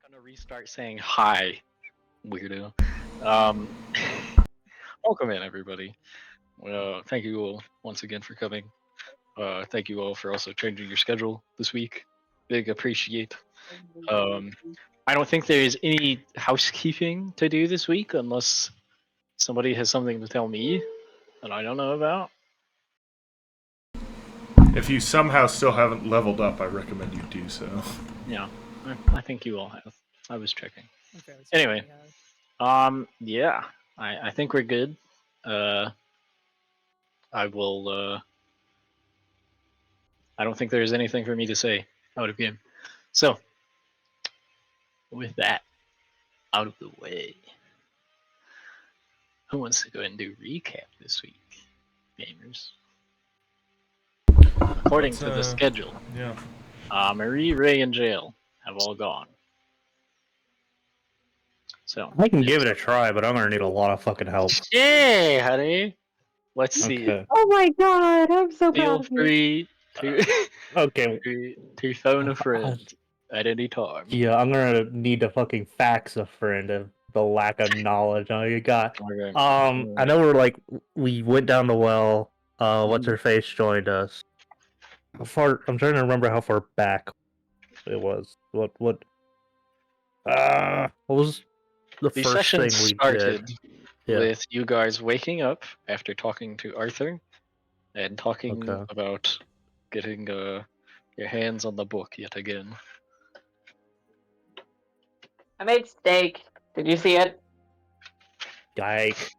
gonna restart saying hi, weirdo. Um, welcome in, everybody. Thank you all once again for coming. Thank you all for also changing your schedule this week. Big appreciate. Um, I don't think there is any housekeeping to do this week unless somebody has something to tell me that I don't know about. If you somehow still haven't leveled up, I recommend you do so. Yeah, I think you all have. I was checking. Okay, Anyway, yeah, I think we're good. I will. I don't think there's anything for me to say out of game. So, with that out of the way, who wants to go ahead and do recap this week, gamers? According to the schedule, Yeah. Marie, Ray, and Jail have all gone. So I can give it a try, but I'm gonna need a lot of fucking help. Hey, honey. Let's see. Okay. Oh my god, I'm so Feel proud of you. free to Okay. to phone a friend at any time. Yeah, I'm gonna need to fucking fax a friend of the lack of knowledge I got. Okay. I know we went down the well. What's her face joined us. How far? I'm trying to remember how far back it was. What was the The first session thing we started did? Yeah. with you guys waking up after talking to Arthur and talking Okay. about getting your hands on the book yet again. I made steak. Did you see it? Yike.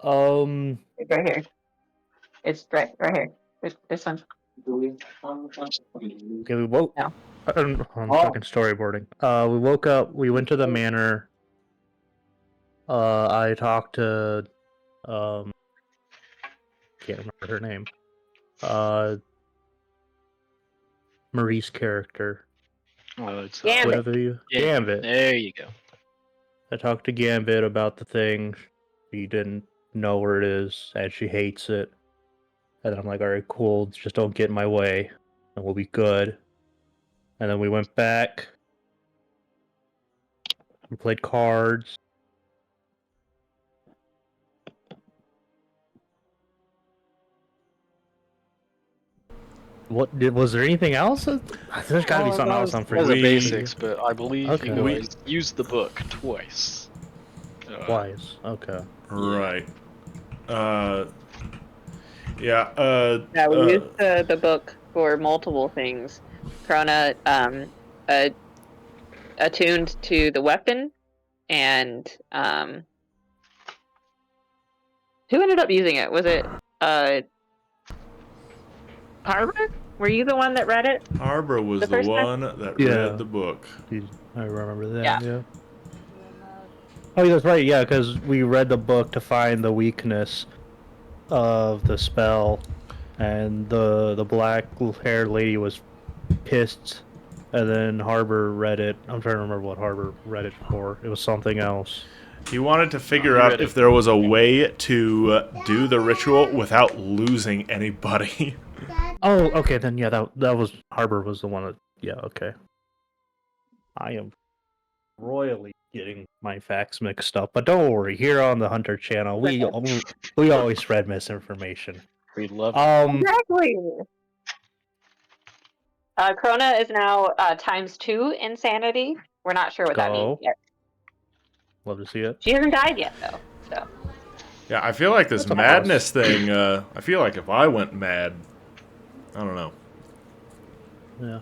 It's right here. It's right here. This one. Okay, we woke. No. I'm fucking storyboarding. We woke up. We went to the manor. I talked to, can't remember her name. Marie's character. Oh, it's Gambit. Gambit. There you go. I talked to Gambit about the thing. She didn't know where it is, and she hates it. And I'm like, alright, cool, just don't get in my way, and we'll be good. And then we went back. We played cards. Was there anything else? There's gotta be something else I'm Those are forgetting. basics, but I believe Okay. you guys used the book twice. Twice. Okay. Right. Yeah. Yeah, we used the book for multiple things. Krona attuned to the weapon, and who ended up using it? Was it Harbor? Were you the one that read it? Harbor was The the first one that Yeah. read the book. I remember that. Yeah. Yeah. Oh, that's right. Yeah, because we read the book to find the weakness of the spell, and the black-haired lady was pissed, and then Harbor read it. I'm trying to remember what Harbor read it for. It was something else. He wanted to figure out if there was a way to do the ritual without losing anybody. Oh, okay, then yeah, that was Harbor was the one that. Yeah, okay. I am royally getting my facts mixed up, but don't worry. Here on the Hunter channel, we always spread misinformation. We love Exactly. Krona is now ×2 insanity. We're not sure what that means Go. yet. Love to see it. She hasn't died yet, though. So Yeah, I feel like this That's a madness thing, I feel like if I went mad, I don't know. Yeah.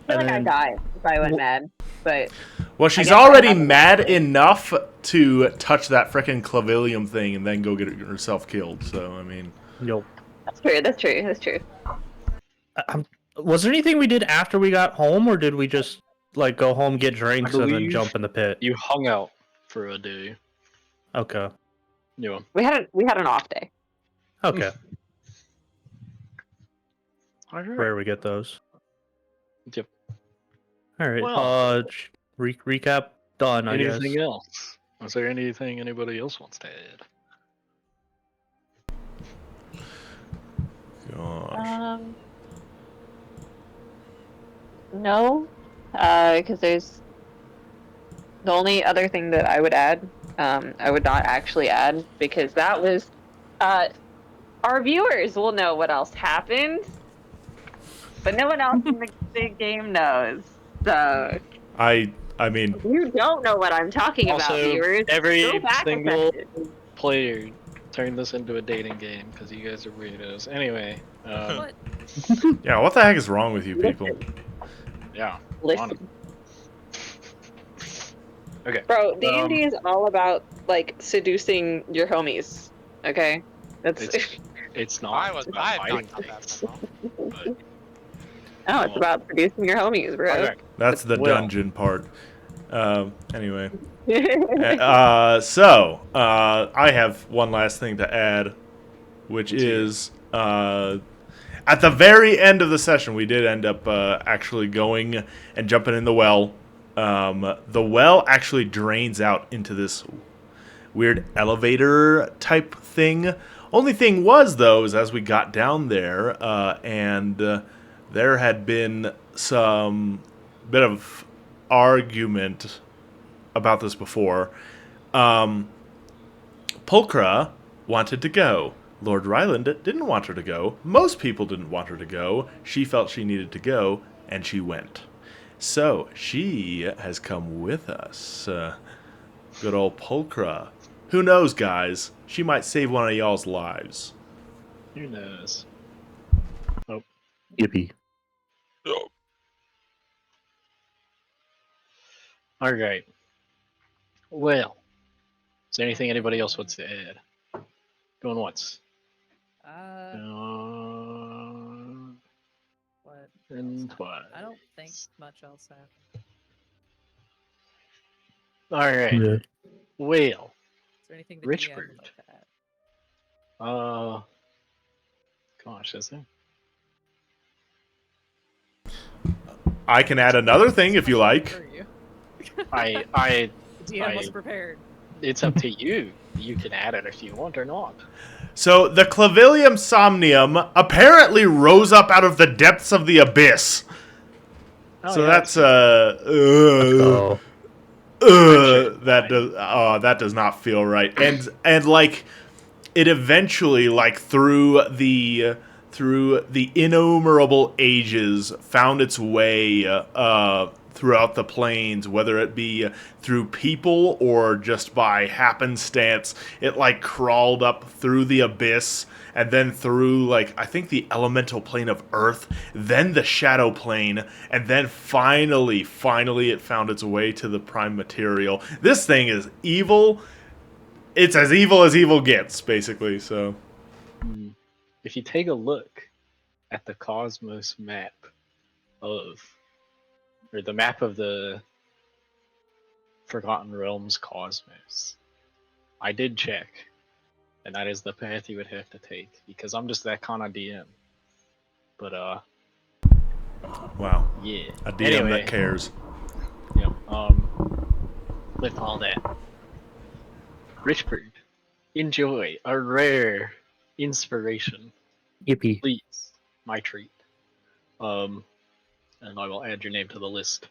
I feel like I'd die if I went mad. But Well, she's guess already I'm- mad enough to touch that frickin' clavilium thing and then go get herself killed, so, I mean... Yo. that's true. That's true. That's true. Was there anything we did after we got home, or did we just like go home, get drinks, and then believe jump in the pit? you hung out for a day. Okay. Yeah. We had an off day. Okay. Alright. Where do we get those? Yep. All right. Well- Recap done. I guess. Anything else? Is there anything anybody else wants to add? Gosh. No, because there's The only other thing that I would add, I would not actually add, because that was, our viewers will know what else happened, but no one else in the game knows. So I mean, if you don't know what I'm talking about, Also, viewers, every go back a single second. player turned this into a dating game because you guys are weirdos. Anyway, What? yeah, what the heck is wrong with you people? yeah. Listen, Okay. bro, D&D is all about like seducing your homies. Okay, that's It's not. I was. It's about I have fighting not got that things. memo. But, no, it's about seducing your homies, bro. okay. That's the Well. dungeon part. Anyway. Oh, I have one last thing to add, which is at the very end of the session, we did end up actually going and jumping in the well. The well actually drains out into this weird elevator type thing. Only thing was, though, is as we got down there, there had been some bit of argument about this before. Pulchra wanted to go. Lord Ryland didn't want her to go. Most people didn't want her to go. She felt she needed to go, and she went. So, she has come with us. Good old Pulchra. Who knows, guys? She might save one of y'all's lives. Who knows? Yippee. All right. Well, is there anything anybody else wants to add? Going once. What? And else twice. happened? I don't think much else happened. All right. Yeah. Well, Is there anything the DM would Richbird. like to add? Gosh, is there? I can add another thing if you like. For you. I The DM was prepared. it's up to you. You can add it if you want or not. So, the Clavilium Somnium apparently rose up out of the depths of the abyss. Oh, So yeah, that's Oh. that does not feel right. And like it eventually, like through the innumerable ages, found its way throughout the plains, whether it be through people or just by happenstance. It like crawled up through the abyss and then through, like, I think the elemental plane of Earth, then the shadow plane, and then finally it found its way to the prime material. This thing is evil. It's as evil gets, basically, so. If you take a look at the Cosmos map or the map of the Forgotten Realms Cosmos, I did check, and that is the path you would have to take, because I'm just that kind of DM. But, Wow. yeah. A DM Anyway, that cares. yeah, with all that, Richbird, enjoy a rare inspiration. Yippee. Please, my treat. And I will add your name to the list.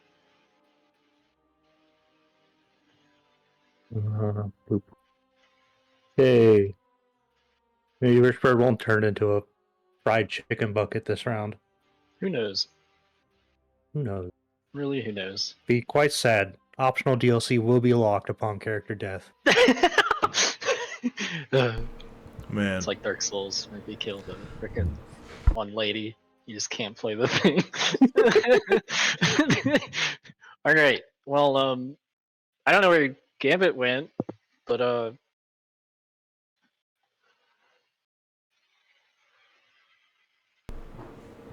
Boop. Hey. Maybe Richbird won't turn into a fried chicken bucket this round. Who knows? Who knows? Really, who knows? Be quite sad. Optional DLC will be locked upon character death. Man. It's like Dark Souls, where if you kill the frickin' one lady, you just can't play the thing. Alright, well, I don't know where Gambit went, but,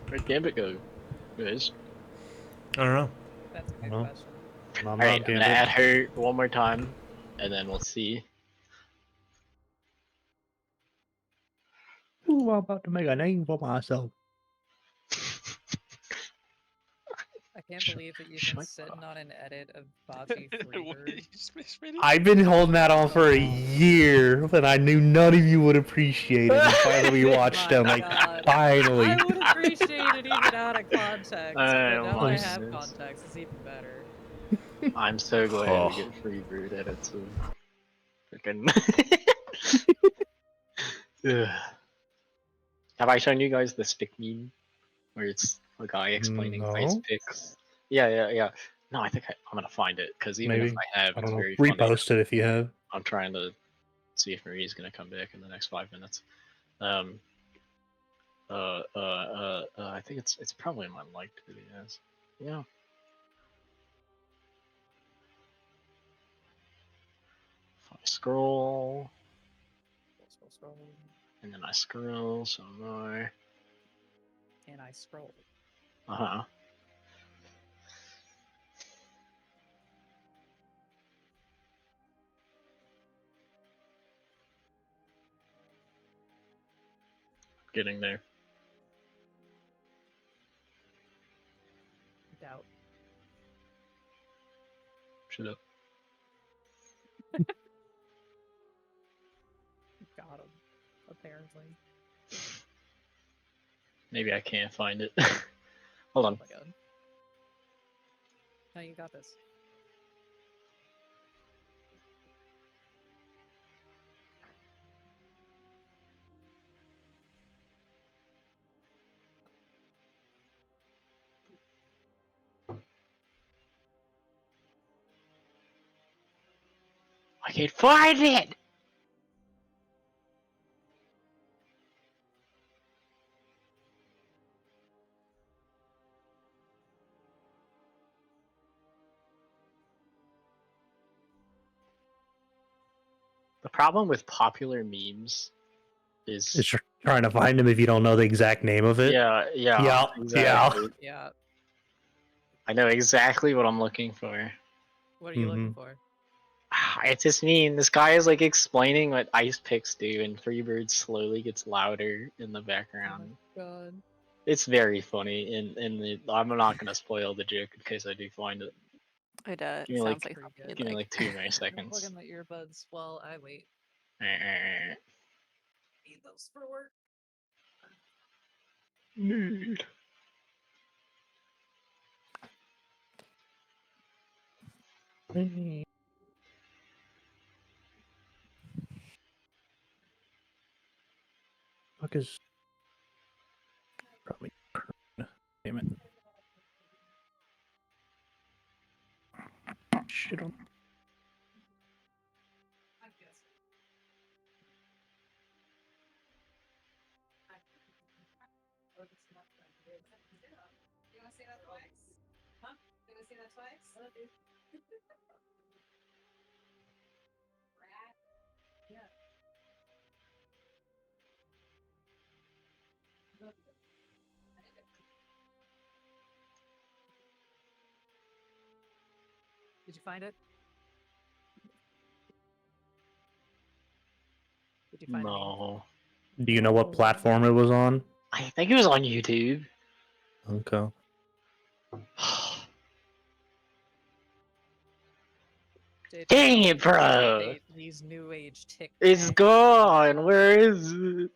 where'd Gambit go, guys? I don't know. That's a good No. question. I'm Alright, not I'm getting gonna it. add her one more time, and then we'll see. Ooh, I'm about to make a name for myself. I can't believe that you've been Shut sitting up. on an edit of Baji Freebird. I've been holding that on for a year, and I knew none of you would appreciate it. And finally we watched it. I'm like, God. finally. I would appreciate it even out of context, but now that I have Jesus. context, it's even better. I'm so glad Oh. we get free brood edits of freaking. Ugh. Have I shown you guys the stick meme where it's a guy explaining ice No. picks? Yeah. No, I think I'm gonna find it because even if Maybe. I have, I it's don't know. very funny. Repost it if you have. I'm trying to see if Marie's gonna come back in the next 5 minutes. I think it's probably in my liked videos. Yeah. If I scroll, and then I scroll some more. And I scroll. Uh-huh. Getting there. Doubt. Shut up. Got him. Apparently. Maybe I can't find it. Hold Oh on. my god. No, you got this. I can't find it! The problem with popular memes is It's trying to find him if you don't know the exact name of it. yeah, exactly. Yeah. I know exactly what I'm looking for. What are you looking for? It's just mean. This guy is like explaining what ice picks do, and Freebird slowly gets louder in the Oh background. my god. It's very funny. I'm not gonna spoil the joke in case I do find it. It Give me sounds like, like something you'd give me like. like 2 more I'm seconds. plugging the earbuds while I wait. Nerd. Need those for work. Fuck is probably damn it. Shit on. You wanna see that twice? Huh? You wanna see that twice? Yeah. Did you find it? Did you find it? No. Do you know what platform it was on? I think it was on YouTube. Okay. Dang it, bro! These new age TikToks. It's gone. Where is it?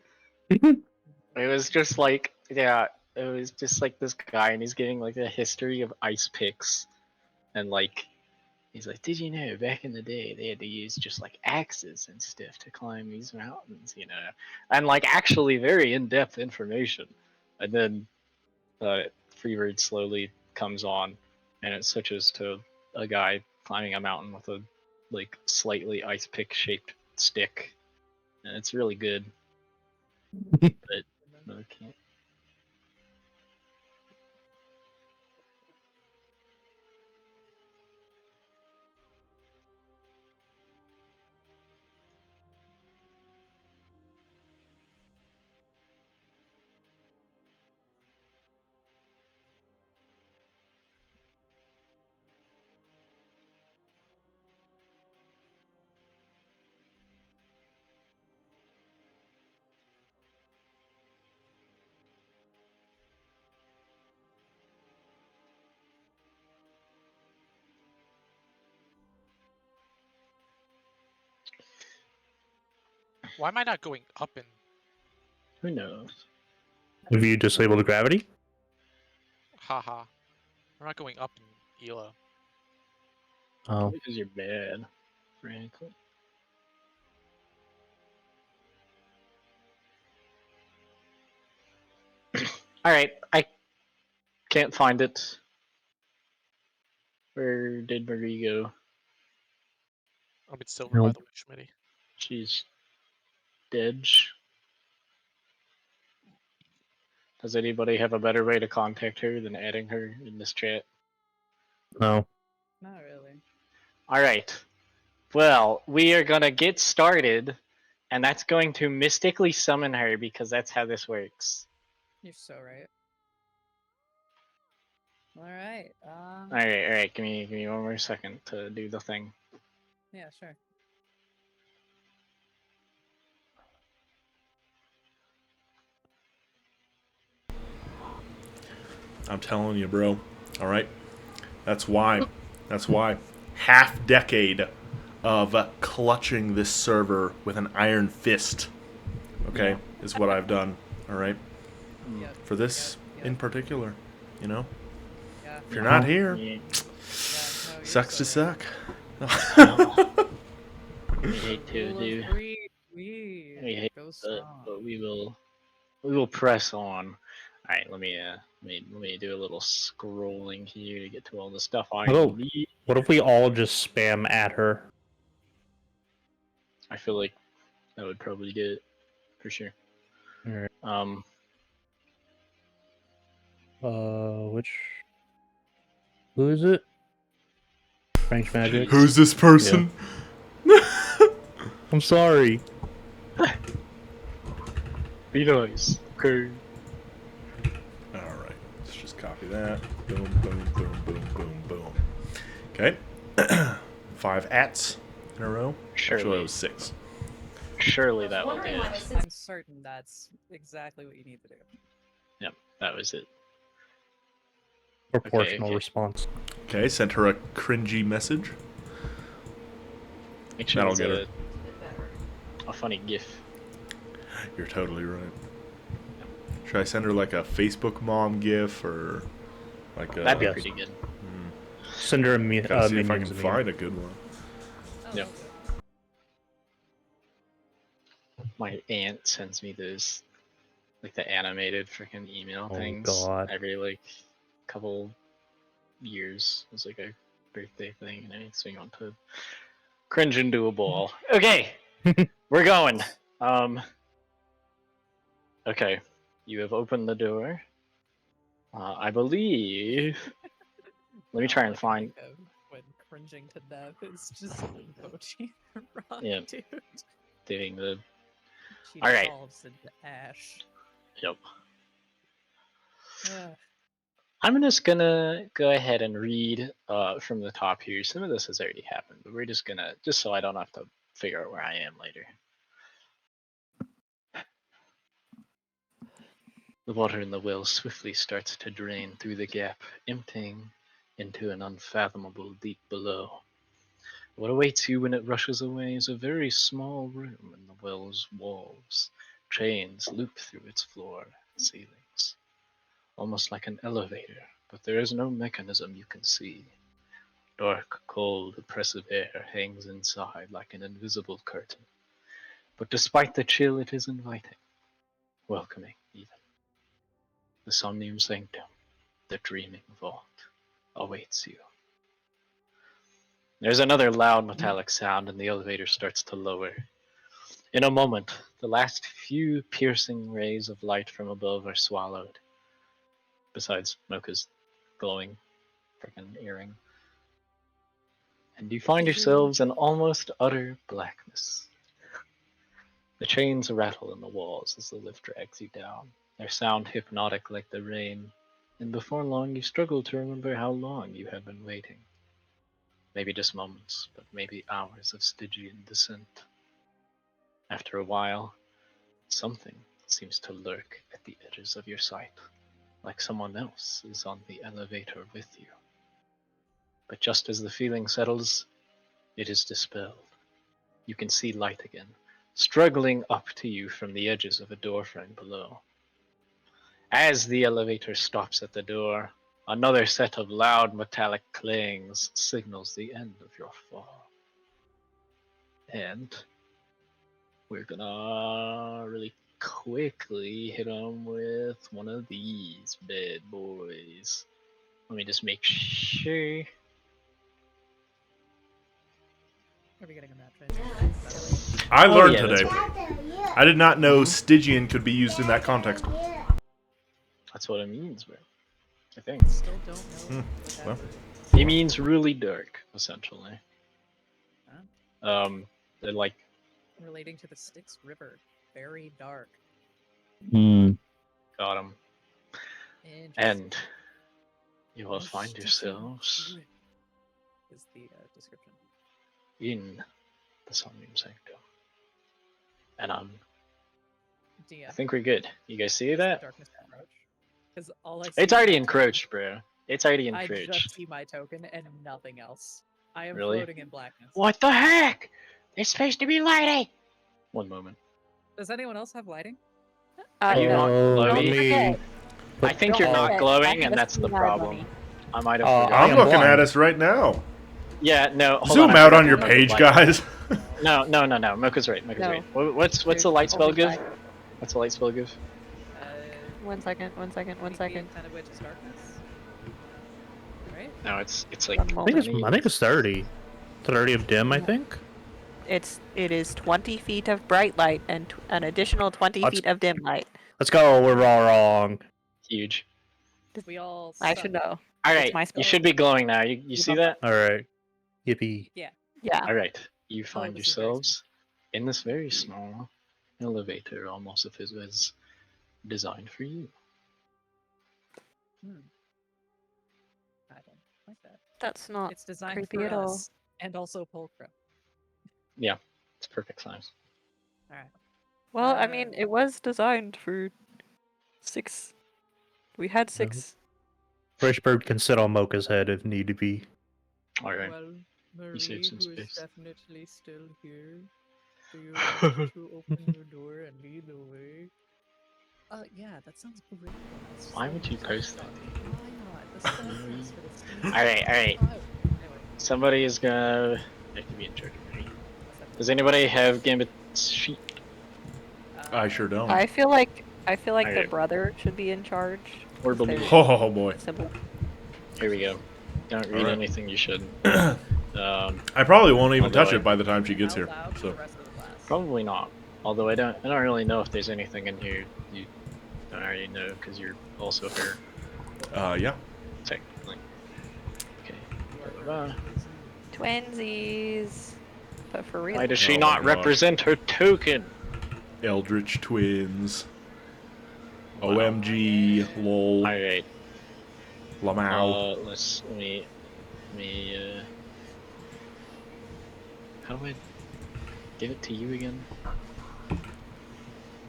It was just like, yeah, it was just like this guy, and he's giving like a history of ice picks, and like, he's like, did you know back in the day they had to use just like axes and stuff to climb these mountains, and like actually very in-depth information, and then Freebird slowly comes on, and it switches to a guy climbing a mountain with a like slightly ice pick shaped stick, and it's really good. But okay. Why am I not going up in? Who knows? Have you disabled gravity? Haha. I'm not going up in Elo. Oh, Because you're bad, frankly. Alright, I can't find it. Where did Marie go? I'm in silver, by Nope. the way, Schmitty. She's dead. Does anybody have a better way to contact her than adding her in this chat? no. Not really. Alright. Well, we are gonna get started, and that's going to mystically summon her because that's how this works. You're so right. All right. Alright, give me one more second to do the thing. Yeah, sure. I'm telling you, bro. All right. That's why. That's why. Half decade of clutching this server with an iron fist. Okay, is what I've done. All right. Yep. For this Yep. in particular, you know, Yeah. if you're not here, Yeah, Yeah. No, you're sucks to so right. suck. we hate to Rule do. of three. We We hate go it, strong. but we will press on. Alright, let me do a little scrolling here to get to all the stuff I What if- need. What if we all just spam at her? I feel like that would probably do it for sure. Alright. Which? Who is it? French Magic. Who's this person? I'm sorry. Be nice. Okay. All right, let's just copy that. Boom, boom, boom, boom, boom, boom. Okay. 5 ats in a row. Actually, Surely, it was 6. surely that will do it. I'm certain that's exactly what you need to do. Yep, that was it. Proportional okay. response. Okay, sent her a cringy message. Make sure That'll it's get her. a funny GIF. You're totally right. Should I send her like a Facebook mom gif or like a? That'd be Yes. pretty good. Send her a Gotta see if I Minions can meme. find a good one. Oh, Yep. okay. My aunt sends me those, like the animated freaking email Oh, things God. every like couple years. It's like a birthday thing, and it makes me want to cringe into a ball. Okay, we're going. Okay, you have opened the door. I believe. Let me try and All I find. can think of when cringing to death is just Pochi Rock, Yeah. dude. Doing the. She All right. dissolves into ash. Yep. Ugh. I'm just gonna go ahead and read from the top here. Some of this has already happened, but we're just gonna, just so I don't have to figure out where I am later. The water in the well swiftly starts to drain through the gap, emptying into an unfathomable deep below. What awaits you when it rushes away is a very small room in the well's walls. Chains loop through its floor and ceilings, almost like an elevator, but there is no mechanism you can see. Dark, cold, oppressive air hangs inside like an invisible curtain. But despite the chill, it is inviting, welcoming even. The Somnium Sanctum, the dreaming vault, awaits you. There's another loud metallic sound, and the elevator starts to lower. In a moment, the last few piercing rays of light from above are swallowed. Besides Mocha's glowing freaking earring. And you find yourselves in almost utter blackness. The chains rattle in the walls as the lift drags you down, their sound hypnotic like the rain, and before long you struggle to remember how long you have been waiting. Maybe just moments, but maybe hours of Stygian descent. After a while, something seems to lurk at the edges of your sight, like someone else is on the elevator with you. But just as the feeling settles, it is dispelled. You can see light again, struggling up to you from the edges of a doorframe below. As the elevator stops at the door, Another set of loud metallic clangs signals the end of your fall. And we're gonna really quickly hit them with one of these bad boys. Let me just make sure. Are we getting a match? I Oh, learned yeah, that's today. I did not know Stygian could be used in that context. That's what it means, bro. I think. Still don't know. what that well. is. It means really dark, essentially. They're like, Relating to the Styx River. Very dark. got 'em. Interesting. And you will The find Styxian yourselves River is the description. in the Somnium Sanctum. And DM. I think we're good. You guys see that? Darkness approach. Because all I see It's is already my encroached, bro. It's already token. I just encroached. see my token and nothing else. I am Really? floating in blackness. What the heck? It's supposed to be lighting! One moment. Does anyone else have lighting? Are you not No. glowing? Don't forget. I think you're Don't not forget, glowing, I and have that's the seen our problem. money. I might have I forgotten. I'm am looking blind. at us right now. Yeah, no. Hold Zoom on, I out forgot on your to page, light. guys. No. Mocha's right. No. Right. What's the There's light spell only give? black. What's the light spell give? Uh, 1 second, 1 second, 1 the second. intent of which is darkness. Right? No, it's like. One I think it's 20. I think it's 30. 30 of dim, I think. It is 20 feet of bright light and an additional 20 Let's- feet of dim light. Let's go. We're all wrong. Huge. We all. I suck. should know. All It's right, my you spell. should be glowing now. You see that? All right. Yippee. Yeah. All right, you find this is very yourselves in this very small elevator, almost if it was designed for you. Hmm. I don't like that. That's not. It's designed creepy for at all. us and also Pulcrum. It's perfect size. All right. Well, I mean, it was designed for 6. We had 6. Richbird can sit on Mocha's head if need to be. All right. Well, Marie, saved some who is space. definitely still here, do you want to open your door and lead the way? Yeah, that sounds great. Let's just, Why like, would you post that? Why not? The sunrise for the season. All right. Anyway, Somebody is gonna have to be in charge of me. what's that? Does anybody have Gambit's sheet? I sure don't. I feel like the Alright. brother should be in charge. Or Because believe. they're Oh boy. simple. Here we go. Don't read Alright. anything you shouldn't. I probably won't even Although touch I- it by the time she gets Out here. loud for So the rest of the class. Probably not. Although I don't really know if there's anything in here you don't already know because you're also her yeah. technically. Okay. You are Uh, Twinsies. But for real. Why does she Oh not my gosh. represent her token? Eldritch twins. Wow. OMG. Lol. All right. Lamau. Let me. How do I give it to you again?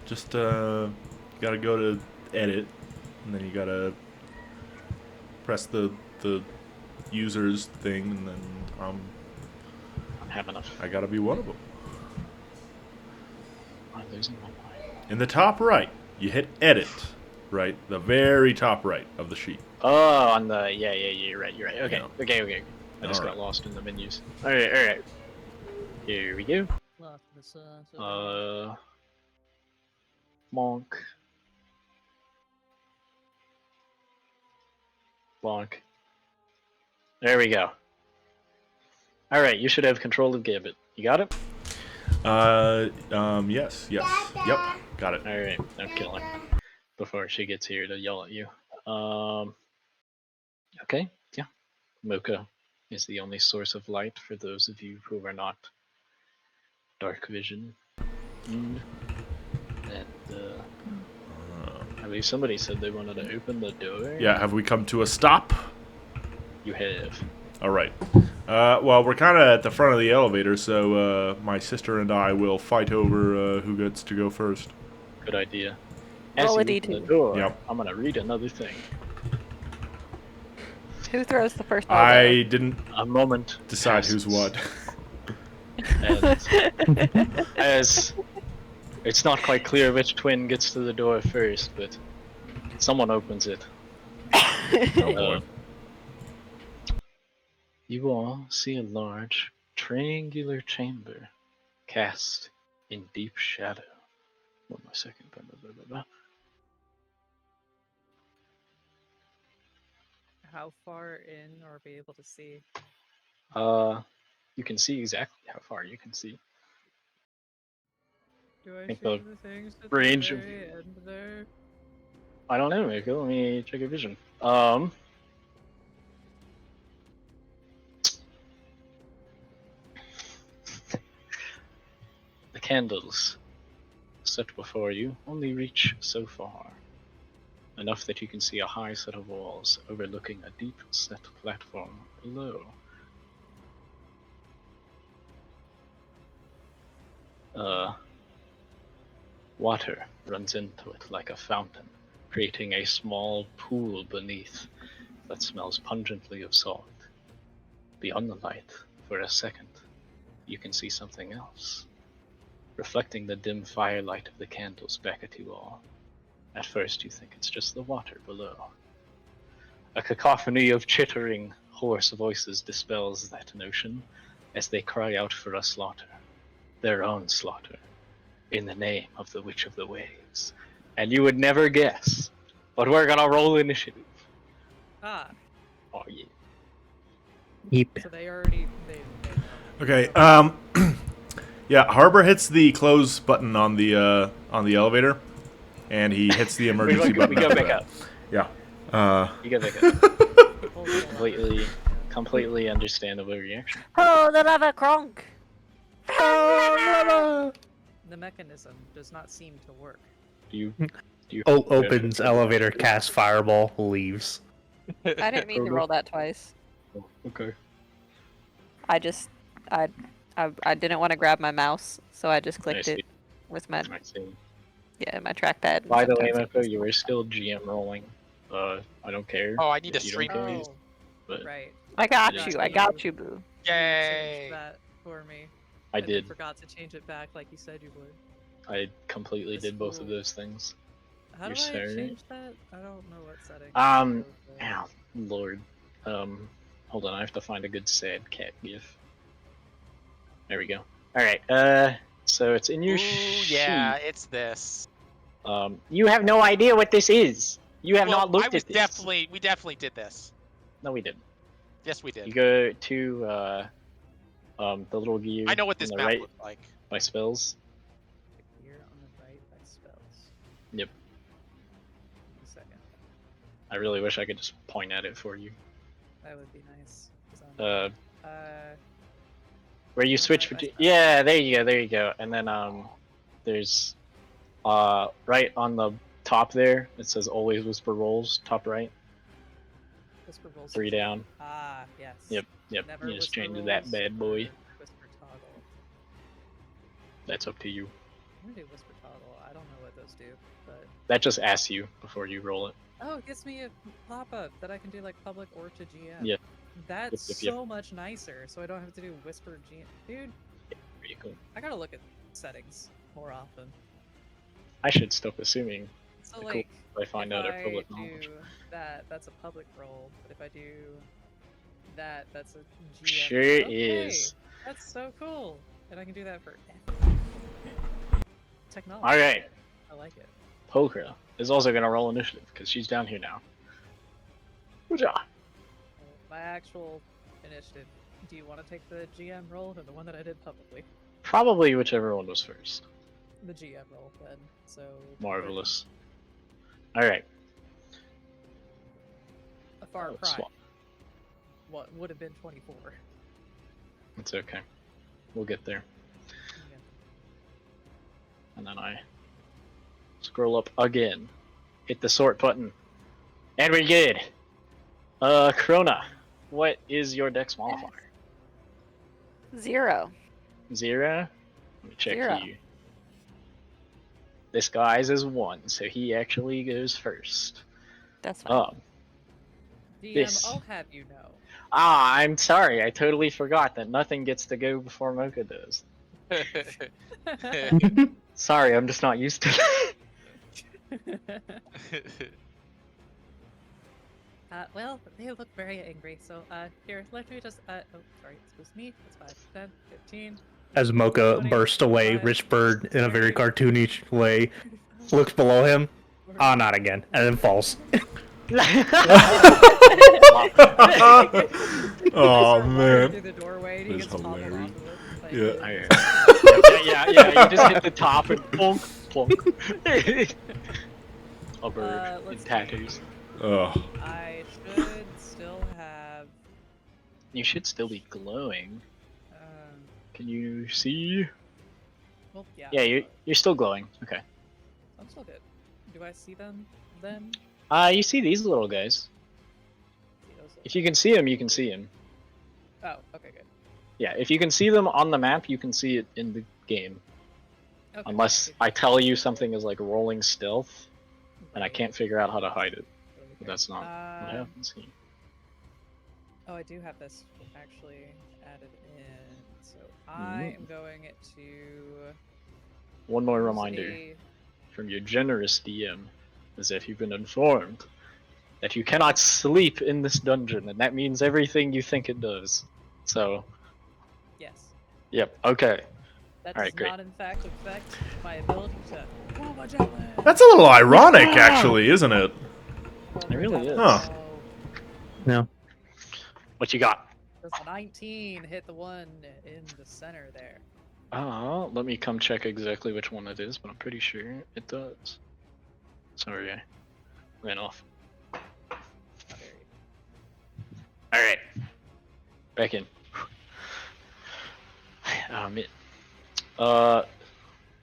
Just you gotta go to edit, and then you gotta press the users thing, and then I don't have enough. I gotta be one of them. I'm losing my mind. In the top right, you hit edit, right, the very top right of the sheet. Oh, on the yeah, you're right. Okay, Yeah. okay. I just got Alright. lost in the menus. All right. Here we go. Lost in the sun, so Monk. Bonk. There we go. All right, you should have control of Gambit. You got it? Yes, yep, got it. All right, I'm killing before she gets here to yell at you. Okay, yeah. Mocha is the only source of light for those of you who are not dark vision. And I believe somebody said they wanted to open the door. Yeah, have we come to a stop? You have. All right. Well, we're kind of at the front of the elevator, so my sister and I will fight over who gets to go first. Good idea. Roll As a you open the D2. door, Yep. I'm gonna read another thing. Who throws the first I didn't A moment decide who's passes, what. and as it's not quite clear which twin gets to the door first, but someone opens it. Oh, boy. You all see a large triangular chamber cast in deep shadow. 1 more second. Blah, blah, blah, blah, How far in are we able to see? blah. You can see exactly how far you can see. Do I think see the the things at range the of- very end there? I don't know, Mako. Let me check your vision. The candles set before you only reach so far. Enough that you can see a high set of walls overlooking a deep set platform below. Water runs into it like a fountain, creating a small pool beneath that smells pungently of salt. Beyond the light, for a second, you can see something else, reflecting the dim firelight of the candles back at you all. At first, you think it's just the water below. A cacophony of chittering, hoarse voices dispels that notion as they cry out for a slaughter, their own slaughter, in the name of the Witch of the Waves. And you would never guess, but we're gonna roll initiative. Ah, Oh yeah. Yep. so they already they know. Okay. Yeah. Harbor hits the close button on the elevator, and he hits the emergency button. We go after back that. up. Yeah. You go back up. Hold on. Completely understandable reaction. Oh, the lava cronk! The mechanism does not seem to work. Do you Opens elevator, casts fireball, leaves. I didn't mean to roll that twice. Okay. I just, I didn't want to grab my mouse, so I just clicked I it see. with my, I see. my trackpad. and By the way, sometimes it Mako, does you that. were still GM rolling. I don't care. Oh, I need to if you stream don't care, these. Oh, but right. I got Yeah. you, I got you, boo. You Yay! changed that for me. I and then did. forgot to change it back like you said you would. I completely That's did both of cool. those things. How You're do I sorry? change that? I don't know what setting. Ow, Lord. Hold on, I have to find a good sad cat gif. There we go. Alright, so it's in your Ooh, yeah, it's this. you have no idea what this is. You have Well, not looked I was at this. we definitely did this. No, we didn't. Yes, we did. You go to, the little gear I know what on this the map right looks like. by spells. Here on the right by spells. Yep. A second. I really wish I could just point at it for you. That would be nice. 'cause I'm- Where you Go switch right by between, spells. yeah, there you go. And then there's right on the top there it says always whisper rolls, top right, Whisper rolls. 3 down. Ah, yes. Yep. Never You just whisper change that rolls bad boy. or Whisper toggle. That's up to you. I'm gonna do whisper toggle. I don't know what those do, but That just asks you before you roll it. oh, it gives me a pop-up that I can do like public or to GM. Yeah. That's Yep, yep. so much nicer, so I don't have to do whisper GM. Dude, Pretty cool. I gotta look at settings more often. I should stop assuming So Cool. like, I find if out I our public knowledge. do that, that's a public roll. But if I do that, that's a GM. Sure Okay, is. That's so cool, and I can do that for technology. All right, I like it. Pokra is also gonna roll initiative because she's down here now. Good job. My actual initiative. Do you want to take the GM roll or the one that I did publicly? Probably whichever one was first. The GM roll then. So Marvelous. All right. A far Oh, cry. swap. What would have been 24. It's okay. We'll get there. Yeah. And then I scroll up again, hit the sort button, and we're good. Krona, what is your dex modifier? 0. 0? Let me check 0. you. This guy's is 1, so he actually goes first. That's fine. DM, This. I'll have you know. I'm sorry, I totally forgot that nothing gets to go before Mocha does. Sorry, I'm just not used to it. Well, they look very angry, so, here, let me just, oh, sorry, excuse me, that's 5, 10, 15, As Mocha 20, bursts away, 25, Richbird, in a very 30, cartoonish way, 35, looks below him. 40. Ah, not again, and then falls. Oh Start walking man. through the doorway, and he That's gets toppled hilarious. off of it. Like, Yeah. yeah. You just hit the top and plonk, plonk. A bird in let's see. tattoos. Oh. I should still have. You should still be glowing. Um, Can you see? well, yeah. Yeah, you're still glowing. Okay. I'm still good. Do I see them then? You see these little guys. See those If you can see them, you can see them. Oh, okay, good. Yeah, if you can see them on the map, you can see it in the game. Okay, Unless I tell you something is like rolling stealth, and I can't figure out how to hide it. But that's not what happens here. Oh, I do have this actually added in. So I am going to. One more use reminder a- from your generous DM is that you've been informed that you cannot sleep in this dungeon, and that means everything you think it does. So, Yes. yep, okay. That Alright, does great. not, in fact, affect my ability to. Oh, my javelin! That's a little ironic, actually, isn't it? It really is. Huh. No. What you got? Does 19 hit the one in the center there? Let me come check exactly which one it is, but I'm pretty sure it does. Sorry, I ran off. How dare you. Alright. Back in. Mid.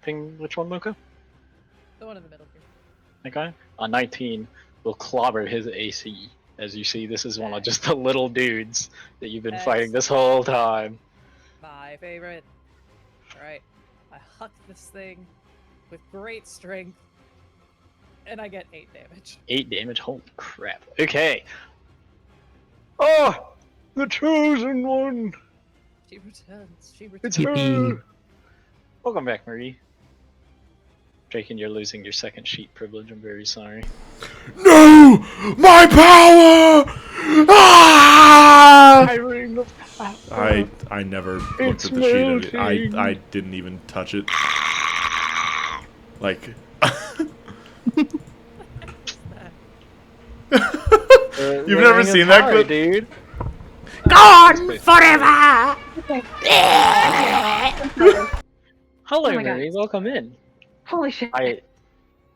Ping which one, Mocha? The one in the middle here. That guy? 19 will clobber his AC. As you see, this is one of just the little dudes that you've been fighting this whole time. My favorite. Alright. I huck this thing with great strength. And I get 8 damage. 8 damage? Holy crap. Okay. Oh! The chosen one! She returns. She It's returns. her! Welcome back, Marie. Draken, you're losing your second sheet privilege. I'm very sorry. No! My power! Ah! I never looked It's at the sheet. melting. I didn't even touch it. Like. You've never seen that clip? dude. Gone forever. Hello, Oh my God. Marie. Welcome in. Holy shit! Hi,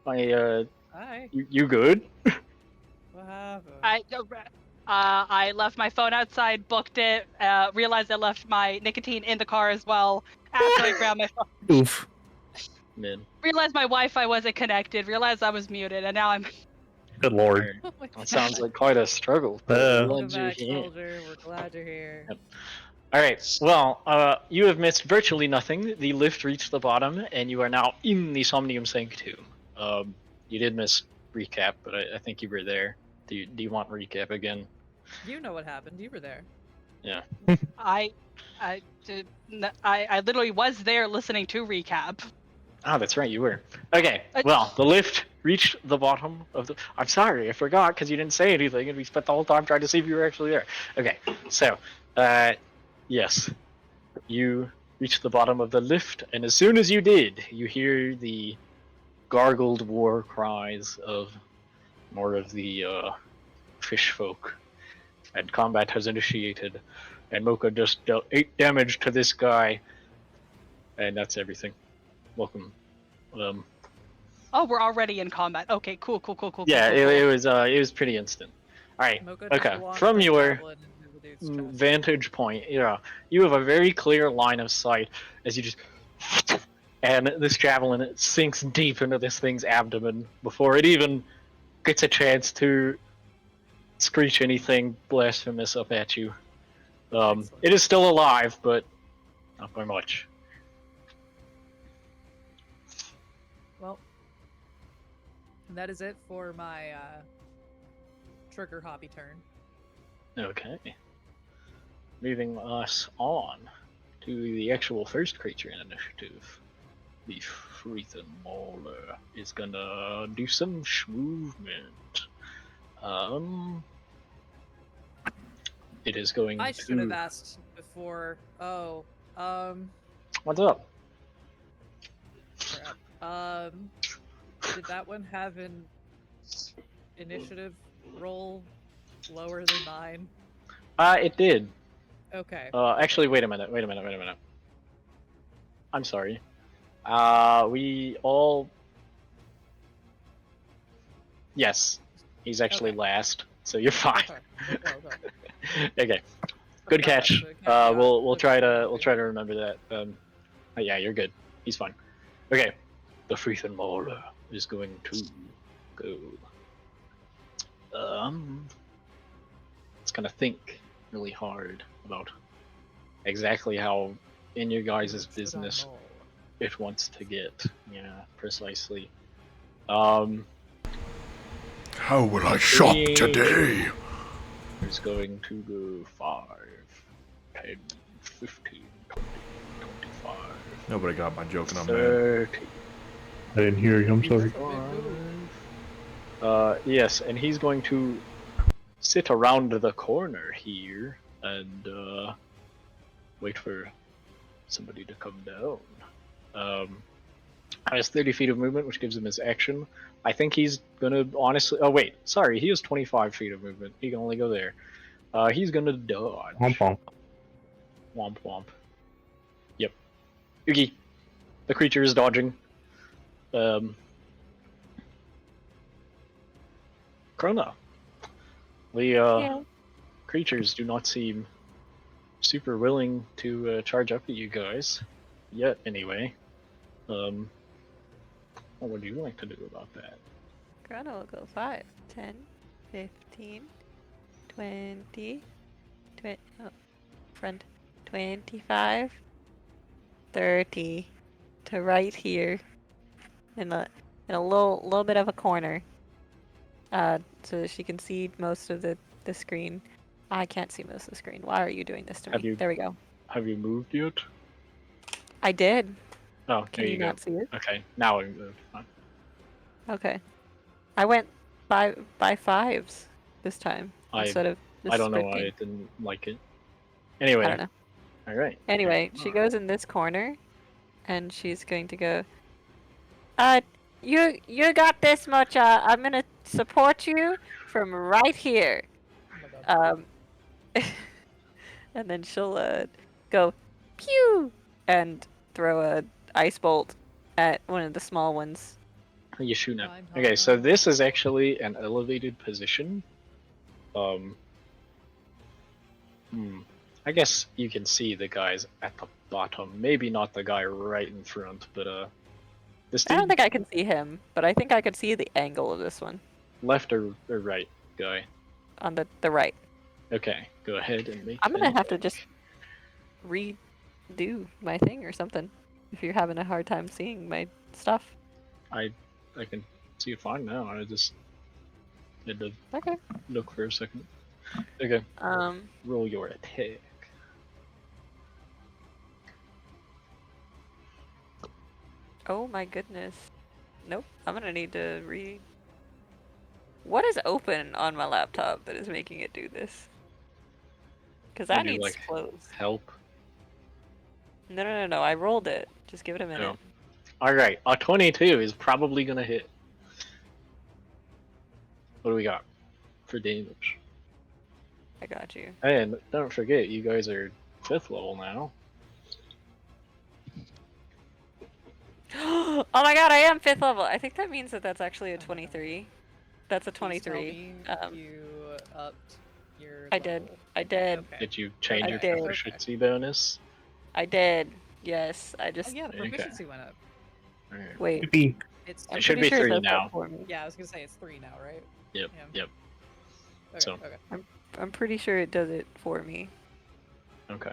Hi. you good? What happened? I left my phone outside, booked it, realized I left my nicotine in the car as well. After I grabbed my phone, Oof. Man. realized my Wi-Fi wasn't connected, realized I was muted, and now I'm. Good lord. Oh my That sounds like quite a struggle. but Uh. we're Welcome glad you're back, here. soldier. We're glad you're here. Yep. Alright, well, you have missed virtually nothing. The lift reached the bottom, and you are now in the Somnium Sanctum. You did miss recap, but I think you were there. Do you want recap again? You know what happened. You were there. I literally was there listening to recap. Oh, that's right, you were. Okay, well, the lift reached the bottom of the... I'm sorry, I forgot, because you didn't say anything, and we spent the whole time trying to see if you were actually there. Okay, so, yes. You reached the bottom of the lift, and as soon as you did, you hear the gargled war cries of more of the, fish folk. And combat has initiated, and Mocha just dealt 8 damage to this guy. And that's everything. Welcome. Oh, we're already in combat. Okay, cool. Yeah, cool, it was pretty instant. All right. Mocha just Okay. walked From the your javelin into the dude's chest. vantage point, you have a very clear line of sight as you just, and this javelin sinks deep into this thing's abdomen before it even gets a chance to screech anything blasphemous up at you. Excellent. It is still alive, but not by much. Well, and that is it for my trigger hobby turn. Okay. Moving us on to the actual first creature in initiative. The Freethen Mauler is gonna do some movement. it is going I should have to. asked before. Oh, What's up? crap. Did that one have an initiative roll lower than mine? It did. Okay. Actually, wait a minute. I'm sorry. We all. Yes, he's actually Okay. last, so you're fine. Okay. Okay, good Forgot catch. the caveat. We'll try to Okay. remember that. Yeah, you're good. He's fine. Okay, the Freethen Mauler is going to go. It's gonna think really hard about exactly how in your guys' business it wants to get. Yeah, precisely. How will I shop today? Is going to go 5, 10, 15, 20, 25, Nobody got my joke, and I'm mad. 30. I didn't hear you. I'm sorry. Yes, and he's going to sit around the corner here and wait for somebody to come down. Has 30 feet of movement, which gives him his action. I think he's gonna honestly. Oh wait, sorry, he has 25 feet of movement. He can only go there. He's gonna dodge. Womp womp. Womp womp. Yep. Yugi. The creature is dodging. Krona. The creatures do not seem super willing to charge up at you guys. Yet, anyway. What would you like to do about that? Grana will go 5, 10, 15, 20, friend, 25, 30, to right here, in a little bit of a corner, so that she can see most of the screen. I can't see most of the screen. Why are you doing this to me? There we go. Have you moved yet? I did. Oh, Can there you you go. not see it? Okay, now we moved. Fine. Okay. I went by 5s this time instead of just I don't know why sprinting. it didn't like it. Anyway. I don't know. All right. Anyway, she goes in this corner, and she's going to go. You got this much. I'm gonna support you from right here. Oh my god. And then she'll go, pew, and throw a ice bolt at one of the small ones. You shooting at. Fine, Okay, so fine. this is actually an elevated position. I guess you can see the guys at the bottom. Maybe not the guy right in front, but this I don't dude, think I can see him, but I think I could see the angle of this one left or right guy. on the right. Okay, go ahead and make. I'm gonna that. have to just redo my thing or something if you're having a hard time seeing my stuff. I can see it fine now. I just had to Okay. look for a second. Okay, roll your attack. Oh my goodness. Nope. I'm gonna need to read. What is open on my laptop that is making it do this? Because that Maybe, needs like, closed. Help. No. I rolled it. Just give it a minute. Alright, a 22 is probably gonna hit. What do we got for damage? I got you. And don't forget, you guys are 5th level now. Oh my god, I am 5th level. I think that means that that's actually a 23. That's a Please tell 23. me you upped your I did. level. I did. Okay. Did you change I your did. proficiency bonus? I did. Yes. I Oh just yeah, the Okay. proficiency went up. Alright. wait. Yippee. It's I'm It should pretty be sure 3 does that now. for me. yeah, I was gonna say it's 3 now, right? Yep, Yeah. yep. Okay, So- okay. I'm pretty sure it does it for me. Okay.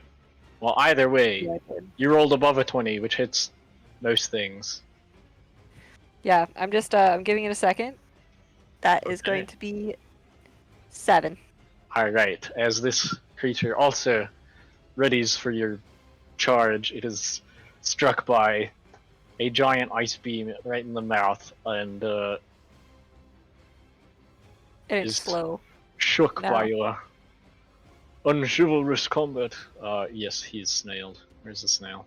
Well, either way, Yeah, I did. you rolled above a 20, which hits most things. Yeah, I'm just I'm giving it a second. That is going Okay. to be 7. Alright, as this creature also readies for your charge, it is struck by a giant ice beam right in the mouth and And it's Just- slow. shook No. by your Unchivalrous combat. Yes, he is snailed. Where's the snail?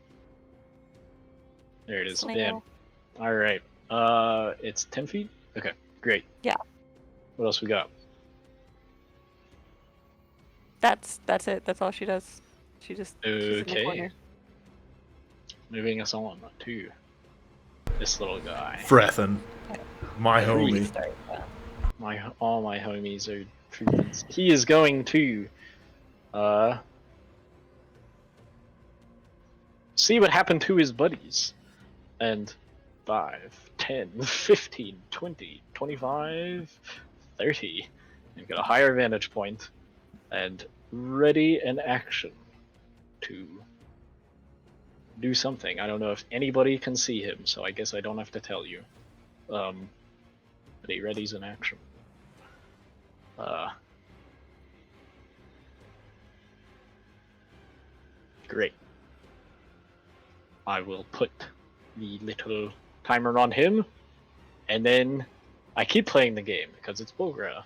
There it is. Bam. Snail. Alright. It's 10 feet? Okay, great. Yeah. What else we got? That's it. That's all she does. She's in the Okay. corner. Moving us on to this little guy. Frethin, my Really homie. Start, All my homies are troopers. He is going to see what happened to his buddies. And 5, 10, 15, 20, 25, 30. You've got a higher vantage point and ready an action to do something. I don't know if anybody can see him, so I guess I don't have to tell you. But he readies an action. Great. I will put the little timer on him, and then I keep playing the game because it's Bulgra.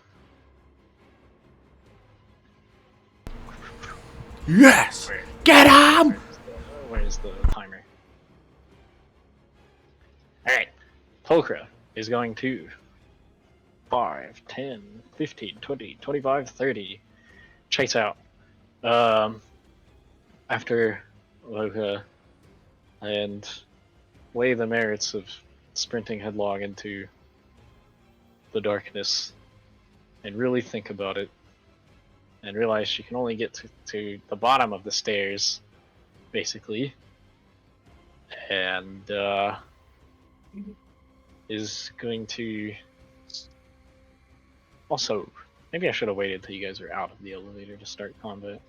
Yes! Where- Get him! Where's the timer? Alright. Pulchra is going to 5, 10, 15, 20, 25, 30. Chase out. After Loka and weigh the merits of sprinting headlong into the darkness and really think about it and realize she can only get to the bottom of the stairs, basically, and is going to also, maybe I should have waited till you guys are out of the elevator to start combat.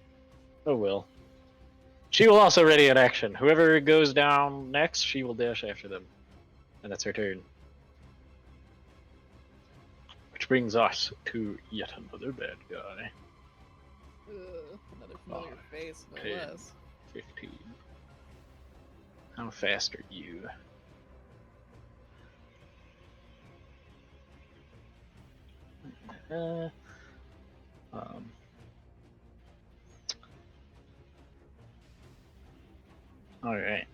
Oh well. She will also ready an action. Whoever goes down next, she will dash after them. And that's her turn. Which brings us to yet another bad guy. Another familiar face, no 10, less. 15. How fast are you? Alright.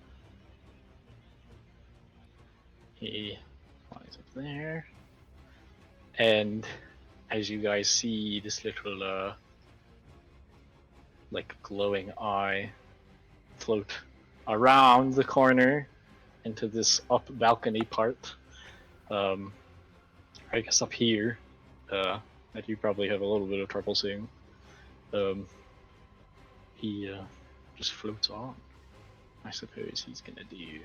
He flies up there. And as you guys see this little like glowing eye float around the corner into this up balcony part. I guess up here, that you probably have a little bit of trouble seeing. He just floats on. I suppose he's gonna do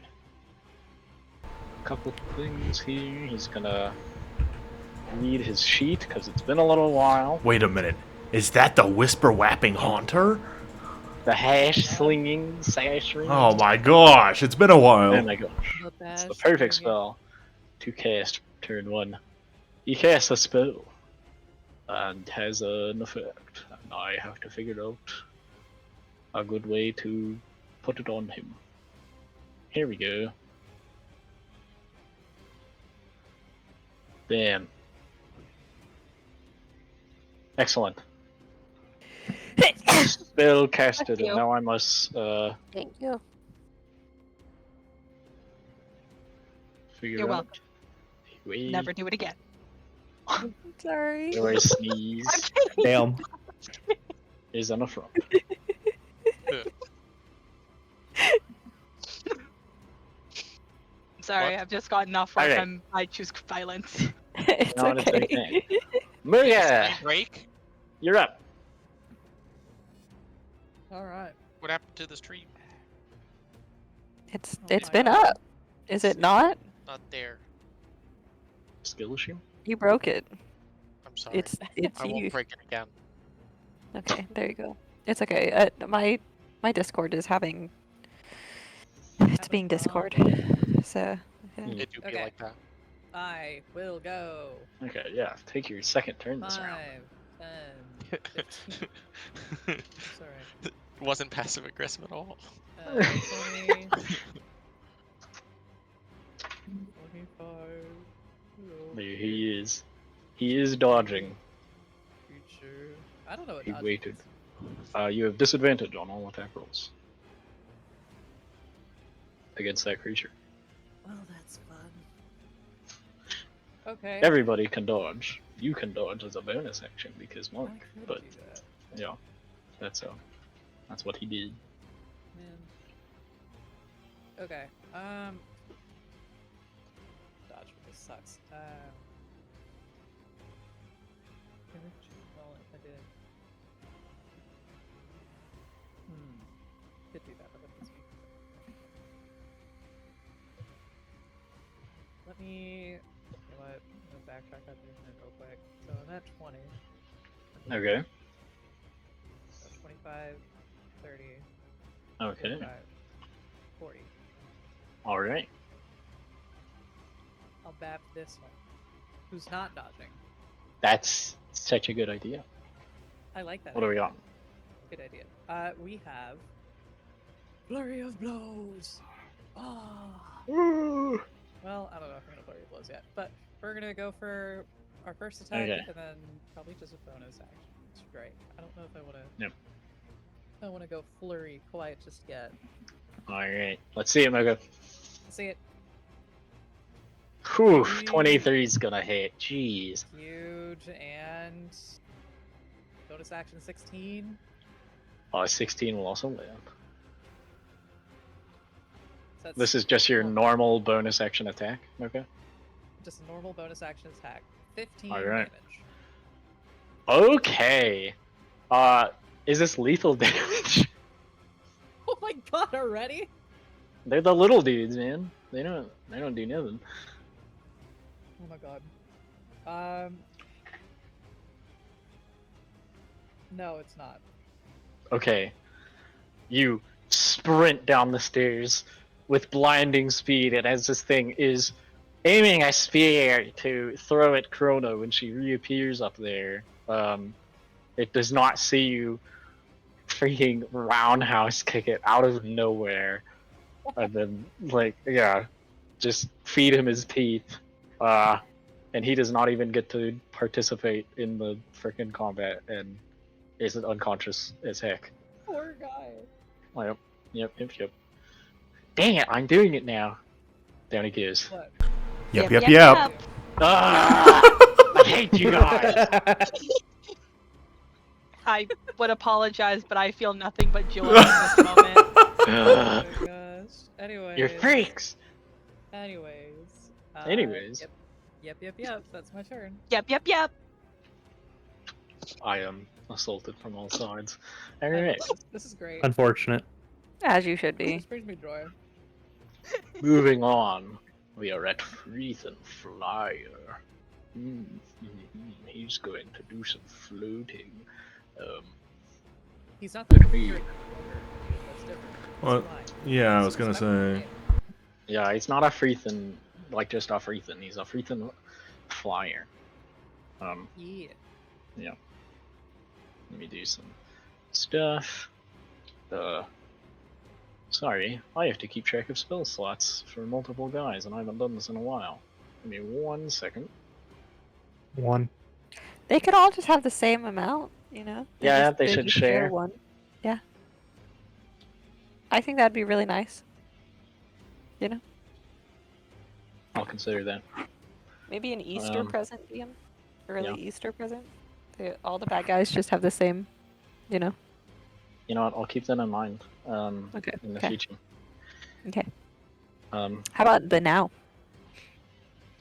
a couple things here. He's gonna read his sheet because it's been a little while. Wait a minute. Is that the whisper whapping haunter? The hash slinging sash ring. Oh my gosh, it's been a while. Oh my gosh. The It's the bash perfect thing. spell to cast turn 1. He casts a spell and has an effect, and I have to figure out a good way to put it on him. Here we go. Bam. Excellent. Spell casted, Thank and you. now I must Thank you. figure You're out. welcome. Wait, Never do it again. Sorry. do I sneeze? Damn. Is on a front. Sorry, What? I've just got enough right Alright. I choose violence. It's No, it's okay. okay. Muga, Spring break? you're up. Alright. What happened to the stream? It's Oh it's my been God. up. Is it not? Not there. Skill issue? You broke it. I'm sorry. It's I you. won't break it again. Okay, there you go. It's okay. My Discord is having. It's being Discord. So. yeah. It do be Okay. like that. I will go. Okay, yeah. Take your second turn this 5, round. 10, 15. Sorry. Wasn't passive aggressive at all. 20, 25. There he is. He is dodging. Creature. I don't know what He dodge waited. means. You have disadvantage on all attack rolls against that creature. Well, that's fun. Okay. Everybody can dodge. You can dodge as a bonus action because I Mark. could But do that. yeah, that's what he did. Man. Okay. Dodge really sucks. Well, if I did. Could do that, but that doesn't. Let me. You know what? I'm gonna backtrack up here real quick. So I'm at 20. Okay. So 25, 30, Okay. 35, 40. All right. I'll bap this one. Who's not dodging? That's such a good idea. I like that. What do we idea. got? Good idea. We have Flurry of Blows. Ah. Well, I don't know if we're gonna Flurry of Blows yet, but we're gonna go for our first attack Okay. and then probably just a bonus action. It's great. I don't know if I wanna. Yep. I don't wanna go Flurry quite just yet. All right. Let's see it, Mega. See it. Whew, 23 is gonna hit. Jeez. Huge and bonus action 16. 16 will also land. So that's This is just your one- normal bonus action attack. Okay. Just a normal bonus action attack. 15 Alright. damage. Okay. Is this lethal damage? Oh my god, already? They're the little dudes, man. They don't do nothing. Oh my god. No, it's not. Okay. You sprint down the stairs with blinding speed, and as this thing is aiming a spear to throw at Chrono when she reappears up there, it does not see you freaking roundhouse kick it out of nowhere. And then, just feed him his teeth. And he does not even get to participate in the freaking combat and is unconscious as heck. Poor guy. Yep. Dang it, I'm doing it now. Down he goes. What? Yep. Ah, I hate you guys. I would apologize, but I feel nothing but joy in this moment. Oh my gosh. Anyways. You're freaks. Anyways. Anyways. Yep. That's my turn. Yep. I am assaulted from all sides. Alright, This is great. Unfortunate. As you should be. This brings me joy. moving on. We are at Freethen Flyer. He's going to do some floating. He's not the Could be. That's different. Well, It's fine. yeah, I was This gonna is say. Yeah, he's not a Freethen, like just a Freethen. He's a Freethen Flyer. Yeah. Let me do some stuff. Sorry, I have to keep track of spell slots for multiple guys, and I haven't done this in a while. Give me 1 second. 1. They could all just have the same amount, you know? Yeah, they should just share. one. Yeah. I think that'd be really nice. You know? I'll consider that. Maybe an Easter Um, present, DM? Early yeah. Easter present? All the bad guys just have the same, you know? You know what? I'll keep that in mind. Okay. In the Okay. future. Okay. How about the now?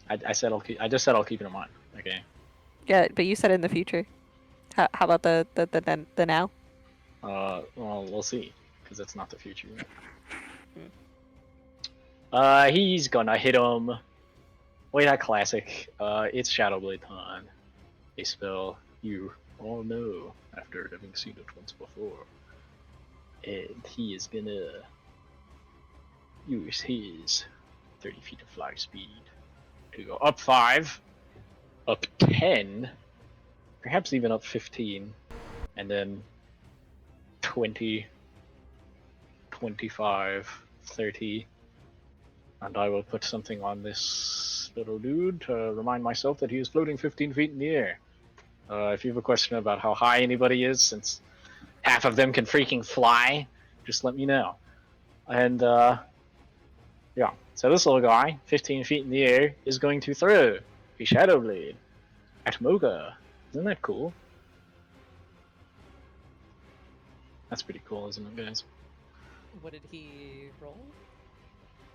I said I'll keep. I just said I'll keep it in mind. Okay. Yeah, but you said in the future. How about the now? Well, we'll see, because it's not the future. Hmm. He's gonna hit him. Wait, that classic. It's Shadowblade time. A spell you all know after having seen it once before. And he is gonna use his 30 feet of fly speed to go up 5, up 10, perhaps even up 15, and then 20, 25, 30. And I will put something on this little dude to remind myself that he is floating 15 feet in the air. If you have a question about how high anybody is, since half of them can freaking fly, just let me know. And yeah, so this little guy, 15 feet in the air, is going to throw a Shadow Blade at Mocha. Isn't that cool? That's pretty cool, isn't it, guys? What did he roll?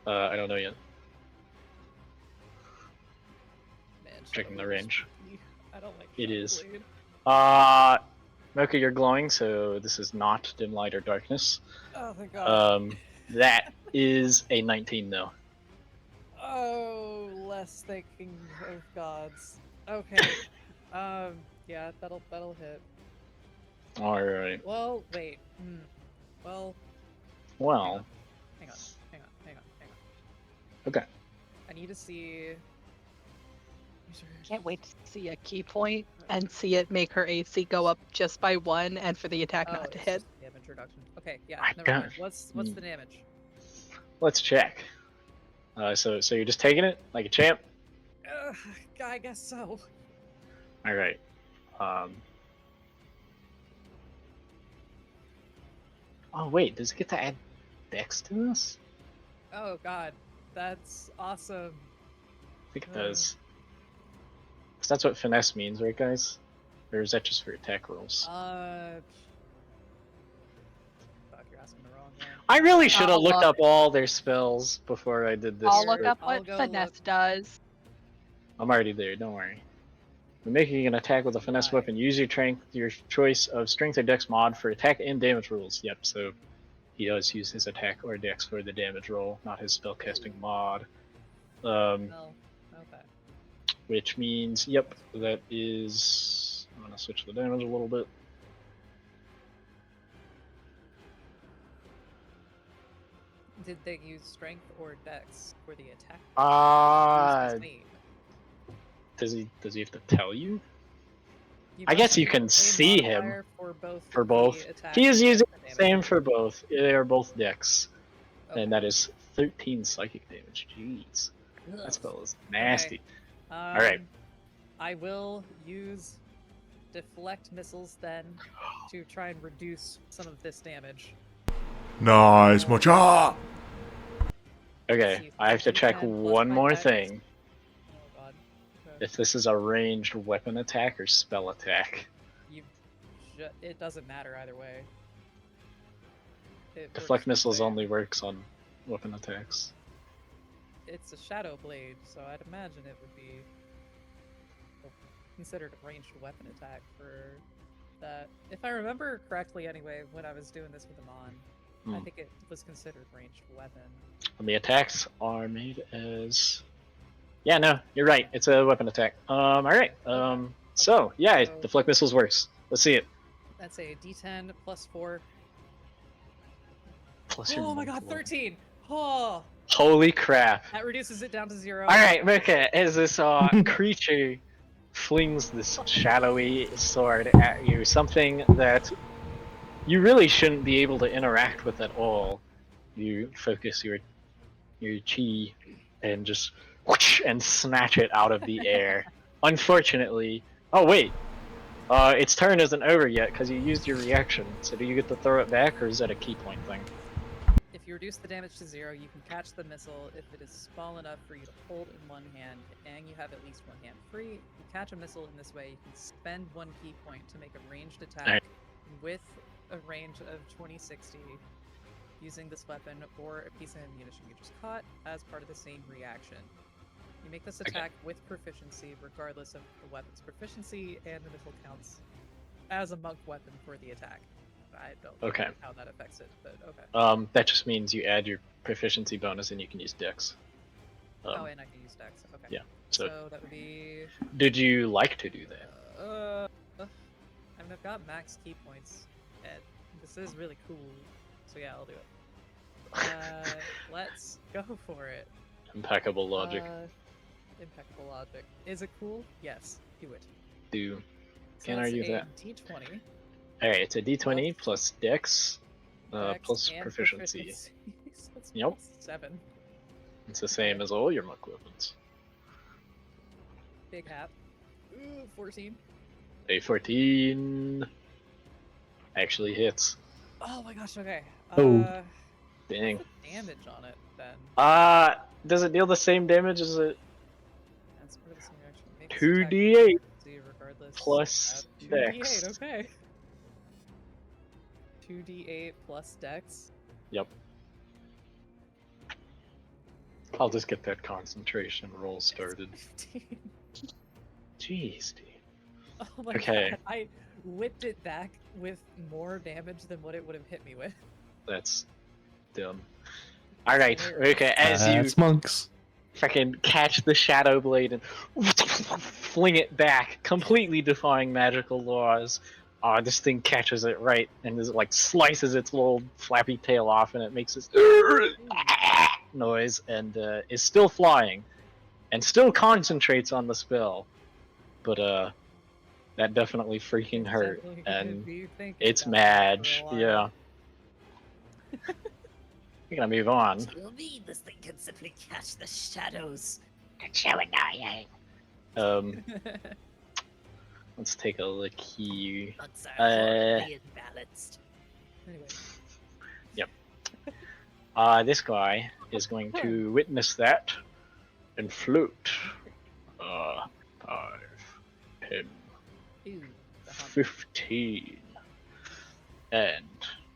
I don't know yet. Man, Checking the Shadow Blade is range. tricky. I don't like It Shadow is. Blade. Mocha, you're glowing, so this is not dim light or darkness. Oh, thank God. That is a 19 though. Oh, less thinking of gods. Okay. Yeah, that'll hit. All right. Well, wait. Well, Well, hang on. okay. I need to see. Can't wait to see a key point and see it make her AC go up just by 1 and for the attack Oh, not to it's hit. just damage reduction. Okay, yeah, I never mind. don't- What's the damage? Let's check. So you're just taking it like a champ. I guess so. All right. Oh wait, does it get to add dex to this? Oh God, that's awesome. I think it does. 'Cause that's what finesse means, right, guys? Or is that just for attack rolls? Fuck, you're asking the wrong one. I really should have I'll looked look. up all their spells before I did this. I'll look but up I'll what go finesse look. does. I'm already there. Don't worry. When making an attack with a finesse Right. weapon, use your choice of strength or dex mod for attack and damage rolls. Yep. So he does use his attack or dex for the damage roll, not his spellcasting mod. No. Okay. Which means, yep, that is. I'm gonna switch the damage a little bit. Did they use strength or dex for the attack? Ah, Use the same. does he have to tell you? You I must guess you use can the same see him modifier for both. for the both. attack He is and using the the damage. same for both. They are both dex, Okay. and that is 13 psychic damage. Jeez, Ugh. that spell is nasty. All right. I will use deflect missiles then to try and reduce some of this damage. Nice, Mocha. Okay, See, I have to check 3d10 plus one my more dex. thing. Oh God. Okay. If this is a ranged weapon attack or spell attack. It doesn't matter either way. It Deflect works either missiles way. only works on weapon attacks. It's a shadow blade, so I'd imagine it would be considered a ranged weapon attack for that. If I remember correctly, anyway, when I was doing this with Amon, I think it was considered ranged weapon. And the attacks are made as. Yeah, no, you're right. It's a weapon attack. All right. So yeah, So- deflect missiles works. Let's see it. That's a D10 plus 4. Plus your Oh my God, mental. 13! Oh, Holy crap! that reduces it down to 0. All right, Mika, as this creature flings this shadowy sword at you, something that you really shouldn't be able to interact with at all. You focus your chi and just whoosh, and snatch it out of the air. Unfortunately, oh wait, its turn isn't over yet because you used your reaction. So do you get to throw it back, or is that a key point thing? If you reduce the damage to 0, you can catch the missile if it is small enough for you to hold in one hand, and you have at least one hand free. You catch a missile in this way, you can spend 1 key point to make a ranged attack Alright. with a range of 2060 using this weapon or a piece of ammunition you just caught as part of the same reaction. You make this Okay. attack with proficiency regardless of the weapon's proficiency, and the missile counts as a monk weapon for the attack. I don't know Okay. how that affects it, but okay. That just means you add your proficiency bonus and you can use dex. Oh, and I can use dex. Okay. yeah, so- that would be. Did you like to do that? I mean, I've got max key points, and this is really cool. So yeah, I'll do it. Let's go for it. Impeccable logic. Impeccable logic. Is it cool? Yes. Do it. Do. So Can't it's argue a that. D20. Alright, it's a d20 plus dex, dex, plus and proficiency. So it's Yep. plus 7. It's the same as all your monk weapons. Big hat. Ooh, 14. A 14. Actually hits. Oh my gosh. Okay. Oh. Dang. What's the damage on it then? Does it deal the same damage as it? That's part of the same reaction. Makes 2d8 attack regardless. plus 2d8. dex. Okay. 2d8 plus dex. Yep. I'll just get that concentration roll started. 15. Jeez, dude. Oh my Okay. god. I whipped it back with more damage than what it would have hit me with. That's dumb. Alright, okay, as you That's monks. fucking catch the Shadow Blade and fling it back, completely defying magical laws. This thing catches it right and is like slices its little flappy tail off, and it makes this noise and is still flying and still concentrates on the spell. But that definitely freaking hurt, Definitely gonna and be thinking it's about that mad. for a while. Yeah. We're gonna move on. You'll need this thing can simply catch the shadows. Let's take a look here. Bugs are horribly imbalanced. Anyway. This guy is going to witness that and float. 5, 10, Ew, the hump. 15. And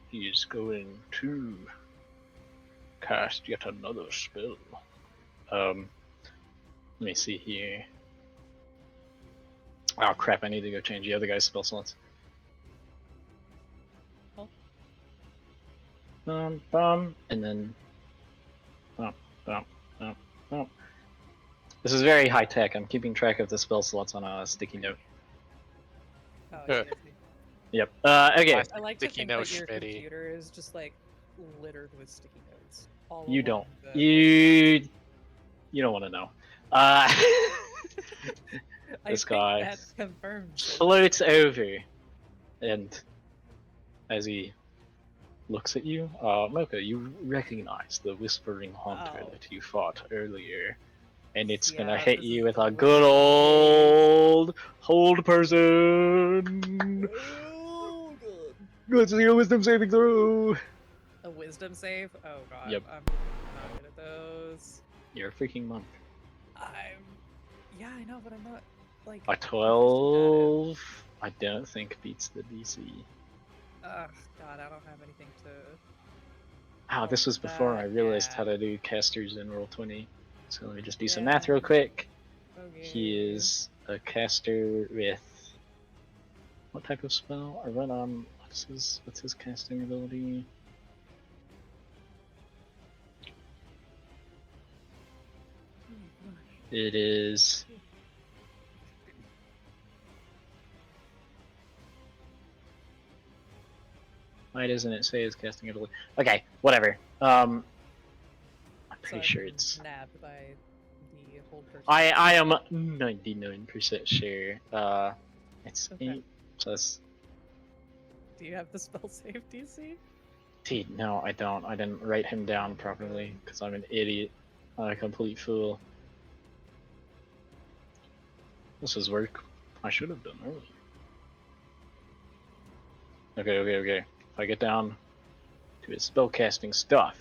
he is going to cast yet another spell. Let me see here. Oh crap, I need to go change the other guy's spell slots. And then This is very high tech. I'm keeping track of the spell slots on a sticky note. Oh, Yeah. I see. Yep. Okay. I like to Sticky think note that your Schmitty. computer is just like littered with sticky notes. All You along don't. the- You don't want to know. I this think guy that confirms it. floats over, and as he looks at you, Mocha, you recognize the Whispering Haunter Oh. that you fought earlier, and it's gonna Yeah, hit this you is with the a good old hold person. Oh, good. Let's see a Wisdom saving throw. A wisdom save? Oh god. Yep. I'm not good at those. You're a freaking monk. Yeah, I know, but I'm not like A 12, I don't think beats the DC. Ugh, god, I don't have anything to. Oh, this was before I realized Yeah. how to do casters in Roll20. So let me just do some Yeah. math real quick. Okay. He is a caster with what type of spell? I run on what's his casting ability? It is why doesn't it say his casting ability? Okay, whatever. I'm So pretty I've sure been it's nabbed by the whole person. I am 99% sure. It's Okay. 8 plus. Do you have the spell save DC? Dude, no, I don't. I didn't write him down properly because I'm an idiot. I'm a complete fool. This is work I should have done earlier. Okay. If I get down to his spellcasting stuff,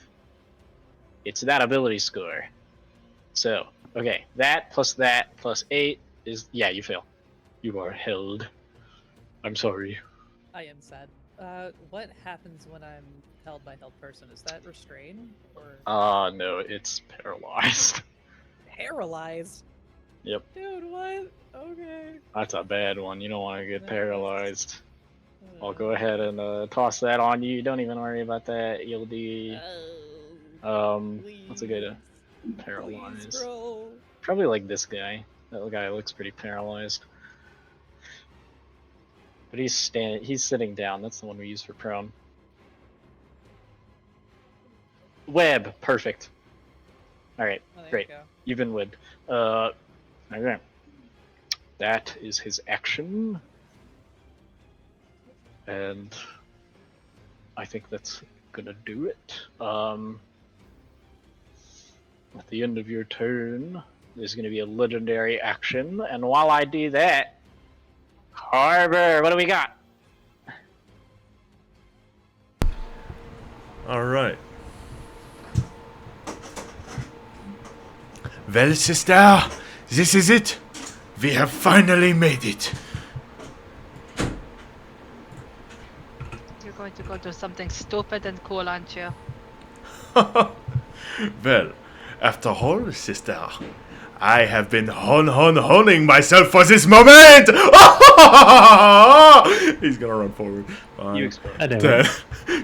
it's that ability score. So, okay, that plus 8 is yeah, you fail. You are held. I'm sorry. I am sad. What happens when I'm held by held person? Is that restrained or No, it's paralyzed. paralyzed? Yep. Dude, what? Okay. That's a bad one. You don't want to get No, paralyzed. I'll go ahead and toss that on you. Don't even worry about that. You'll be what's a good paralyzed? Please, bro. Probably like this guy. That guy looks pretty paralyzed. But he's sitting down. That's the one we use for prone. Web, perfect. All right, Oh, there great. You go. You've been webbed. Okay. That is his action. And I think that's gonna do it. At the end of your turn, there's gonna be a legendary action, and while I do that, Harbor, what do we got? All right. Well, sister, this is it. We have finally made it. You're going to go do something stupid and cool, aren't you? Well, after all, sister, I have been honing myself for this moment. He's gonna run forward. You 5, explode. I know. 10,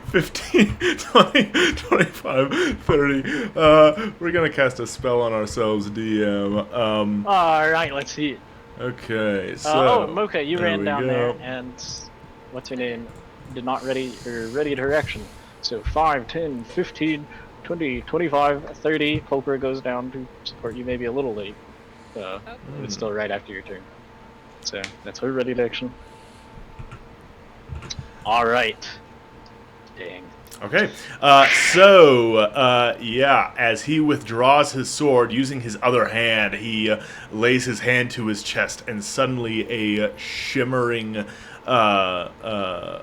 15, 20, 25, 30. We're gonna cast a spell on ourselves, DM. All right, let's see it. Okay, so. Mocha, you there ran we down go. there, and what's her name? Did not ready her action. So 5, 10, 15, 20, 25, 30. Poker goes down to support you, maybe a little late. It's still right after your turn. So that's her ready to action. All right. Dang. Okay, yeah, as he withdraws his sword, using his other hand, he lays his hand to his chest, and suddenly a shimmering, a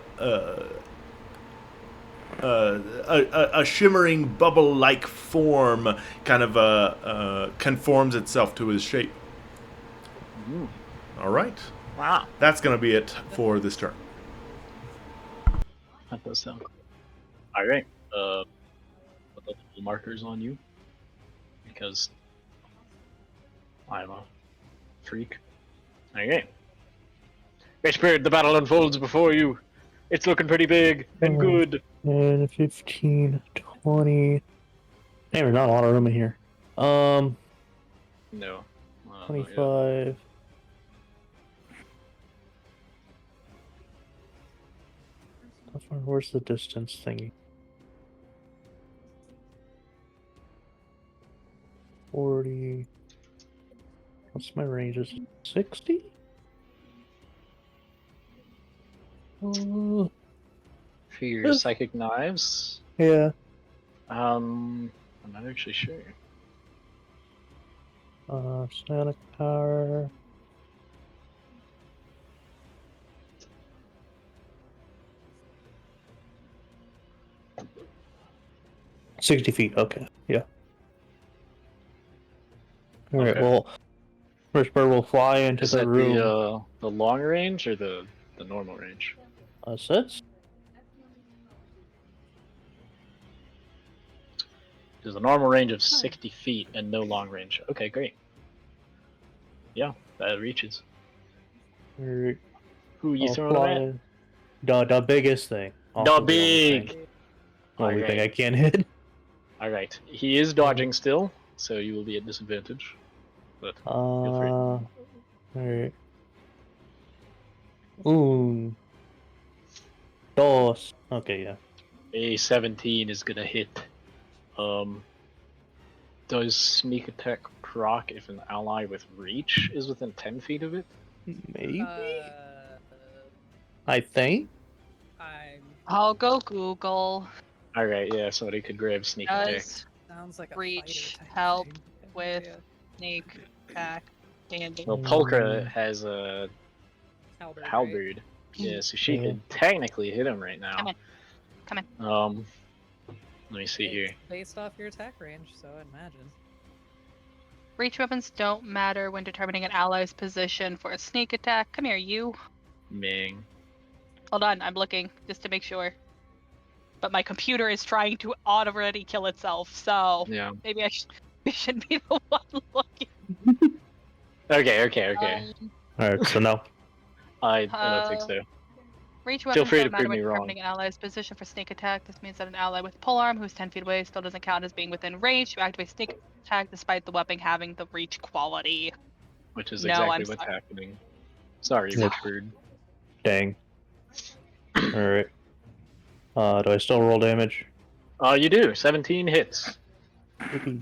shimmering bubble-like form kind of conforms itself to his shape. All right, Wow. that's going to be it for this turn. That does sound cool. All right. Put the little markers on you because I'm a freak. Okay. Great Spirit, the battle unfolds before you. It's looking pretty big and good. 10, 15, 20. Damn, there's not a lot of room in here. No. 25. Where's the distance thingy? 40. What's my range? Is it 60? For your psychic knives, Yeah. I'm not actually sure. Sonic power. $60 feet. Okay. Yeah. All right. Okay. Well, first bird will fly into Is the that room. the long range or the normal range? Sets. There's a normal range of 60 feet and no long range. Okay, great. Yeah, that reaches. Alright. Who you I'll throwing them at? fly. The biggest thing. The Also only big. thing. Only thing I Alright. can hit. Alright. He is dodging still, so you will be at disadvantage. But feel free. Alright. Un. Dos. Okay, yeah. A 17 is gonna hit. Does sneak attack proc if an ally with reach is within 10 feet of it? Maybe? I think? I'll go Google. Alright, yeah, somebody could grab sneak attack. Does Sounds like a reach fighter type help thing. with Yeah. sneak attack and Well, Polka has a Halberd, right? halberd. Yeah, so she Yeah. could technically hit him right now. Come in. Come in. Let me see here. It's based off your attack range, so I'd imagine. Reach weapons don't matter when determining an ally's position for a sneak attack. Come here, you. Ming. Hold on, I'm looking just to make sure. But my computer is trying to already kill itself, so Yeah. maybe we should be the one looking. Okay. Alright, so no. I don't think so. Reach Feel weapons free to don't matter prove when me wrong. determining an ally's position for sneak attack. This means that an ally with polearm who's 10 feet away still doesn't count as being within range to activate sneak attack despite the weapon having the reach quality. Which is No, exactly I'm what's sorry. happening. Sorry, Yeah. Richard. Dang. Alright. Do I still roll damage? You do. 17 hits. Maybe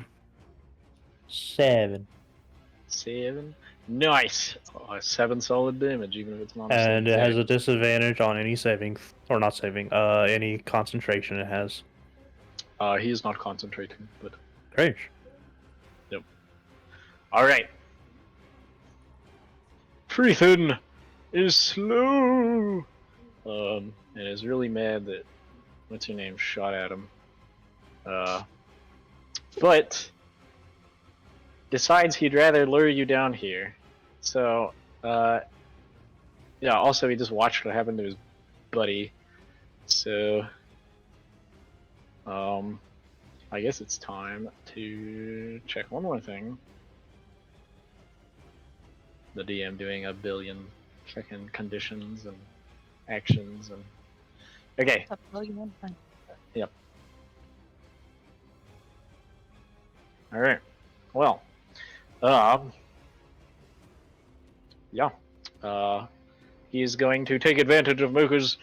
7. 7. Nice. 7 solid damage, even if it's not. And it has a disadvantage on any saving, or not saving, any concentration it has. He is not concentrating, but Great. all right. Freethen is slow. And is really mad that what's her name shot at him. But decides he'd rather lure you down here. So, yeah, also he just watched what happened to his buddy. So, I guess it's time to check one more thing. The DM doing a billion freaking conditions and actions and... Okay. A billion. Yep. Alright. Well, yeah. He is going to take advantage of Mocha's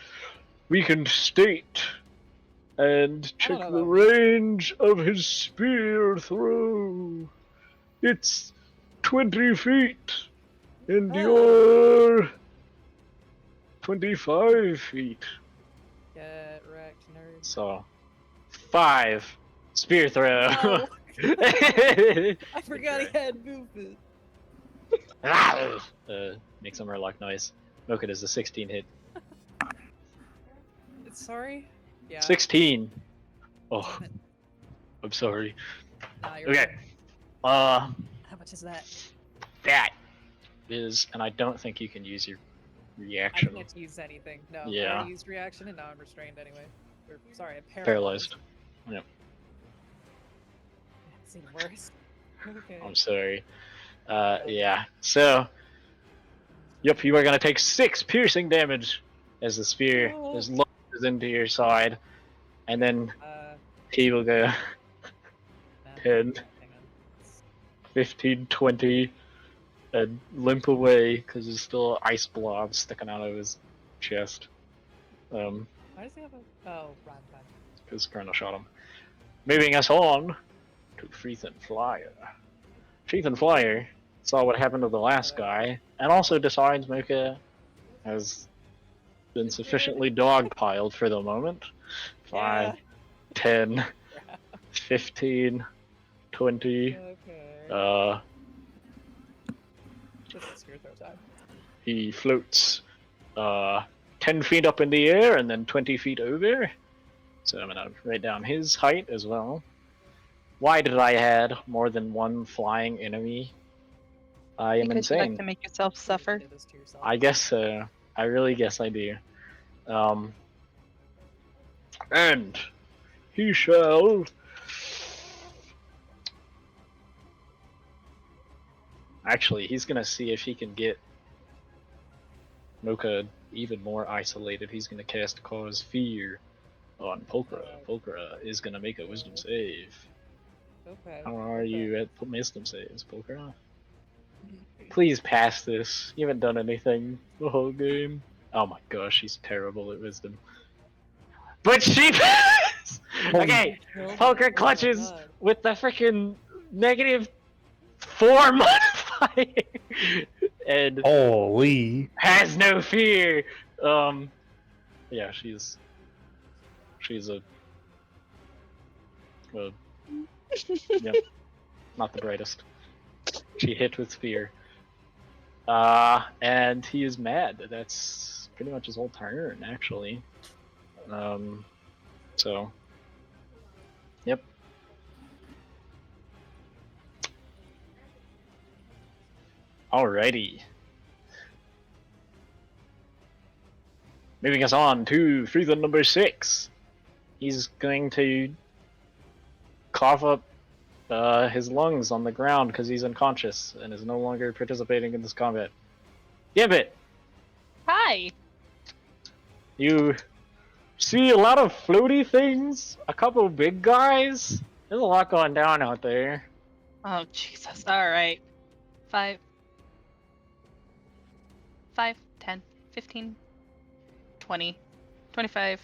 weakened state and check know the that. range of his spear throw. It's 20 feet, and you're 25 feet. Get wrecked, nerd. So, 5 spear throw. No. I forgot he had movement. Make some Murloc noise. Mocha does a 16 hit. Sorry? Yeah. 16! Oh. I'm sorry. Nah, you're Okay. How much is that? That is, and I don't think you can use your I reaction. can't use anything. No. I Yeah. already used reaction and now I'm restrained anyway. Or, sorry, I'm Paralyzed. Yep. It's even worse. Okay. I'm sorry. Yeah. So, yep, you are going to take 6 piercing damage as the spear Oh. is launched into your side, and then Uh, he will go nah, 10, hang on. 15, 20, and limp away because there's still ice blobs sticking out of his chest. Why does he have a... Oh, run. Because Colonel shot him. Moving us on to Freethan Flyer. Freethan Flyer saw what happened to the last guy, and also decides Mocha has been sufficiently dogpiled for the moment. 5, 10, 15, 20. Okay. This is spear throw time. He floats 10 feet up in the air and then 20 feet over. So I'm gonna write down his height as well. Why did I add more than one flying enemy? I am Because you insane. like to make yourself suffer. Do this to yourself. I guess so. I really guess I do. And he shall actually, he's gonna see if he can get Mocha even more isolated. He's gonna cast Cause Fear on Pulchra. Pulchra is gonna make a Wisdom save. Okay. How are you at Wisdom saves, Pulchra? Please pass this. You haven't done anything the whole game. Oh my gosh, she's terrible at Wisdom. But she passed! Okay, Pulchra clutches with the freaking -4 modifier and Holy. has no fear. Yeah, she's a yep, not the brightest. She hit with fear. And he is mad. That's pretty much his whole turn, actually. So, yep. Alrighty. Moving us on to Freethan number 6. He's going to cough up his lungs on the ground because he's unconscious and is no longer participating in this combat. Gambit, Hi. you see a lot of floaty things, a couple big guys. There's a lot going down out there. Oh Jesus! All right. 5, 10, 15, 20, 25,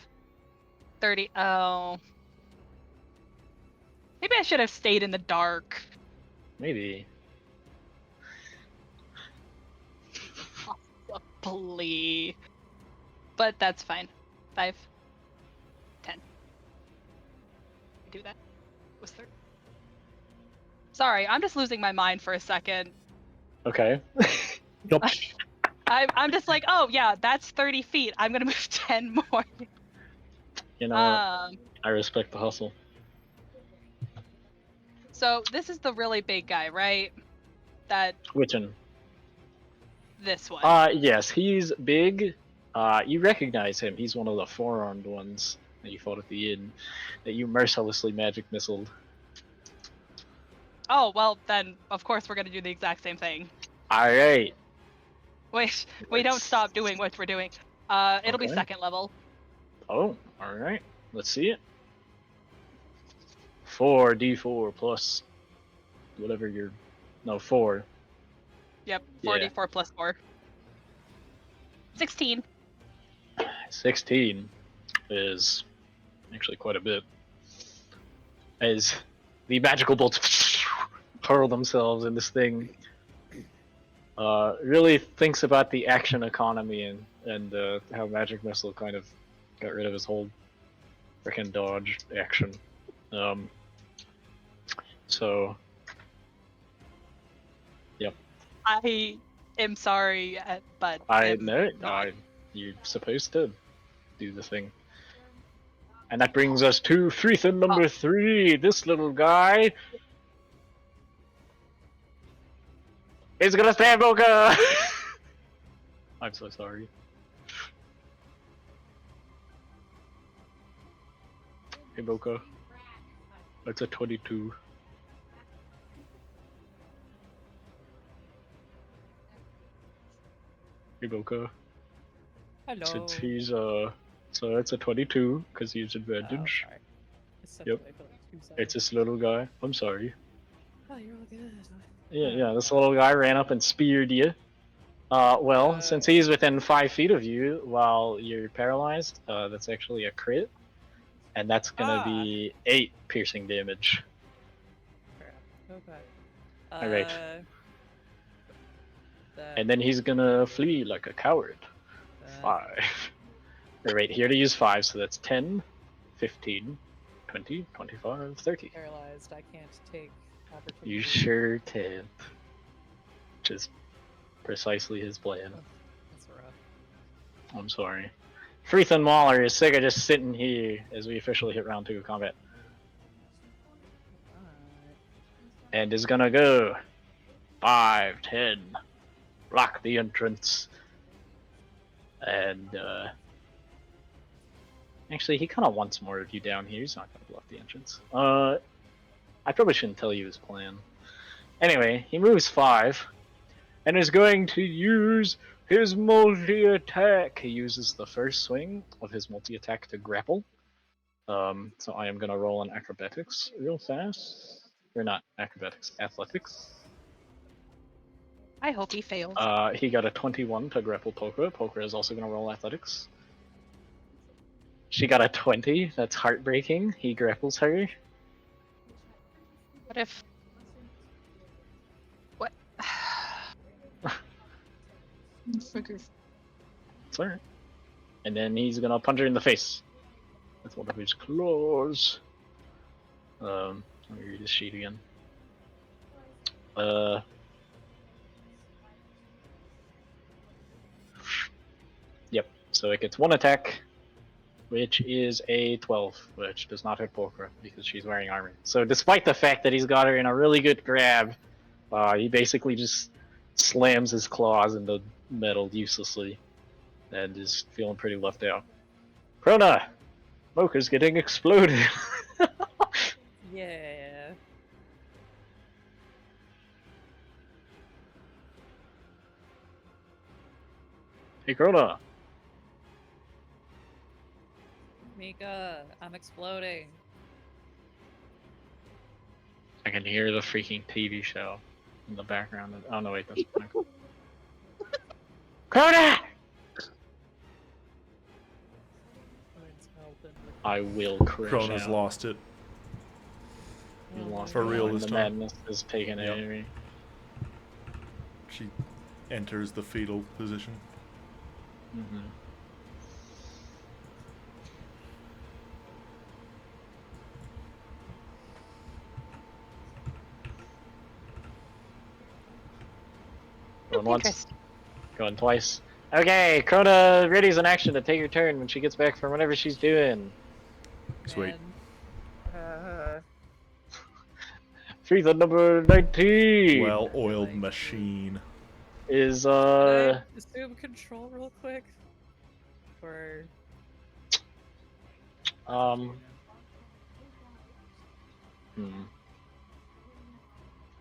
30. Oh. Maybe I should have stayed in the dark. Maybe. Possibly. But that's fine. 5, 10. Do that. Was 30. Sorry, I'm just losing my mind for a second. Okay. Yup. I'm just like, oh yeah, that's 30 feet. I'm gonna move 10 more. You know what? I respect the hustle. So this is the really big guy, right? That Which one? this one. Yes, he's big. You recognize him. He's one of the four-armed ones that you fought at the inn, that you mercilessly magic missiled. Oh well, then of course we're gonna do the exact same thing. Alright. Wait, we don't stop doing what we're doing. It'll be Okay. second level. Oh, alright. Let's see it. 4d4 plus whatever your... No, 4. Yep, Yeah. 4d4 plus 4. 16. 16 is actually quite a bit. As the magical bolts hurl themselves in this thing, really thinks about the action economy and how Magic Missile kind of got rid of his whole frickin' dodge action. So, yep. I am sorry, but I am know not. you're supposed to do the thing. And that brings us to Threathen number 3. This little guy is gonna stab Boca! I'm so sorry. Hey Boca. That's a 22. Hey Boca. Hello. Since he's so it's a 22 because he used advantage. Oh, sorry. I stepped Yep. away for like 2 seconds. It's this little guy. I'm sorry. Oh, you're all good. Yeah, this little guy ran up and speared you. Well, since he's within 5 feet of you while you're paralyzed, that's actually a crit. And that's gonna be 8 piercing damage. Crap. Okay. Alright. That, And then he's gonna flee like a coward. 5. Alright, here to use 5, so that's 10, 15, 20, 25, 30. Paralyzed. I can't take opportunity. You sure can. Which is precisely his plan. That's rough. I'm sorry. Threathen Mauler is sick of just sitting here as we officially hit round 2 of combat. Alright. And is gonna go 5, 10, block the entrance. And actually he kinda wants more of you down here, he's not gonna block the entrance. I probably shouldn't tell you his plan. Anyway, he moves 5 and is going to use his multi-attack. He uses the first swing of his multi-attack to grapple. So I am gonna roll an acrobatics real fast. Or not acrobatics, athletics. I hope he fails. He got a 21 to grapple Polka. Polka is also gonna roll athletics. She got a 20, that's heartbreaking. He grapples her. What if? What? It's alright. And then he's gonna punch her in the face with one of his claws. Let me read his sheet again. Yep, so it gets 1 attack, which is a 12, which does not hit Polka because she's wearing armor. So despite the fact that he's got her in a really good grab, he basically just slams his claws into metal uselessly and is feeling pretty left out. Krona! Mocha's getting exploded! Yeah. Hey Krona! Mika, I'm exploding. I can hear the freaking TV show in the background. Oh no, wait, that's Michael. Krona! I will crash Krona's out. lost it. You lost For me real when this the time. madness is taken Yep. over me. She enters the fetal position. Mm-hmm. Going once, Interesting. going twice. Okay, Krona readies an action to take her turn when she gets back from whatever she's doing. Sweet. And, Freezer number 19 Well-oiled machine. is Can I assume control real quick? Or um hmm.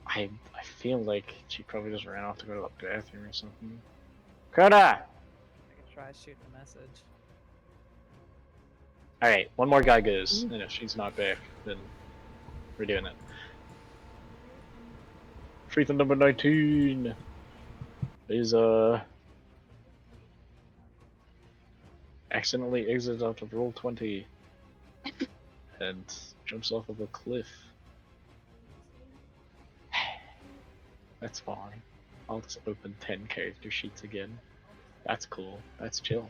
I feel like she probably just ran off to go to the bathroom or something. Crona! I can try shooting a message. Alright, one more guy goes, and if she's not back, then we're doing it. Freezer number 19 is accidentally exits out of roll 20 and jumps off of a cliff. That's fine. I'll just open 10 character sheets again. That's cool. That's chill.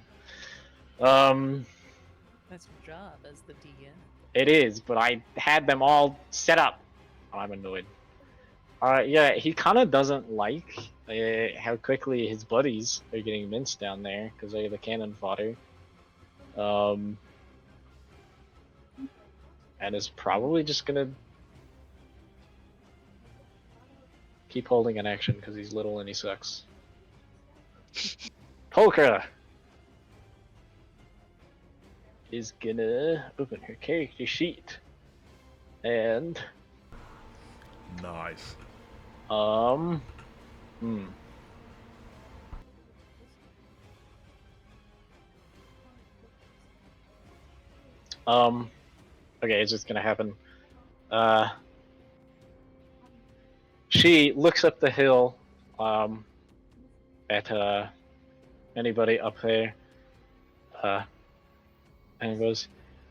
That's your job as the DM. It is, but I had them all set up. I'm annoyed. Yeah, he kind of doesn't like how quickly his buddies are getting minced down there because they're the cannon fodder. And is probably just gonna keep holding an action because he's little and he sucks. Polka is gonna open her character sheet and Nice. Okay, it's just gonna happen. She looks up the hill, at, anybody up there, and goes,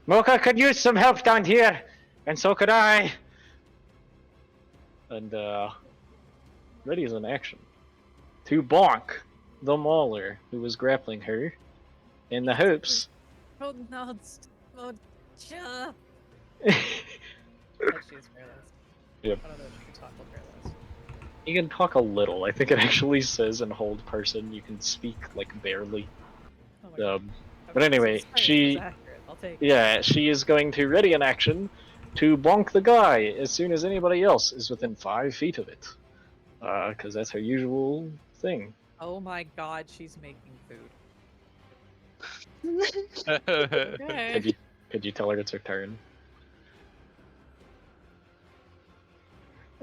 Mocha could use some help down here, and so could I. And, ready is an action to bonk the mauler who was grappling her in the hopes. Pronounced Mocha. You She's paralyzed. Yep. I don't know if she can talk while paralyzed. can talk a little. I think it actually says in hold person you can speak like barely. Oh my God. But anyway, This is she accurate. I'll take it. yeah, she is going to ready an action to bonk the guy as soon as anybody else is within 5 feet of it. Because that's her usual thing. Oh my God, she's making food. Could Okay. you tell her it's her turn?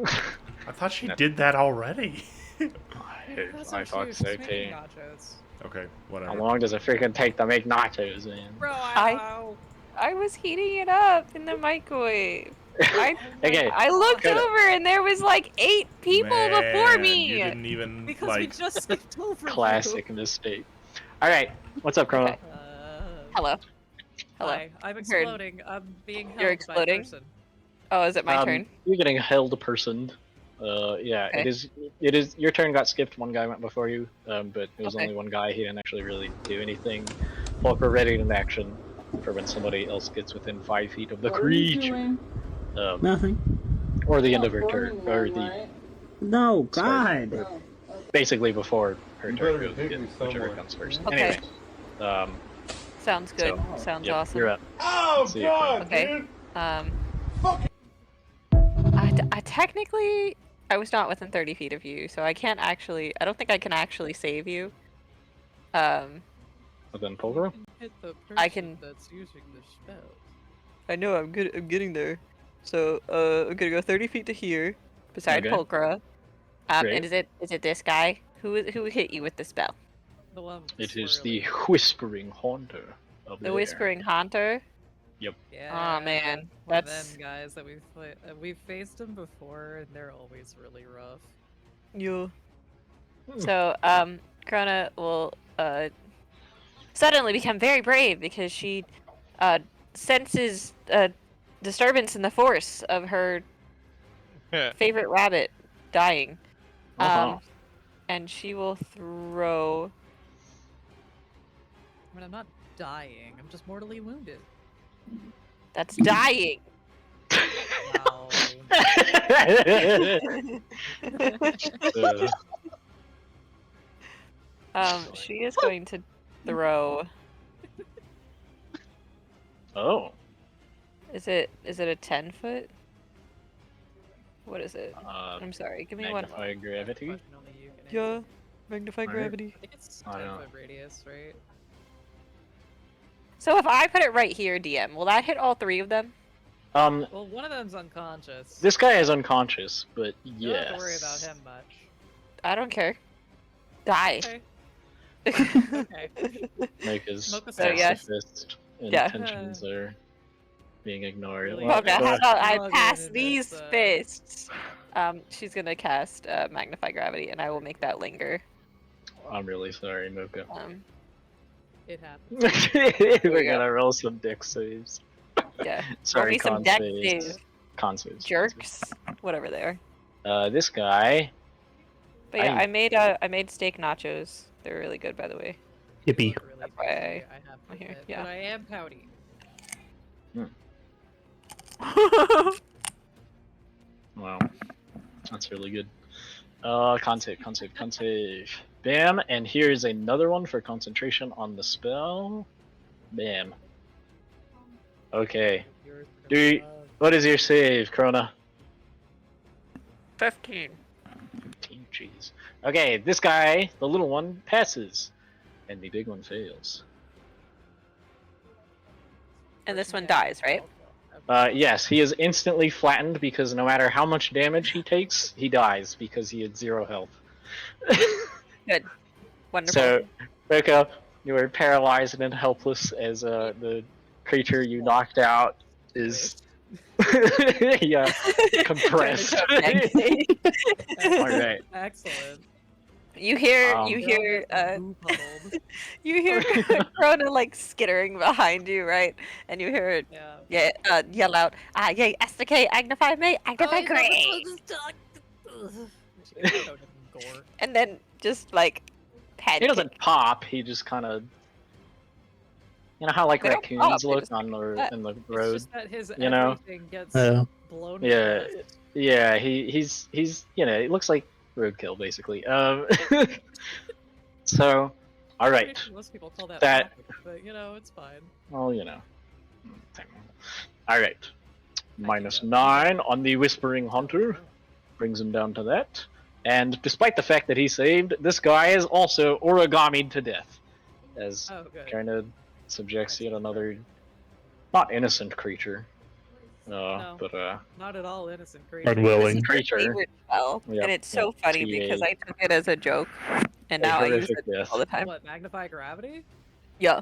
I thought she No. did that already. That's I what thought she was so making too. nachos. Okay, How whatever. long does it freaking take to make nachos, man? Bro, I don't know. I was heating it up in the microwave. Okay, I looked Coda. over and there was like 8 people before Man, me. You didn't even Because we like. just skipped over classic mistake. All right, what's up, Chrono? Okay. Hello. Hello. Hi, I'm Heard. exploding. I'm being held You're by a exploding? person. Oh, is it my turn? You're getting held personed. Yeah, Okay. it is. Your turn got skipped. One guy went before you. But it was Okay. only one guy. He didn't actually really do anything. Volker ready in action for when somebody else gets within 5 feet of the creature. Nothing. Or the end of her turn, or the No, God. or basically before her You turn better goes, hit yeah, me whichever somewhere. comes first. Okay. Anyway, Sounds good. so, Sounds yep, awesome. You're up. Oh, See you, God, Okay. dude. I technically I was not within 30 feet of you, so I can't actually. I don't think I can actually save you. But then Polgar? You can hit the person I can- that's using the spell. I know I'm good. I'm getting there. So I'm gonna go 30 feet to here, beside Okay. Pulchra. Great. And is it this guy who hit you with the spell? The one with It is the swirly- Whispering Haunter. Of The Whispering Haunter. Yeah. Aw, man, One of that's- them guys that we've faced them before, and they're always really rough. You. So Krona will suddenly become very brave because she senses a disturbance in the force of her favorite rabbit dying. Uh-huh. And she will throw. I mean, I'm not dying. I'm just mortally wounded. That's dying. Wow. She is going to throw. Oh. Is it a 10 foot? What is it? Uh, I'm sorry. Give me one. magnify gravity. Question only you can Yeah. answer. Magnify Alright. gravity. I think it's I know. 10-foot radius, right? So if I put it right here, DM, will that hit all 3 of them? Well, one of them's unconscious. This guy is unconscious, but You don't have to worry about yes. him much. I don't care. Die. Okay. Okay. Like his Smoke a So, yes. pacifist Yeah. intentions are being ignored. Really? Well, Okay, how Well, about I plug pass in these this, fists? She's gonna cast Magnify Gravity, and I will make that linger. I'm really sorry, Mocha. It happened. We're go. gonna roll some dick saves. Yeah. Sorry, Roll me some con deck saves. saves. Con saves. Jerks. Whatever they are. This guy. But yeah, I- I made steak nachos. They're really good, by the way. Yippee. Look really That's why tasty, I have to I'm here, admit, yeah. But I am pouty. Wow, that's really good. Con save, con save, con save. Bam, and here's another one for concentration on the spell. Bam. Okay. Yours are Do gonna you- love. What is your save, Krona? 15. 15, jeez. Okay, this guy, the little one, passes, and the big one fails. And this one dies, right? Yes, he is instantly flattened because no matter how much damage he takes, he dies because he had 0 health. Wonderful. So, Roko, you are paralyzed and helpless as the creature you knocked out is yeah, compressed. Alright. Excellent. You hear, Um, you hear, Boo puddled. you hear Crona like skittering behind you, right? And you hear it, Yeah. yell out, yay, SDK, magnify me, magnify great! Gore. And then just like, pancake. He doesn't pop, he just kind of... You know how like They don't raccoons pop, they look just on the that. in the It's road? just that his you know? everything gets Oh. blown. Yeah. to dust. Yeah, he's you know, it looks like roadkill basically. So, all right. Most people call that, That- popping, but you know, it's fine. Well, you know. All right. -9 on the Whispering Hunter brings him down to that. And despite the fact that he saved, this guy is also origamied to death, as Oh, good. kind of subjects yet another not innocent creature, No. but Not at all innocent creature. Unwilling. creature. Favorite spell, Yep, and it's so yep, funny TA. because I took it as a joke, and A now I use horrific it death. all the time. What, magnify gravity? Yeah,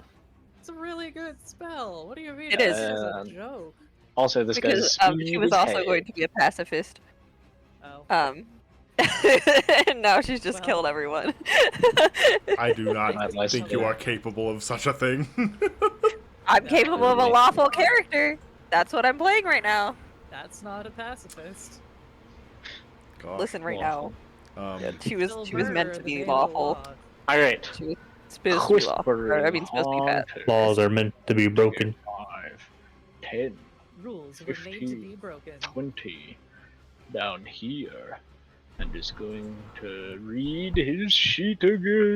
It's a really good spell. What do you mean? It is. It's a Um, joke. Also, this because guy's she was also going to be a pacifist. Oh. And now she's just Well. killed everyone. I do not I'd like think to you do are that. capable of such a thing. I'm Yeah, capable of a really. lawful character. That's what I'm playing right now. That's not a pacifist. God. Listen, right lawful. now, Um, she was Still meant murder to in the be name of the lawful. law. All right. She was supposed to be lawful. Or, I mean, supposed to be fat. Hunter. Laws are meant to be broken. 5, 10, Rules were made to 15, be broken. 20 down here, and is going to read his sheet The DM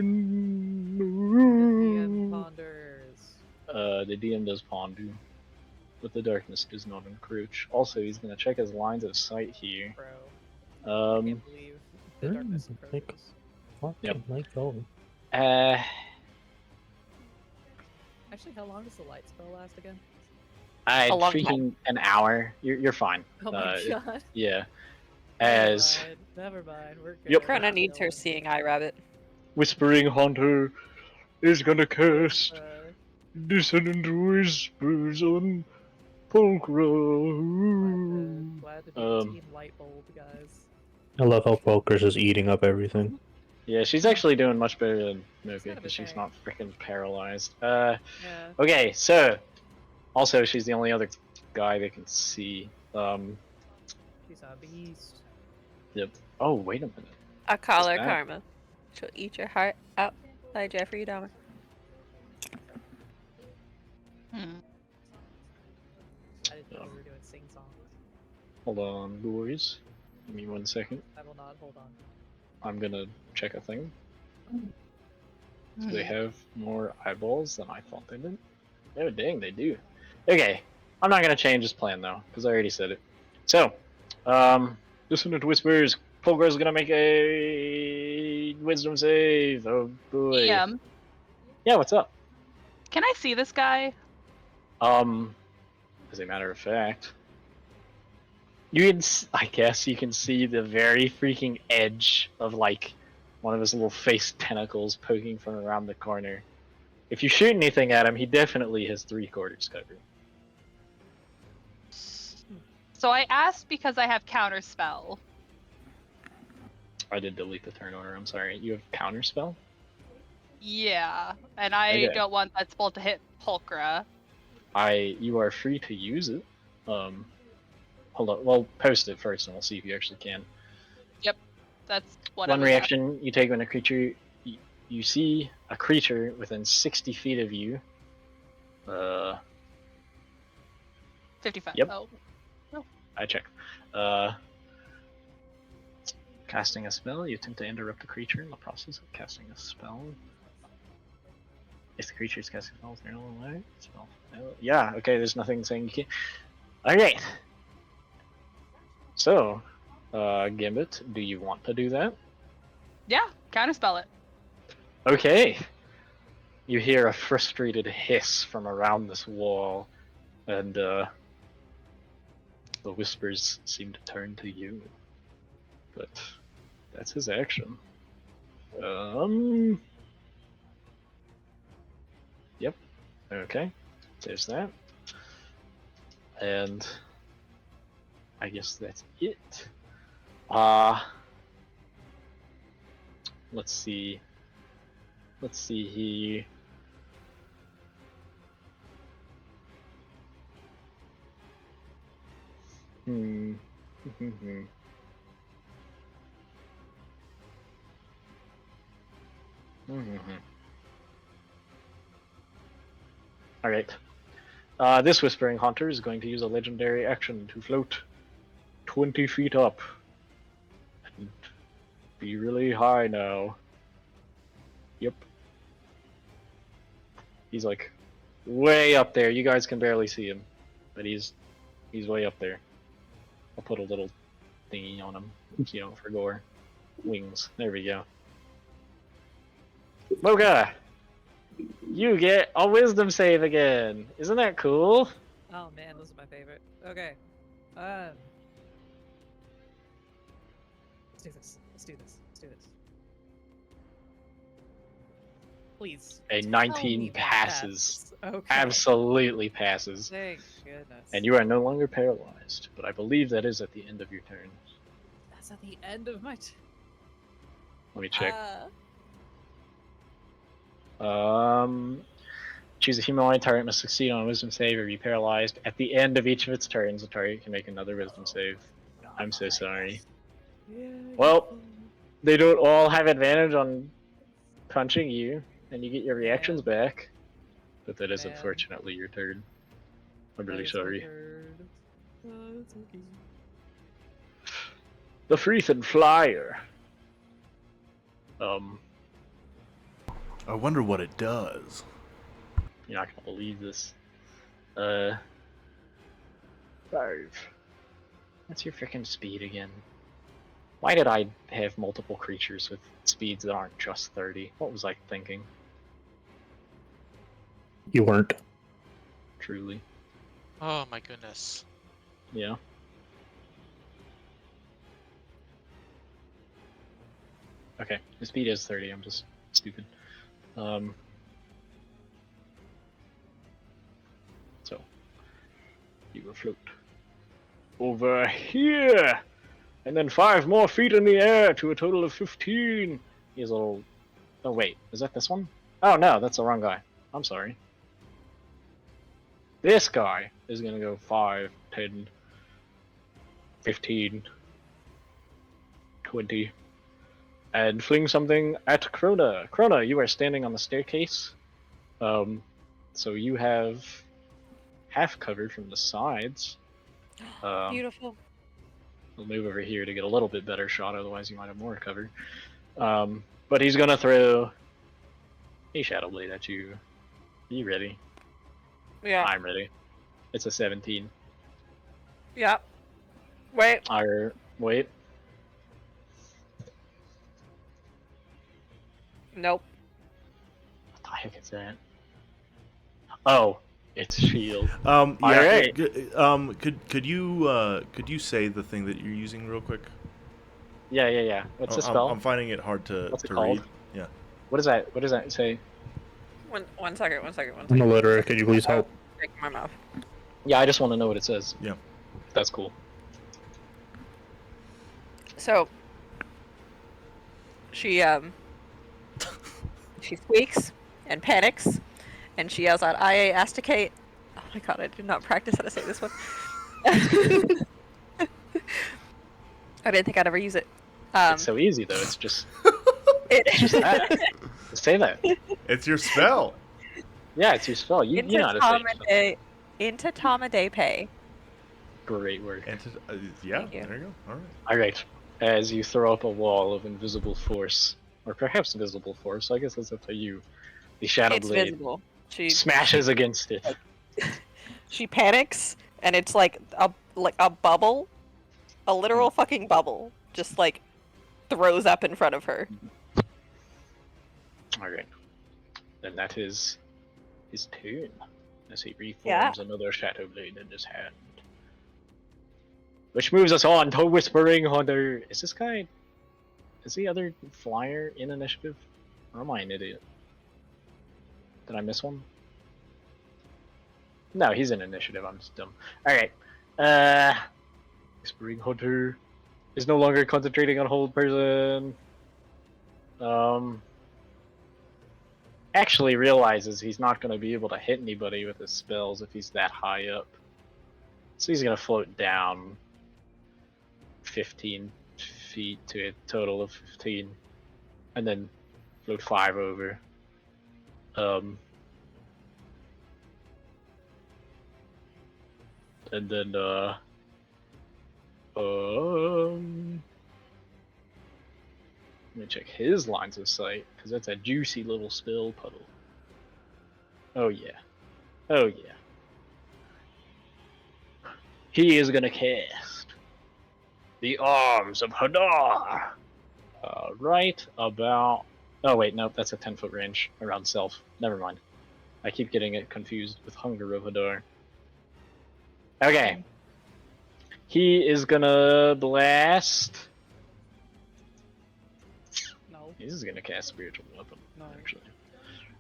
again. ponders. The DM does pondu, but the darkness does not encroach. Also, he's going to check his lines of sight here. Bro. I Um, can't believe the darkness like- approaches. Yep. Oh. Actually, how long does the light spell last again? I A long freaking an hour. You're fine. Oh my god. Yeah. As Never mind. We're good. Yep. Krona needs her seeing eye rabbit. Whispering Hunter is gonna cast Uh, Dissonant Whispers on glad Pulchra. to be Team Light Bulb, guys. I love how Focus is eating up everything. Yeah, she's actually doing much better than Moki kind of a because she's tank. not freaking paralyzed. Yeah. Okay, so also she's the only other guy that can see. She's a beast. Yep. Oh, wait a minute. I call her that? Karma. She'll eat your heart out like Jeffrey Dahmer. Hmm. I didn't know we were doing sing songs. Hold on, boys. Give me 1 second. I will not hold on. I'm gonna check a thing. Do they have more eyeballs than I thought they did? Oh, dang, they do. Okay, I'm not gonna change this plan though, because I already said it. So, Dissonant whispers. Polgar's gonna make a wisdom save. Oh boy. EM, Yeah, what's up? can I see this guy? As a matter of fact, I guess you can see the very freaking edge of like one of his little face tentacles poking from around the corner. If you shoot anything at him, he definitely has 3/4 covered. So I asked because I have counterspell. I did delete the turn order. I'm sorry. You have counterspell? Yeah, and I Okay. don't want that spell to hit Pulchra. You are free to use it. Hold on. Well, post it first, and we'll see if you actually can. That's what I One was reaction you take when a creature you see a creature within 60 feet of you. 55. Yep. Oh. I check. Casting a spell, you attempt to interrupt the creature in the process of casting a spell. If the creature is casting spells, they're not allowed. Spell. Yeah. Okay. There's nothing saying you can't. All right. So, Gambit, do you want to do that? Yeah, counterspell it. Okay. You hear a frustrated hiss from around this wall, and the whispers seem to turn to you. But that's his action. Yep. Okay. There's that. And I guess that's it. Let's see. Let's see here. Alright. This Whispering Haunter is going to use a legendary action to float 20 feet up. And be really high now. Yep. He's like way up there. You guys can barely see him. But he's way up there. I'll put a little thingy on him, you know, for gore. Wings. There we go. Mocha! You get a wisdom save again! Isn't that cool? Oh man, those are my favorite. Okay. Let's do this. Let's do this. Let's do this. Please. A tell 19 me that passes. Okay. Absolutely passes. Thank goodness. And you are no longer paralyzed, but I believe that is at the end of your turn. That's at the end of my. Let me check. Choose a humanoid target must succeed on a wisdom save or be paralyzed. At the end of each of its turns, the target can make another wisdom save. I'm so sorry. Yeah, Well, they don't all have advantage on punching you, and you get your reactions back. But that is Man. unfortunately your turn. I'm really that is my sorry. turn. It's okay. The Freethen Flyer. I wonder what it does. You're not gonna believe this. 5. What's your freaking speed again? Why did I have multiple creatures with speeds that aren't just 30? What was I thinking? You weren't. Truly. Oh my goodness. Yeah. Okay, the speed is 30, I'm just stupid. So, you will float over here, and then 5 more feet in the air to a total of 15. He's a little. Oh wait, is that this one? Oh no, that's the wrong guy. I'm sorry. This guy is gonna go 5, 10, 15, 20. And fling something at Krona. Krona, you are standing on the staircase. So you have half covered from the sides. Beautiful. We'll move over here to get a little bit better shot, otherwise you might have more cover. But he's gonna throw a Shadow Blade at you. Are you ready? Yeah. I'm ready. It's a 17. Yeah. Wait. Wait. Nope. What the heck is that? Oh, it's shield. Yeah. Alright. Could you say the thing that you're using real quick? Yeah. What's the spell? I'm finding it hard to What's it to called? read. Yeah. What is that? What does that say? One second. I'm illiterate. Can you please help? Break my mouth. Yeah, I just want to know what it says. Yeah. That's cool. So she squeaks and panics, and she yells out, "I asticate." Oh my god, I did not practice how to say this one. I didn't think I'd ever use it. It's so easy though. It's just just that. Just say that. It's your spell. Yeah, it's your spell. You know how to say it. Into Tomade Pay. Great work. Yeah, Thank you. there you go. All right. Alright. As you throw up a wall of invisible force, or perhaps visible force, I guess that's up to you. The Shadow It's Blade visible. She smashes against it. she panics, and it's like a bubble, a literal fucking bubble, just like throws up in front of her. Alright. Then that is his turn, as he reforms Yeah. another Shadow Blade in his hand. Which moves us on to Whispering Hunter. Is this guy... Is the other flyer in initiative? Or am I an idiot? Did I miss one? No, he's in initiative, I'm just dumb. Alright. Whispering Hunter is no longer concentrating on hold person. Actually realizes he's not going to be able to hit anybody with his spells if he's that high up. So he's going to float down 15 feet to a total of 15. And then float 5 over. And then, let me check his lines of sight, because that's a juicy little spill puddle. Oh yeah. Oh yeah. He is gonna cast the Arms of Hadar! Right about... Oh wait, nope, that's a 10-foot range around Self. Never mind. I keep getting it confused with Hunger of Hadar. Okay. He is gonna blast... No. He's gonna cast Spiritual Weapon, No. actually.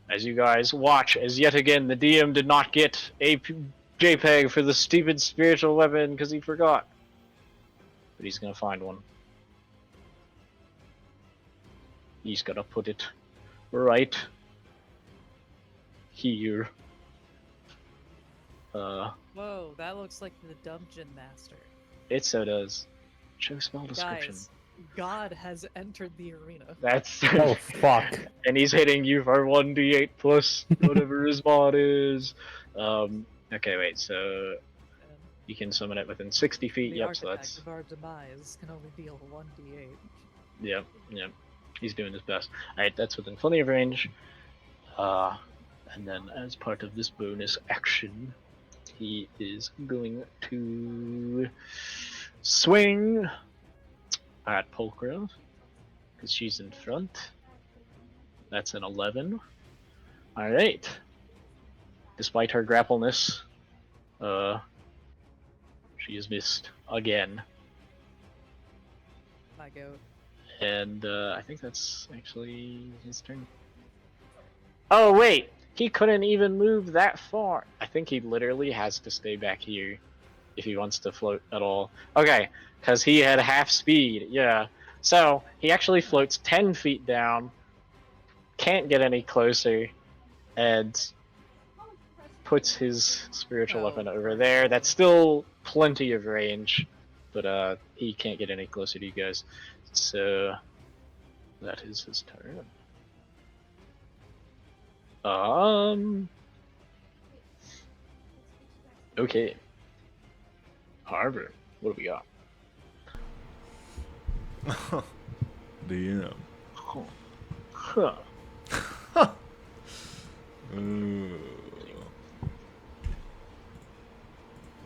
As you guys watch, as yet again the DM did not get a JPEG for the stupid Spiritual Weapon because he forgot. But he's gonna find one. He's gonna put it right here. Whoa, that looks like the Dungeon Master. It so does. Show spell description. Guys, God has entered the arena. That's Oh fuck! and he's hitting you for 1d8 plus whatever his mod is. Okay, wait. So you can summon it within 60 feet. The Yep. So architect that's of our demise can only deal 1d8. yep. He's doing his best. All right, that's within plenty of range. And then as part of this bonus action, he is going to swing at Pulchra, because she's in front. That's an 11. Alright. Despite her grappleness, she is missed again. My goat. And I think that's actually his turn. Oh wait! He couldn't even move that far! I think he literally has to stay back here if he wants to float at all. Okay, because he had half speed, yeah. So, he actually floats 10 feet down, can't get any closer, and puts his spiritual weapon over there. That's still plenty of range, but he can't get any closer to you guys. So, that is his turn. Okay. Harbor, what do we got? DM. Huh.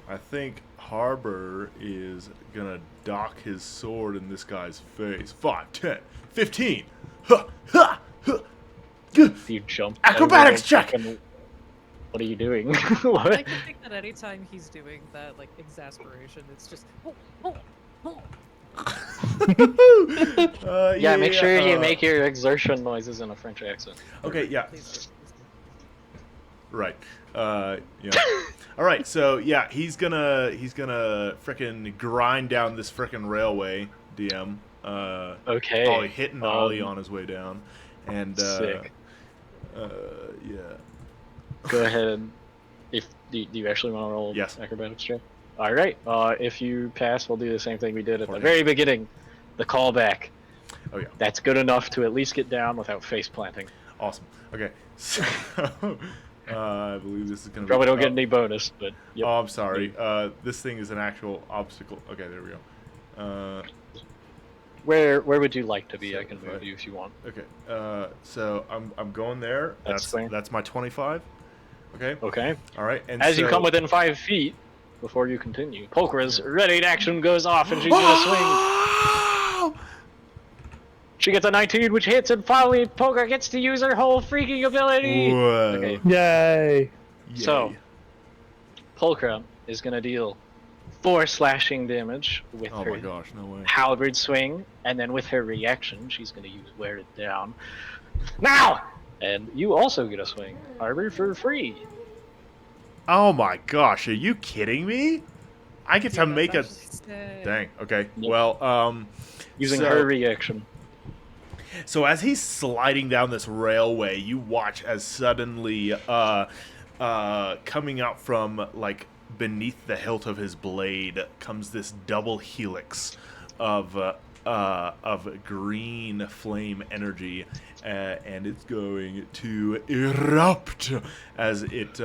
I think Harbor is gonna dock his sword in this guy's face. 5, 10, 15. Ha, ha, ha. You jump. Acrobatics over check! fucking- What are you doing? I What? like to think that anytime he's doing that, like, exasperation, it's just. Yeah, make sure you make your exertion noises in a French accent. Okay, yeah. Please do. Right. Yeah. All right. So yeah, he's gonna frickin' grind down this frickin' railway. DM. Okay. Probably hitting Ollie on his way down, and Sick. yeah. Go ahead. If do you actually want to roll Yes. acrobatics check? All right. If you pass, we'll do the same thing we did at the 14. very beginning, the callback. Oh yeah. That's good enough to at least get down without face planting. Awesome. Okay. So I believe this is gonna Probably be, don't get any bonus, but yep. Oh, I'm sorry. This thing is an actual obstacle. Okay, there we go. Where would you like to be? I can Right. move you if you want. Okay. So I'm going there. That's clear. That's my 25. Okay. Okay. All right. And As you so- come within 5 feet, before you continue, Polkra's ready to action goes off, and she's gonna swing. She gets a 19, which hits, and finally Polkra gets to use her whole freaking ability. Whoa. Okay. Yay! So, Yay. Polkra is gonna deal 4 slashing damage with Oh her my gosh, no way. halberd swing, and then with her reaction, she's gonna use wear it down. Now, and you also get a swing, Harbor, for free. Oh my gosh, are you kidding me? I get to Yeah, make a. that's sick. Dang. Okay. Yep. Well, Using so- her reaction. So as he's sliding down this railway, you watch as suddenly, coming out from like beneath the hilt of his blade comes this double helix of green flame energy, and it's going to erupt as it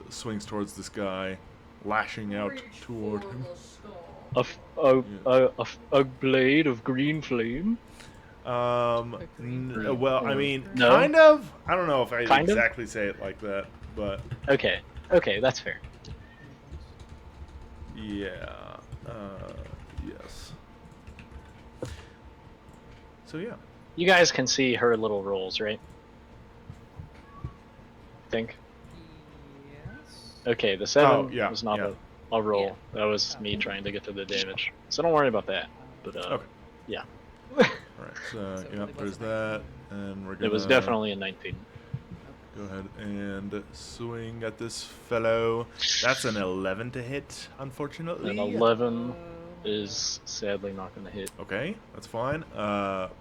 swings towards this guy, lashing out toward him. A blade of green flame. Well, I mean, No? kind of. I don't know if I Kind of? exactly say it like that, but Okay, that's fair. yeah. Yes. So yeah. You guys can see her little rolls, right? Think. Yes. Okay, the 7 yeah, was not yeah. a roll. That was me trying to get to the damage. So don't worry about that. But Okay. yeah, All right. So So it yeah, really there's wasn't that, and we're gonna it was definitely a 19. go ahead and swing at this fellow. That's an 11 to hit, unfortunately. An 11 is sadly not going to hit. Okay, that's fine.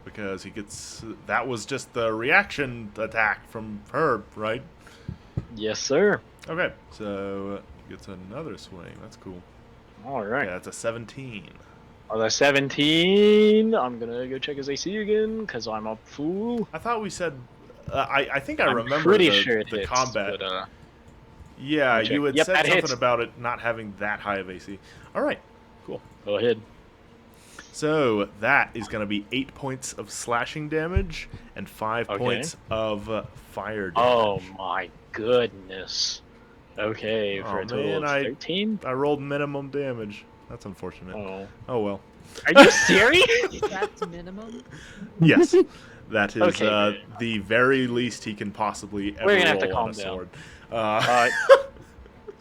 Because he gets that was just the reaction attack from her, right? Yes, sir. Okay, so gets another swing. That's cool. All right. Yeah, that's a 17. On the 17, I'm going to go check his AC again because I'm a fool. I thought we said. I think I I'm remember pretty the, sure it the hits, combat. But, Yeah, let me you check. had Yep, said that something hits. about it not having that high of AC. All right, cool. go ahead. So that is going to be 8 points of slashing damage and 5 Okay. points of fire damage. Oh my goodness. Okay, for Oh, a total man, of I- 13? I rolled minimum damage. That's unfortunate. Oh. Oh well. Are you serious? That's minimum. Yes, that is Okay, man. the very least he can possibly ever We're gonna have roll to on calm a down. sword.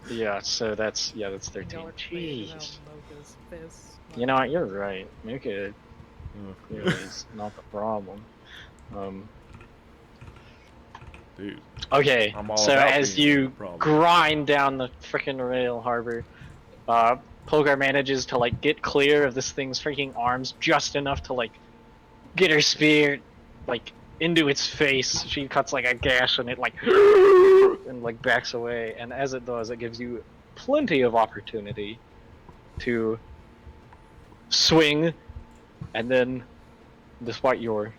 Yeah, so that's 13. Y'all are playing out Jeez. Mocha's fist. You know what? You're right. Mocha Oh, clearly is not the problem. dude. Okay, I'm all so about as being you the problem. grind down the freaking rail, Harbor, Polgar manages to like get clear of this thing's freaking arms just enough to like get her spear like into its face. She cuts like a gash and it like and like backs away. And as it does, it gives you plenty of opportunity to swing, and then, despite your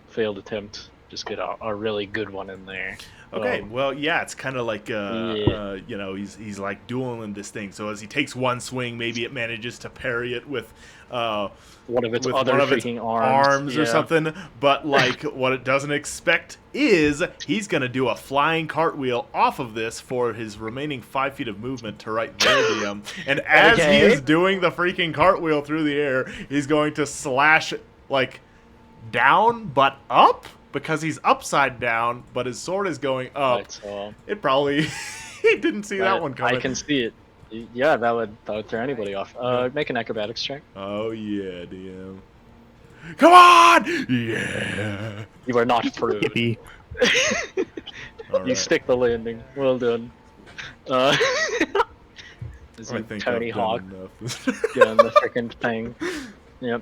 failed attempt, just get a really good one in there. Okay, well, yeah, it's kind of like, Yeah. you know, he's like dueling this thing. So as he takes one swing, maybe it manages to parry it with One of its with other one of its freaking arms, or yeah. something. But like, what it doesn't expect is he's gonna do a flying cartwheel off of this for his remaining 5 feet of movement to right there, DM. And as he Okay. is doing the freaking cartwheel through the air, he's going to slash like down but up because he's upside down, but his sword is going up. Right, so It probably he didn't see that right, one coming. I can see it. Yeah, that would throw anybody off. Make an acrobatics check. Oh yeah, DM. Come on! Yeah. You are not through. Yippee. All You right. stick the landing. Well done. This I is think Tony I've Hawk done enough. doing the freaking thing. Yep.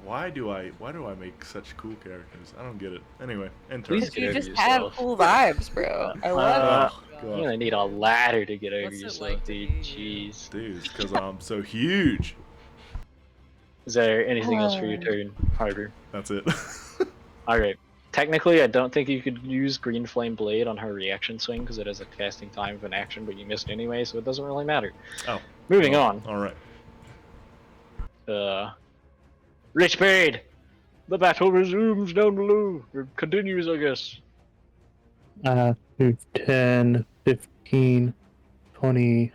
Why do I make such cool characters? I don't get it. Anyway, enter. Please get You over just yourself. have cool vibes, bro. I love it. Oh, You're God. gonna need a ladder to get over What's it yourself, like to dude. be you? Jeez. Dude, because I'm so huge. Is there anything else for your turn, Harder? That's it. Alright. Technically, I don't think you could use Green Flame Blade on her reaction swing because it has a casting time of an action, but you missed anyway, so it doesn't really matter. Oh. Moving Well, on. All right. Rich Bird! The battle resumes down below. Or continues, I guess. 10, 15, 20,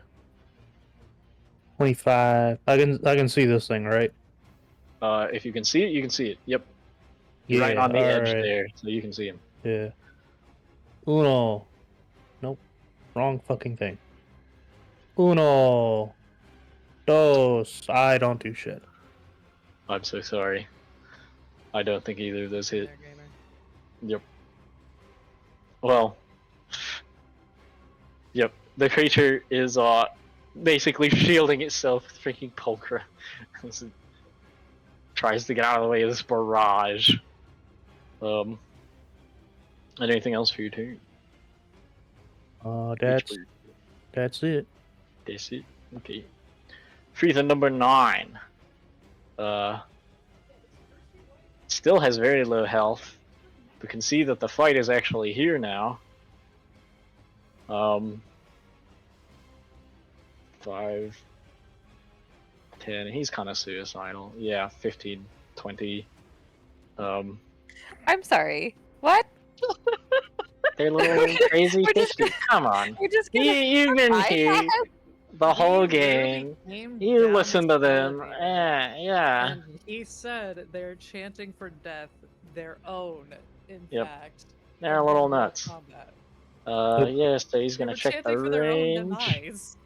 25. I can see this thing, right? If you can see it, you can see it. Yep. You're right on the edge alright. there, so you can see him. Yeah. Uno. Nope. Wrong fucking thing. Uno. Dos. I don't do shit. I'm so sorry. I don't think either of those hit. There, gamer. Yep. Well. Yep. The creature is basically shielding itself with freaking pulchra. As it tries to get out of the way of this barrage. Anything else for your turn? That's it. That's it. Okay. Freetha number 9. Still has very low health. We can see that the fight is actually here now. 5, 10. He's kind of suicidal. Yeah, 15, 20. I'm sorry. What? They're little crazy We're just fishies. Come on. We're just gonna You've been survive here that? the whole He literally game. came You down listen his to them. elevator, Yeah. And he said they're chanting for death, their own, in Yep. fact. They're a in little Mortal nuts. Kombat. Yes, so he's They gonna were check the chanting for their own range. demise.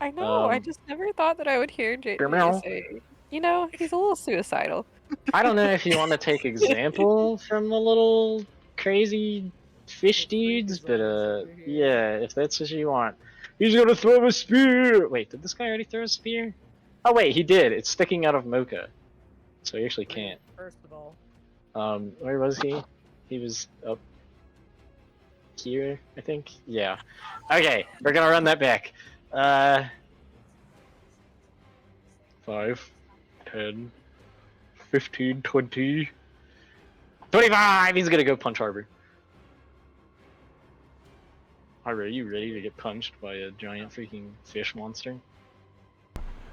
I know. I Um, just never thought that I would hear meow. JJ say, you know, he's a little suicidal. I don't know if you want to take example from the little crazy fish dudes, but yeah, if that's what you want. He's gonna throw a spear! Wait, did this guy already throw a spear? Oh wait, he did. It's sticking out of Mocha. So he actually can't. First of all, Where was he? He was up here, I think? Yeah. Okay, we're gonna run that back. 5, 10, 15, 20, 25! He's gonna go punch Harbor. Harbor, are you ready to get punched by a giant freaking fish monster?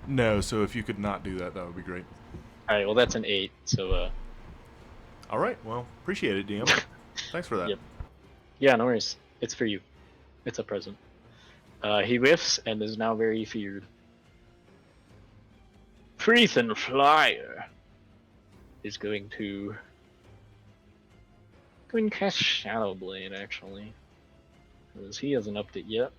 No, so if you could not do that, that would be great. Alright, well that's an 8, so All right. Well, appreciate it, DM. Thanks for that. Yep. Yeah, no worries. It's for you. It's a present. He whiffs and is now very feared. Freethan Flyer is going to go and cast Shadow Blade, actually. Because he hasn't upped it yet.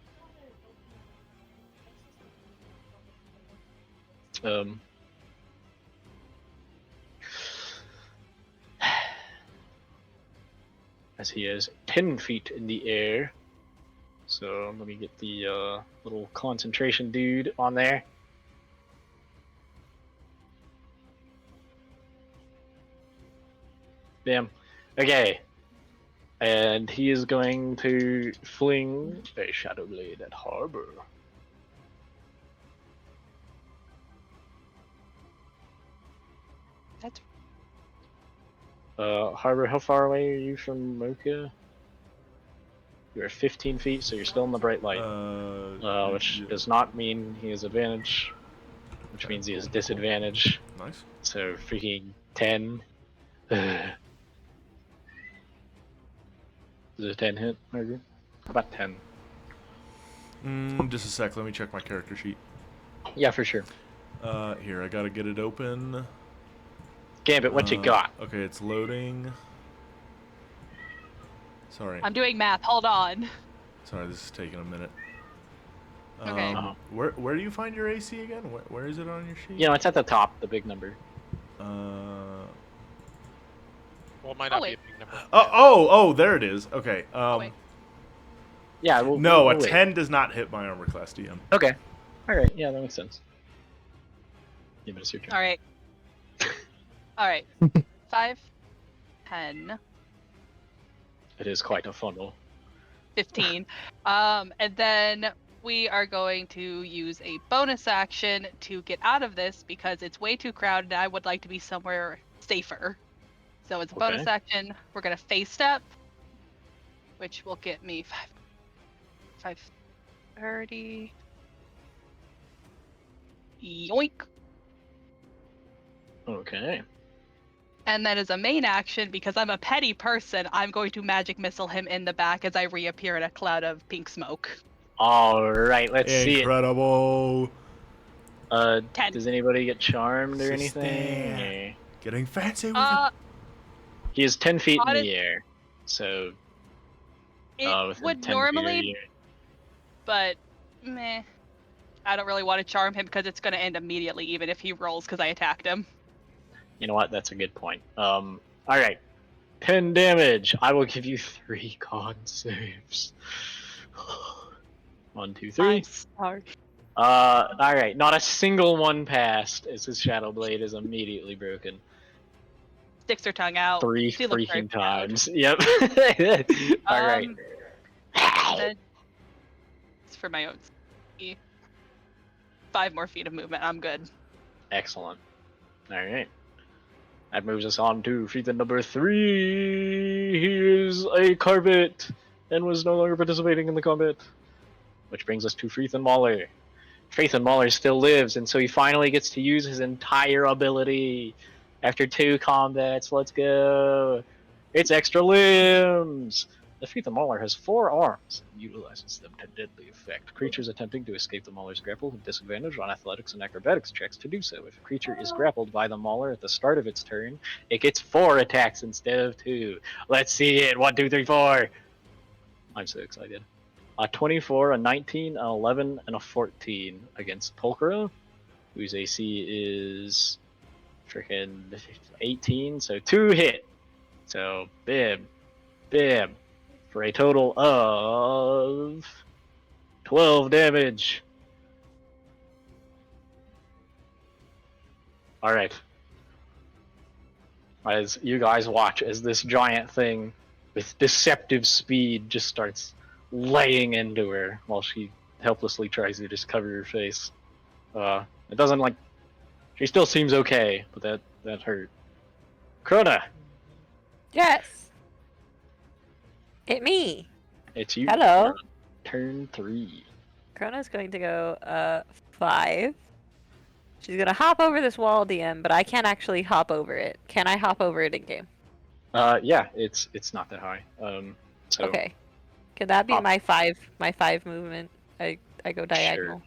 As he is 10 feet in the air. So let me get the little concentration dude on there. Bam. Okay. And he is going to fling a Shadow Blade at Harbor. That's Harbor, how far away are you from Mocha? You're 15 feet, so you're still in the bright light. Which yeah. does not mean he has advantage, which means he has disadvantage. Nice. So freaking 10. Is it a 10 hit, Harbor? How about 10? Just a sec. Let me check my character sheet. Yeah, for sure. Here, I gotta get it open. Gambit, what you got? Okay, it's loading. Sorry. I'm doing math. Hold on. Sorry, this is taking a minute. Okay. Where do you find your AC again? Where is it on your sheet? You know, it's at the top, the big number. Well, it might not be a wait. big number. Oh, there it is. Okay. Wait. Yeah. No, we'll a wait. 10 does not hit my armor class DM. Okay. All right. Yeah, that makes sense. Give it a search. All right. All right. 5, 10, It is quite a funnel. 15. And then we are going to use a bonus action to get out of this because it's way too crowded and I would like to be somewhere safer. So it's a bonus Okay. action. We're going to face step, which will get me 530. Yoink. Okay. And then as a main action, because I'm a petty person, I'm going to magic missile him in the back as I reappear in a cloud of pink smoke. All right. Let's see it. Incredible. 10. Does anybody get charmed or Sustain. anything? Getting fancy with it. He is 10 feet in How the air, so It within would 10 feet of normally, you. but meh. I don't really want to charm him because it's going to end immediately, even if he rolls because I attacked him. You know what? That's a good point. All right. 10 damage. I will give you 3 con saves. 1, 2, 3. I'm sorry. All right. Not a single one passed as his Shadow Blade is immediately broken. Sticks her tongue out. 3 She looks very freaking proud. times. Yep. All right. Then it's for my own safety. 5 more feet of movement. I'm good. Excellent. All right. That moves us on to Freethan number 3. He is a carpet and was no longer participating in the combat. Which brings us to Freethan Mauler. Freethan Mauler still lives, and so he finally gets to use his entire ability after 2 combats. Let's go. It's extra limbs. The Freethan Mauler has 4 arms and utilizes them to deadly effect. Creatures attempting to escape the Mauler's grapple have disadvantage on athletics and acrobatics checks to do so. If a creature is grappled by the Mauler at the start of its turn, it gets 4 attacks instead of 2. Let's see it. 1, 2, 3, 4. I'm so excited. A 24, a 19, an 11, and a 14 against Polkara, whose AC is freaking 18, so 2 hit. So, bib, for a total of 12 damage. Alright. As you guys watch as this giant thing with deceptive speed just starts laying into her while she helplessly tries to just cover her face. It doesn't like... She still seems okay, but that hurt. Crona! Yes. It me. It's you. Hello. Turn 3. Krona's going to go 5. She's gonna hop over this wall, DM, but I can't actually hop over it. Can I hop over it in game? Yeah, it's not that high. So Okay. Can that be hop. my 5 movement? I go diagonal.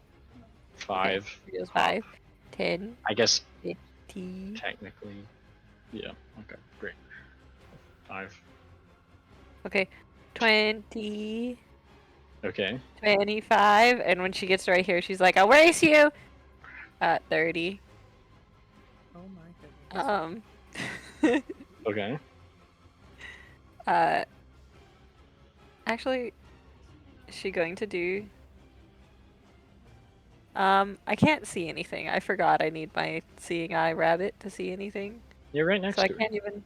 5. Okay, goes 5, 10, I guess 15. technically. Yeah. Okay. Great. 5. Okay. 20, Okay. 25, and when she gets right here, she's like, "I'll race you." 30. Oh my goodness. Okay. Actually, is she going to do? I can't see anything. I forgot I need my seeing eye rabbit to see anything. You're right next So I to her. can't even.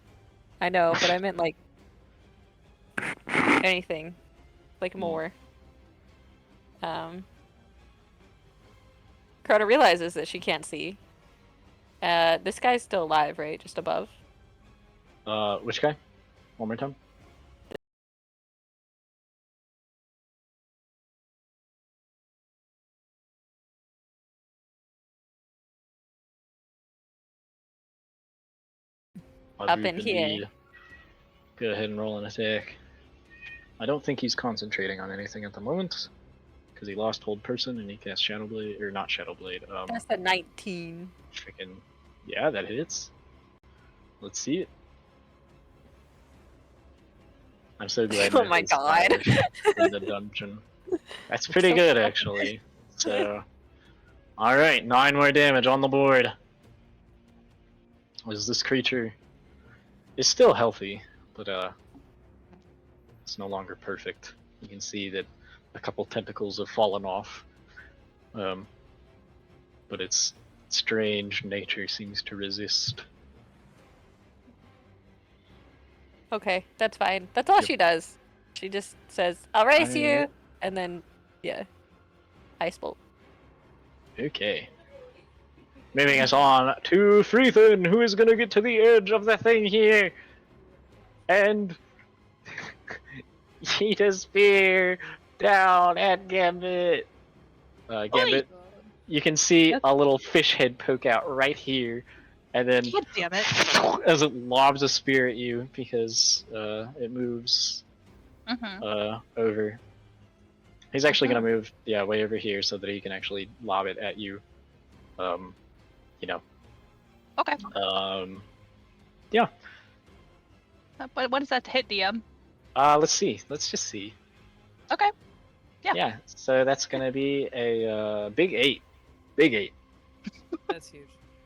I know, but I meant like anything, like more. Crota realizes that she can't see. This guy's still alive, right? Just above. Which guy? One more time. Up in here. Go ahead and roll an attack. I don't think he's concentrating on anything at the moment, because he lost hold person and he cast Shadow Blade, or not Shadow Blade. That's a 19. Freaking yeah, that hits. Let's see it. I'm so glad. Oh that my it's God. Irish in the dungeon. That's pretty good, actually. So, all right, 9 more damage on the board. As this creature is still healthy, but it's no longer perfect. You can see that a couple tentacles have fallen off. But its strange nature seems to resist. Okay, that's fine. That's all Yep. she does. She just says, "I'll race you," Alright. and then, yeah, ice bolt. Okay. Moving us on to Freethan, who is gonna get to the edge of the thing here. And he does spear down at Gambit. Gambit, you can see a little fish head poke out right here, and then God damn it. as it lobs a spear at you because it moves over. He's actually gonna move, way over here so that he can actually lob it at you. Okay. Yeah. But what does that hit, DM? Let's see. Let's just see. Okay. Yeah. Yeah. So that's gonna be a big 8. Big 8. That's huge.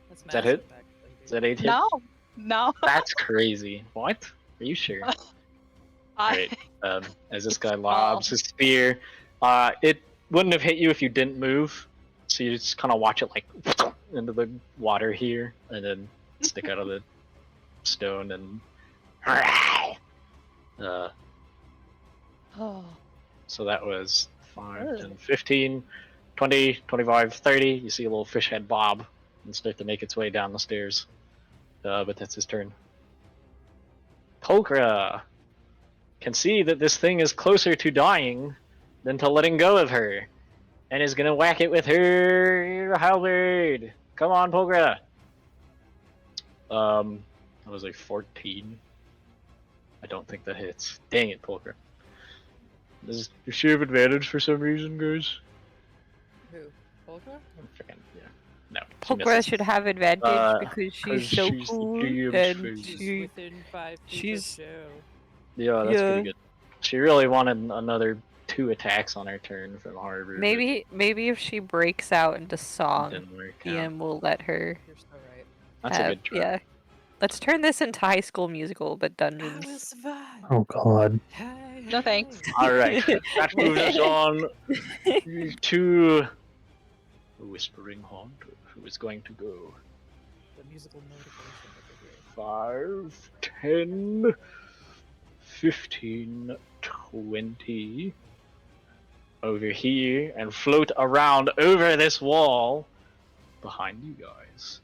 That's that massive. hit? Actually, dude. Is that 8 hit? No. No. That's crazy. What? Are you sure? Alright. As this guy lobs his spear, it wouldn't have hit you if you didn't move. So you just kind of watch it like into the water here, and then stick out of the stone and. Oh. So that was 5, 10, 15, 20, 25, 30. You see a little fish head bob and start to make its way down the stairs. But that's his turn. Polkra can see that this thing is closer to dying than to letting go of her, and is gonna whack it with her halberd. Come on, Polkra. That was a 14. I don't think that hits. Dang it, Polkra. Does she have advantage for some reason, guys? Who? Polka? I'm freaking, yeah. No. she Polkra misses. should have advantage because she's 'cause so she's the cool DM's and favorite. She's within 5 feet she's- of Joe. Yeah, that's Yeah. pretty good. She really wanted another 2 attacks on her turn from Harbor. but maybe if she breaks out into it song, didn't work out. DM will let her. You're so right. That's a good try. Yeah. Let's turn this into High School Musical, but I will dungeons. survive. Oh God. Hey, No thanks. Alright, that moves us on to the Whispering Haunt, who is going to go The musical motivation over here. 5, 10, 15, 20 over here and float around over this wall behind you guys.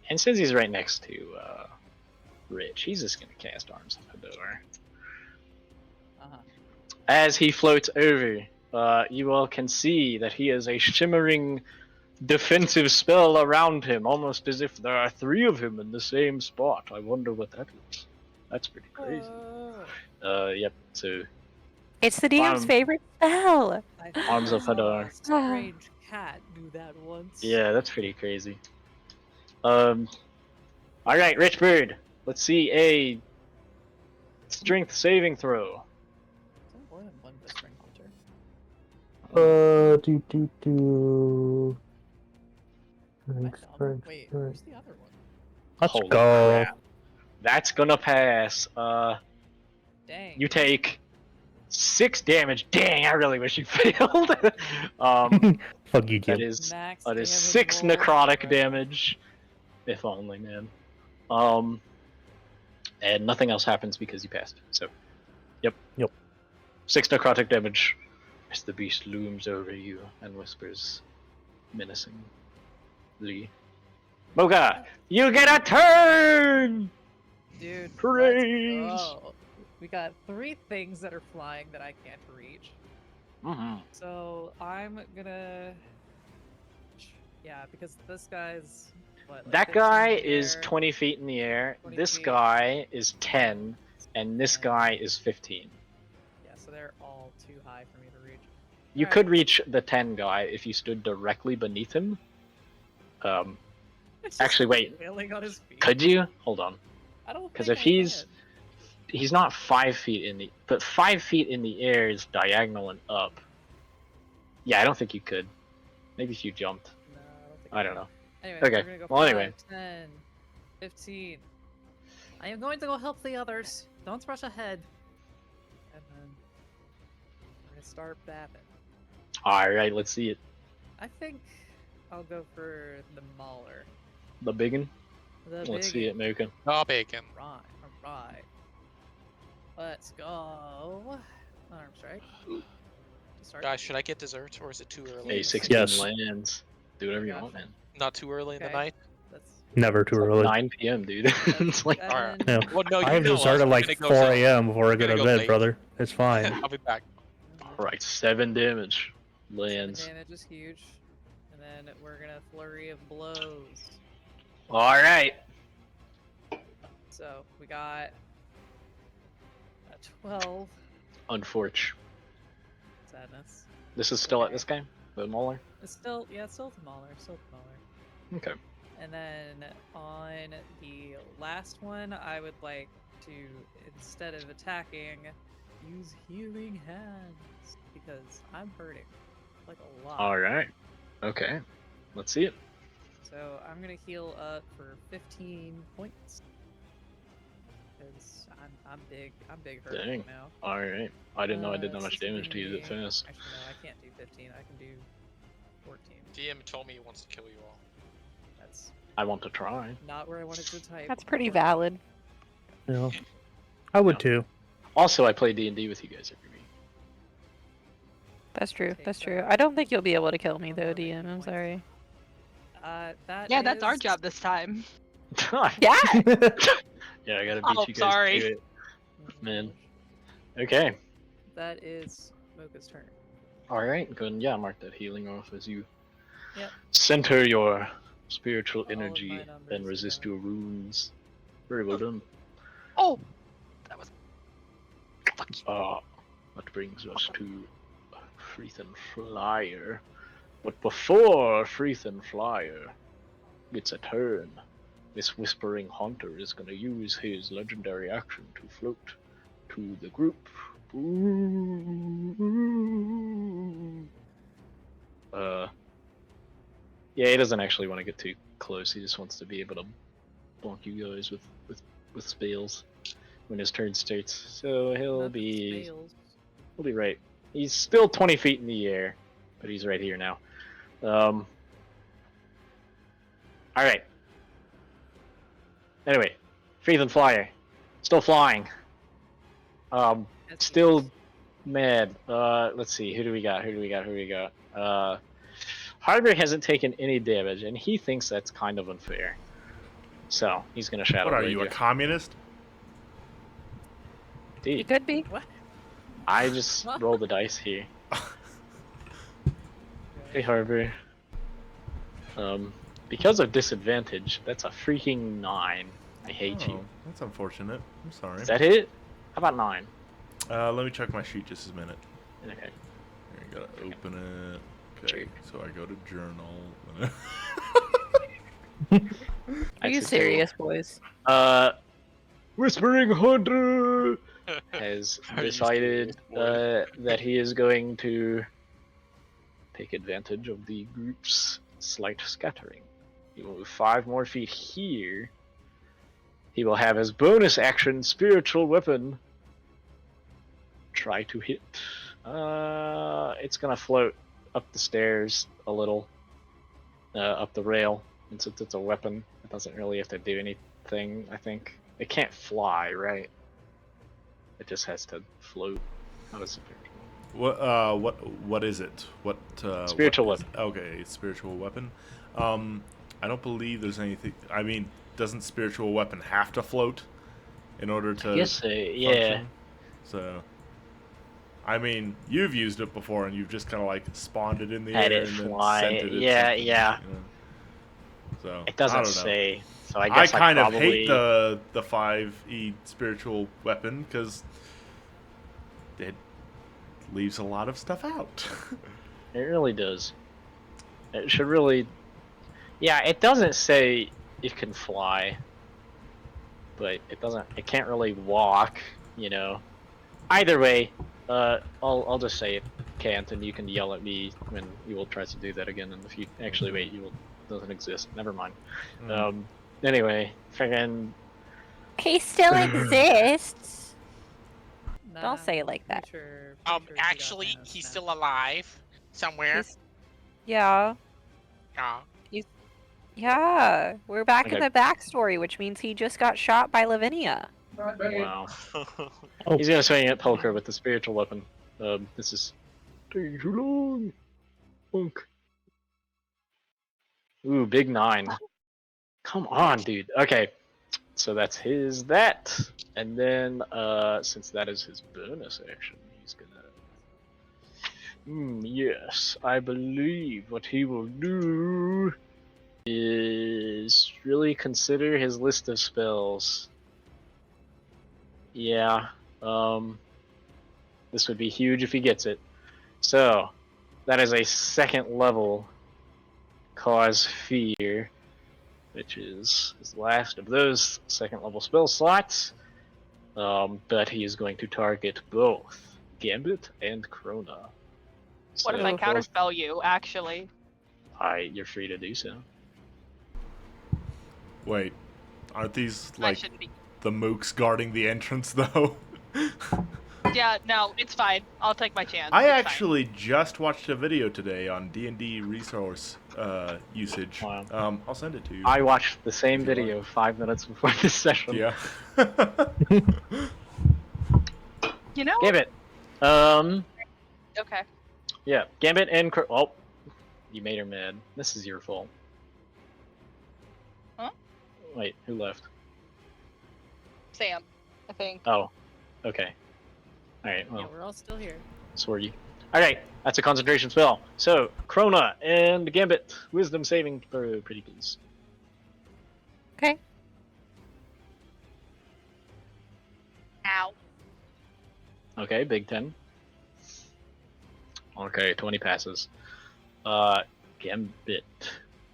And since he's right next to Rich, he's just gonna cast Arms of Hador. Uh-huh. As he floats over, you all can see that he has a shimmering defensive spell around him, almost as if there are 3 of him in the same spot. I wonder what that is. That's pretty crazy. Yep, so It's the DM's favorite spell. Arms of saw Hador. a strange cat do that once. Yeah, that's pretty crazy. Alright, Rich Bird. Let's see a strength saving throw. Is there more than one Whispering Hunter? Do. Wait, where's the other one? Let's Holy go. crap. That's gonna pass. Dang. You take 6 damage. Dang, I really wish you failed. Fuck you, that Jim. is Max that is damage 6 roll. necrotic Right. damage. If only, man. And nothing else happens because you passed. So, yep. 6 necrotic damage as the beast looms over you and whispers menacingly. Moga, you get a turn! Dude, Praise! let's go. We got 3 things that are flying that I can't reach. Mm-hmm. So I'm gonna. Yeah, because this guy's. What, like That 15 guy in the is air? 20 feet in the air. 20 This feet. guy is 10, and this guy is 15. Yeah, so they're all too high for me to reach. You Alright. could reach the 10 guy if you stood directly beneath him. It's Actually, just wait. flailing on his feet. Could you? Hold on. I don't Because think if I he's can. he's not 5 feet in the, but 5 feet in the air is diagonal and up. Yeah, I don't think you could. Maybe if you jumped. No, I don't think I don't know. Anyway, Okay, we're gonna go well, 5, anyway. 10, 15. I am going to go help the others. Don't rush ahead. And then we're gonna start bapping. All right, let's see it. I think I'll go for the Mauler. The biggin. The Let's see it, Mocha. Oh, bacon. Alright. Let's go. Arm strike. To start. Guys, should I get dessert or is it too early? Hey, 16 Yes. lands. Do whatever you Gotcha. want, man. Not too early in the Okay. night? That's Never too early. 9 p.m., dude. it's like, Alright. seven. Yeah. Well, no, you I have know to start us. at We're like gonna go 4 slow. a.m. before I go gonna to go bed, late. brother. It's fine. I'll be back. all right, 7 damage. 7 Lands. damage is huge. And then we're gonna flurry of blows. All right. So we got a 12. Unfortunate. Sadness. This is still at this game? The Mauler? It's still, yeah, it's still the Mauler. Still the Mauler. Okay. And then on the last one, I would like to, instead of attacking, use healing hands because I'm hurting like a lot. All right. Okay. Let's see it. So I'm gonna heal up for 15 points because I'm big hurt Dang. right now. All right. I didn't know I did that much 16, damage to you that fast. Actually, no, I can't do 15. I can do 14. DM told me he wants to kill you all. That's I want to try. not where I wanted to type. That's pretty valid. Yeah. I would too. Also, I play D&D with you guys every week. That's true. Take That's that. true. I don't think you'll be able to kill me though, Alright, DM. I'm points. sorry. That Yeah, that's our is- job this time. Yeah. Yeah, I gotta beat Oh, you guys sorry. to it. Man. Okay. That is Mocha's turn. All right. Go and mark that healing off as you Yep. center your spiritual All of my energy and numbers resist are- your wounds. Very well done. Oh, that was. That brings us to Freethan Flyer. But before Freethan Flyer gets a turn, this Whispering Hunter is going to use his legendary action to float to the group. Yeah, he doesn't actually want to get too close. He just wants to be able to bonk you guys with spells when his turn starts. So he'll Not be spells. he'll be right. He's still 20 feet in the air, but he's right here now. All right. Anyway, Freethan Flyer, still flying. That's Still mad. Let's see. Who do we got? Harvey hasn't taken any damage, and he thinks that's kind of unfair. So he's gonna shadow What are blade you, a communist? You Dude, could be. What? I just roll the dice here. Hey Harvey. Because of disadvantage, that's a freaking 9. I hate you. Oh, that's unfortunate. I'm sorry. Is that it? How about 9? Let me check my sheet just a minute. Okay. Here, you gotta open it. Okay, Sure. so I go to journal. Are you That's a serious, boys? Whispering Hunter has Are you decided serious, that he is going to take advantage of the group's slight scattering. He will move 5 more feet here. He will have his bonus action, Spiritual Weapon. Try to hit. It's gonna float up the stairs a little, up the rail. And since it's a weapon, it doesn't really have to do anything. I think it can't fly, right? It just has to float. How does it? What is it? What Spiritual weapon? Okay, spiritual weapon. I don't believe there's anything. I mean, doesn't spiritual weapon have to float in order to Yes, yeah. function? So, I mean, you've used it before, and you've just kind of like spawned it in the Had air it and then fly. sent it. at Yeah, something, yeah. you know? So It I doesn't don't know. say. So I I guess kind of probably... hate the 5e spiritual weapon because it leaves a lot of stuff out. It really does. It should really. Yeah, it doesn't say it can fly, but it doesn't. It can't really walk. You know. Either way, I'll just say it can't, and you can yell at me when Ewell tries to do that again. And if you actually wait, Ewell doesn't exist. Never mind. Anyway, friggin'. He still exists. Don't say it like that. Actually, he's still alive somewhere. Yeah. Yeah. Yeah. We're back in Okay. the backstory, which means he just got shot by Lavinia. Wow. He's gonna swing at Polker with the spiritual weapon. This is taking too long. Funk. Ooh, big 9. Come on, dude. Okay, so that's his that, and then since that is his bonus action, he's gonna. Yes, I believe what he will do is really consider his list of spells. Yeah, this would be huge if he gets it. So, that is a 2nd level Cause Fear, which is his last of those 2nd level spell slots. But he is going to target both Gambit and Krona. What if I counterspell you, actually? You're free to do so. Wait, aren't these I like shouldn't be. the mooks guarding the entrance though? Yeah, no, it's fine. I'll take my chance. I It's actually just watched a video today on D&D resource usage. Wow. I'll send it to you. I watched the same If you video 5 minutes before this session. Yeah. fine. You know? Gambit. Okay. Yeah, Gambit and oh, you made her mad. This is your fault. Huh? Wait, who left? Sam, I think. Oh, okay. All right. Yeah, Well, we're all still here. Swordy. All right, that's a concentration spell. So Krona and Gambit, Wisdom saving throw, pretty please. Okay. Ow. Okay, big 10. Okay, 20 passes. Gambit,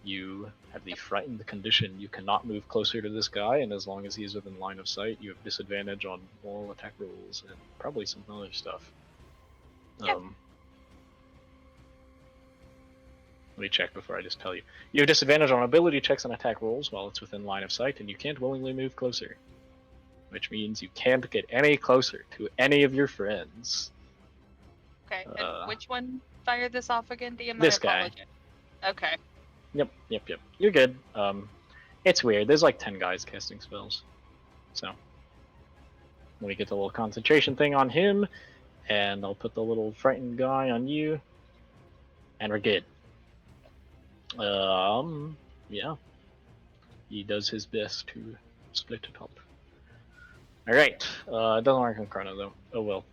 you have the frightened condition. You cannot move closer to this guy, and as long as he's within line of sight, you have disadvantage on all attack rolls and probably some other stuff. Yep. Let me check before I just tell you. You have disadvantage on ability checks and attack rolls while it's within line of sight, and you can't willingly move closer. Which means you can't get any closer to any of your friends. Okay, and which one fired this off again, DM? This I guy. apologize. Okay. Yep. You're good. It's weird. There's like 10 guys casting spells. So, let me get the little concentration thing on him, and I'll put the little frightened guy on you, and we're good. Yeah. He does his best to split it up. Alright, it doesn't work on Chrono though. Oh well.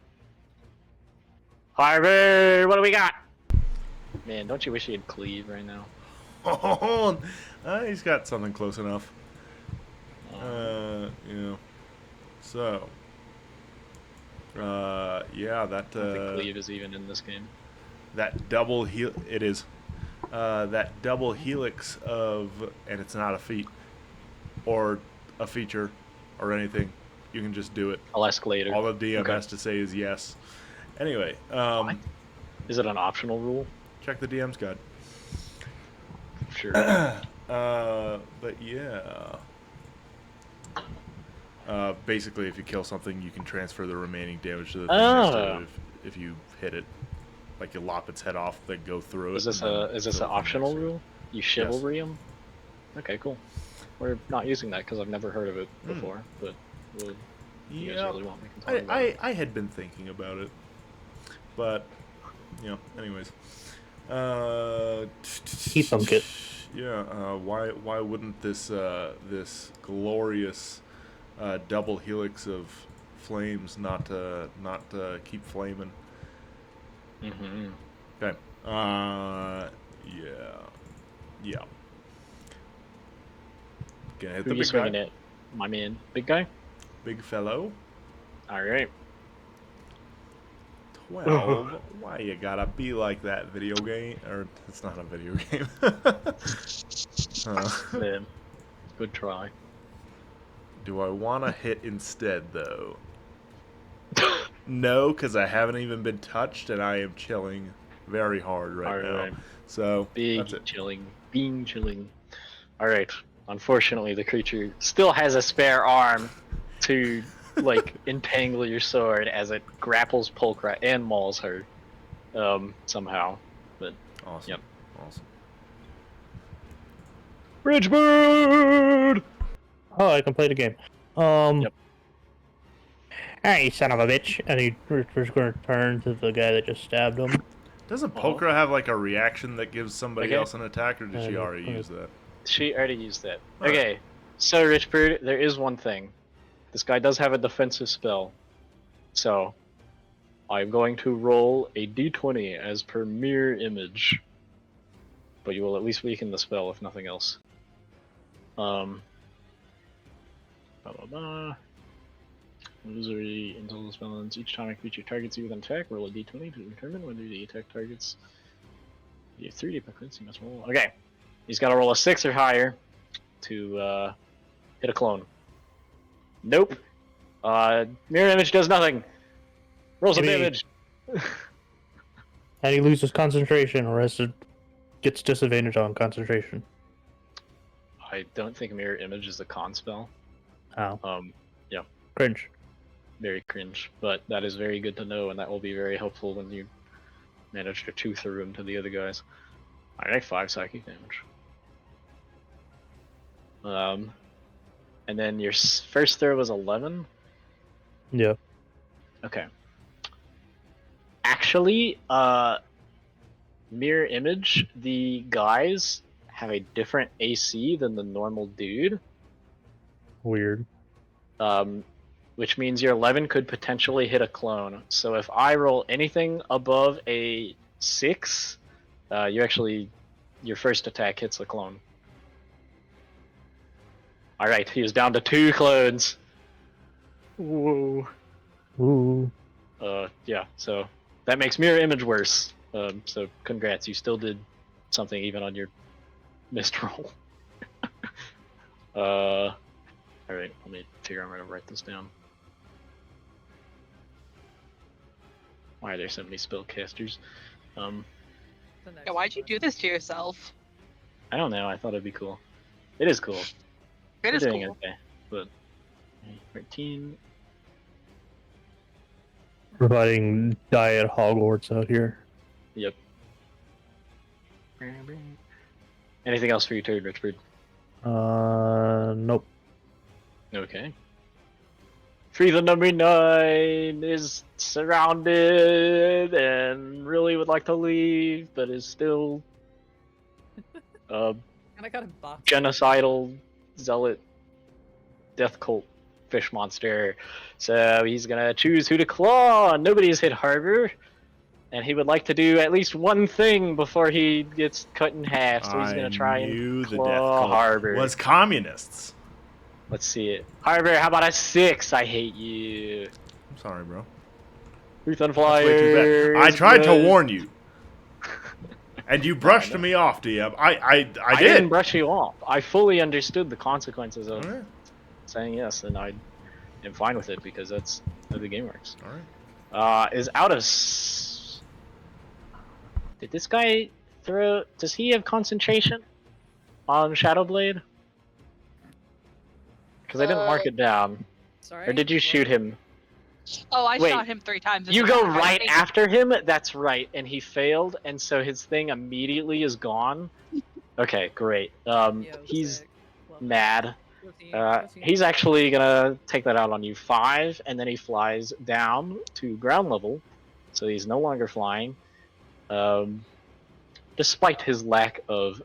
Harvey, what do we got? Man, don't you wish he had cleave right now? Oh, he's got something close enough. Yeah. So, yeah, that I don't think cleave is even in this game. that double it is. That double helix of, and it's not a feat or a feature or anything. You can just do it. I'll ask later. All the DM Okay. has to say is yes. Anyway, Is it an optional rule? check the DM's guide. Sure. But yeah. Basically, if you kill something, you can transfer the remaining damage to the thing next to it if you hit it. Like you lop its head off, then go through it. Is this and then an kill the thing optional next to it. rule? You chivalry him? Okay, cool. We're not using that because I've never heard of it before, but you guys Yeah, really want me to talk about it. I had been thinking about it, but anyways, He thunk it. Yeah, why wouldn't this glorious double helix of flames not keep flaming? Mm-hmm. Okay. Yeah. Gonna hit Who the you big swinging guy. at? My man, big guy. Big fellow. All right. 12. Why you gotta be like that, video game? Or it's not a video game. Man, good try. Do I want to hit instead, though? No, because I haven't even been touched, and I am chilling very hard right now. Alright. So, Big that's it. chilling. Being chilling. Alright. Unfortunately, the creature still has a spare arm to, like, entangle your sword as it grapples Polkra and mauls her. Somehow. But, Awesome. Yep. Awesome. Richbird! Oh, I can play the game. Yep. Alright, you son of a bitch. And we're going to turn to the guy that just stabbed him. Doesn't Polkra have, like, a reaction that gives somebody Okay. else an attack, or did she Yeah, already okay. use that? She already used that. Alright. Okay, so Richbird, there is one thing. This guy does have a defensive spell. So, I'm going to roll a d20 as per mirror image. But you will at least weaken the spell, if nothing else. Blah blah blah. Illusory intelligence balance. Each time a creature targets you with an attack, roll a d20 to determine whether the attack targets. You have 3D points, you must roll. Okay. He's got to roll a 6 or higher to hit a clone. Nope. Mirror image does nothing. Roll some Maybe- damage. And he loses concentration or gets disadvantage on concentration. I don't think mirror image is a con spell. Ow. Yeah, Cringe. very cringe, but that is very good to know, and that will be very helpful when you manage to tooth the room to the other guys. Alright, 5 psychic damage. And then your first throw was 11. Yeah. Okay. Actually, mirror image, the guys have a different AC than the normal dude. Weird. Which means your 11 could potentially hit a clone. So if I roll anything above a 6, your first attack hits the clone. Alright, he is down to 2 clones. Whoa. Ooh. Yeah, so that makes mirror image worse. So congrats, you still did something even on your missed roll. Alright, let me figure out how to write this down. Why are there so many spellcasters? The next Yeah, why'd you one. do this to yourself? I don't know, I thought it'd be cool. It is cool. It We're is doing cool. okay, but 13. Providing diet Hogwarts out here. Yep. Anything else for your turn, Richard? Nope. Okay. Frieza number 9 is surrounded and really would like to leave, but is still And I got a box. genocidal zealot death cult fish monster. So he's gonna choose who to claw. Nobody's hit Harbor, and he would like to do at least one thing before he gets cut in half. So he's gonna try knew and the claw Death Cult Harbor. was communists. Let's see it. Harbor, how about a 6? I hate you. I'm sorry, bro. Truth on That's way too Flyers. bad. I tried to good. warn you, and you brushed me off, DM. I I did. didn't brush you off. I fully understood the consequences of Alright. saying yes, and I am fine with it because that's how the game works. Alright. Is out of. Did this guy throw? Does he have concentration on Shadowblade? Because I didn't mark it down. Sorry. Or did you shoot him? Oh, I Wait, shot him 3 times. in You the go back. I right think- after him? That's right, and he failed, and so his thing immediately is gone. Okay, great. Yo, He's sick. Love it. mad. 15, 15. He's actually gonna take that out on you. 5, and then he flies down to ground level, so he's no longer flying. Despite his lack of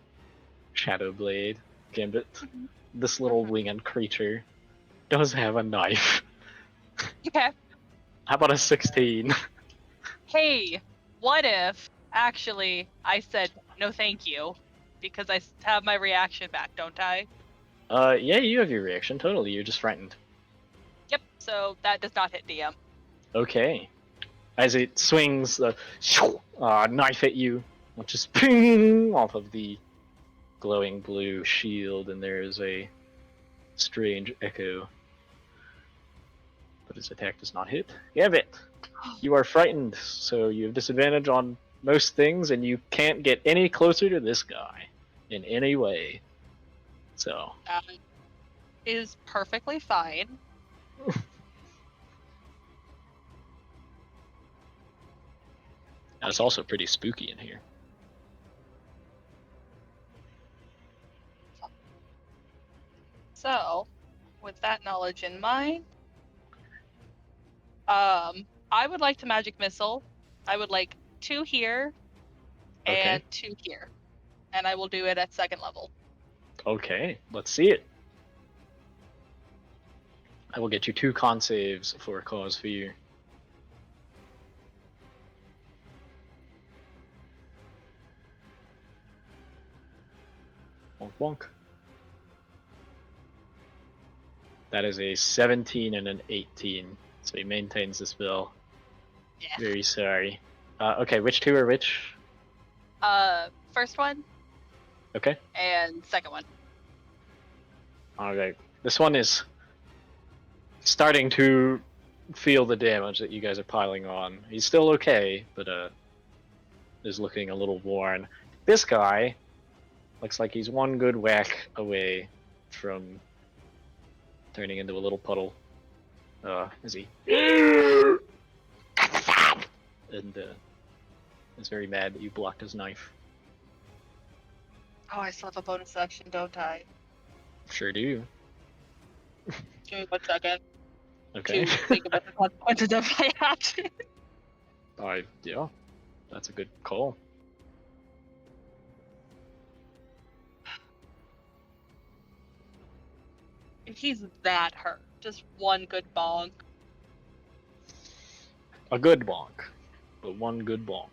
Shadowblade, Gambit, this little winged creature does have a knife. Okay. How about a 16? Hey, what if actually I said no thank you because I have my reaction back, don't I? Yeah, you have your reaction, totally. You're just frightened. Yep. So that does not hit DM. Okay. As it swings the knife at you, which just ping off of the glowing blue shield, and there is a strange echo. But his attack does not hit. Gambit, you are frightened, so you have disadvantage on most things, and you can't get any closer to this guy in any way. So. That is perfectly fine. And it's also pretty spooky in here. So, with that knowledge in mind, I would like to magic missile. I would like 2 here and 2 here, and I will do it at 2nd level. Okay, let's see it. I will get you 2 con saves for Cause Fear. Wonk wonk. That is a 17 and an 18, so he maintains the spell. Yeah. Very sorry. Okay, which 2 are which? First one Okay. and second one. Alright. This one is starting to feel the damage that you guys are piling on. He's still okay, but is looking a little worn. This guy looks like he's one good whack away from turning into a little puddle. Is he? And is very mad that you blocked his knife. Oh, I still have a bonus action, don't I? Sure do. Give me 1 second Okay. to think about the consequences of my action. Yeah, that's a good call. If he's that hurt, just 1 good bonk. A good bonk, but one good bonk.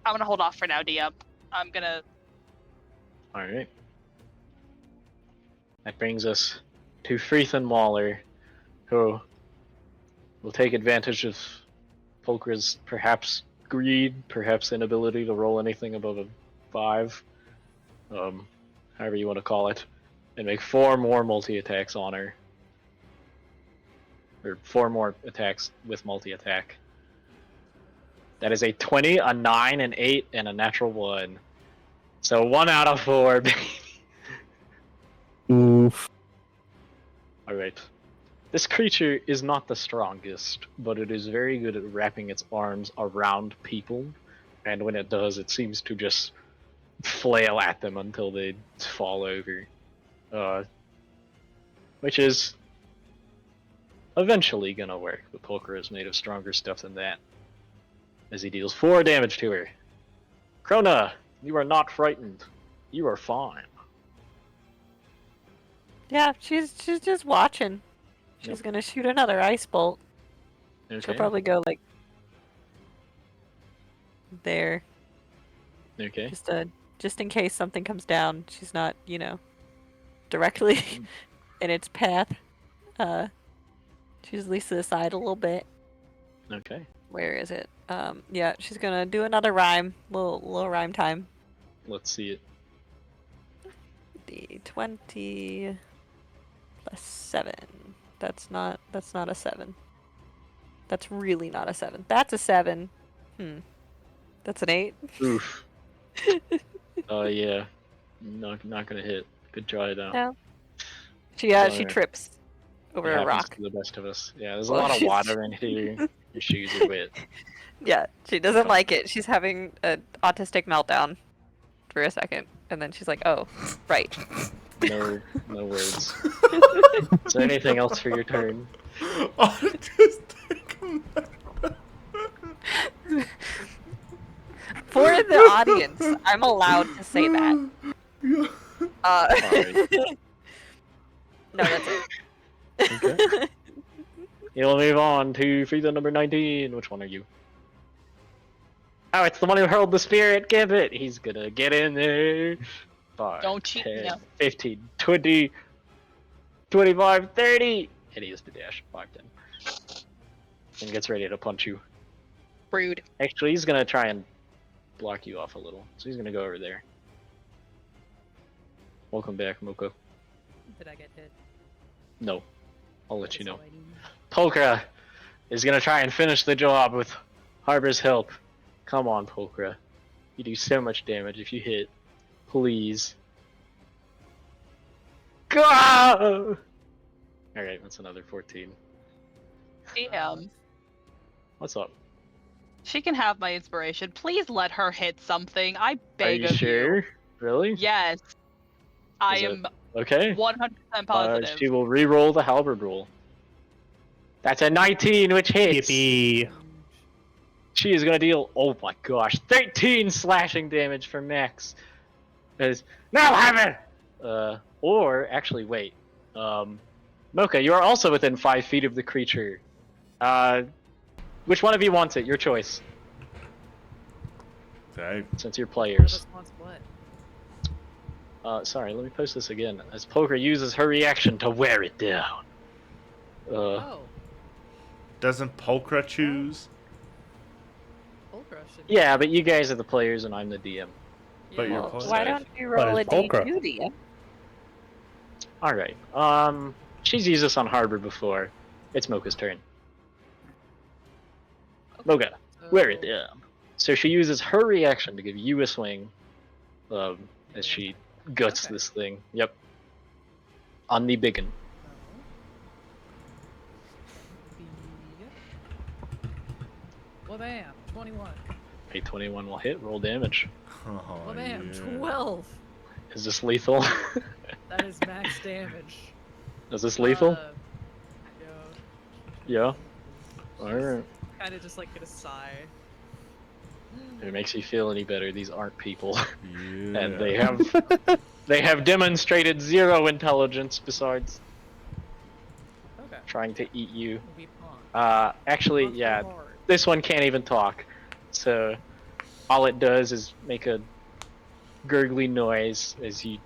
I'm gonna hold off for now, DM. I'm gonna. Alright. That brings us to Freethan Mauler, who will take advantage of Polkra's perhaps greed, perhaps inability to roll anything above a 5, however you want to call it, and make 4 more multi-attacks on her. Or 4 more attacks with multi-attack. That is a 20, a 9, an 8, and a natural 1. So 1 out of 4, baby. Oof. Alright. This creature is not the strongest, but it is very good at wrapping its arms around people, and when it does, it seems to just flail at them until they fall over. Which is eventually gonna work, but Polkra is made of stronger stuff than that. As he deals 4 damage to her. Krona, you are not frightened. You are fine. Yeah, she's just watching. She's Yep. gonna shoot another ice bolt. Okay. She'll probably go like there, Okay. just in case something comes down. She's not, directly in its path. She's at least to the side a little bit. Okay. Where is it? Yeah, she's gonna do another rhyme. Little rhyme time. Let's see it. The 20 plus 7. That's not a 7. That's really not a 7. That's a 7. That's an 8. Oof. Yeah. Not gonna hit. Good try though. No. She Alright. trips over It a happens rock. to the best of us. Yeah, there's Well, a lot of she's- water in here. Your shoes are wet. Yeah, she doesn't like it. She's having an autistic meltdown for a second, and then she's like, "Oh, right." No words. Is there anything else for your turn? For the audience, I'm allowed to say that. No, that's it. Okay. You'll move on to freezer number 19. Which one are you? Oh, it's the one who hurled the spirit. Give it. He's gonna get in there. 5, Don't cheat, 10, no. 15, 20, 25, 30. and he has to dash 5, 10. And gets ready to punch you. Rude. Actually, he's gonna try and block you off a little. So he's gonna go over there. Welcome back, Moko. Did I get hit? No. I'll let you know. That's all I need. Polkra is gonna try and finish the job with Harbor's help. Come on, Polkra. You do so much damage if you hit. Please. Go! Alright, that's another 14. Damn. What's up? She can have my inspiration. Please let her hit something. I beg Are you of sure? you. Really? Yes. I Is it- am Okay. 100% positive. She will re-roll the halberd roll. That's a 19, which hits. Yippee. She is gonna deal, oh my gosh, 13 slashing damage for Max. Is now have it. Or actually, wait. Mocha, you are also within 5 feet of the creature. Which one of you wants it? Your choice. Okay. Since you're One of players. us wants what? Sorry, let me post this again. As Poker uses her reaction to wear it down. Oh, Doesn't Polkra choose? Polkra should. Yeah, but you guys are the players and I'm the DM. But you're well, playing. Why Sorry. don't you roll a is Polkra? D2, DM? Alright, she's used this on Harbor before. It's Mocha's turn. Mocha, wear it down. So she uses her reaction to give you a swing, as she guts Okay. this thing. Yep. On the biggin. Well, bam, 21. A 21 will hit, roll damage. Oh, Well, bam, yeah. 12. Is this lethal? That is max damage. Is this lethal? Yeah. Yeah. Alright. Kind of just like gonna sigh. If it makes you feel any better, these aren't people. Yeah. And they have demonstrated 0 intelligence besides Okay. trying to eat you. We'll be pawned. Actually, Pawned yeah, so hard. this one can't even talk. So all it does is make a gurgly noise as you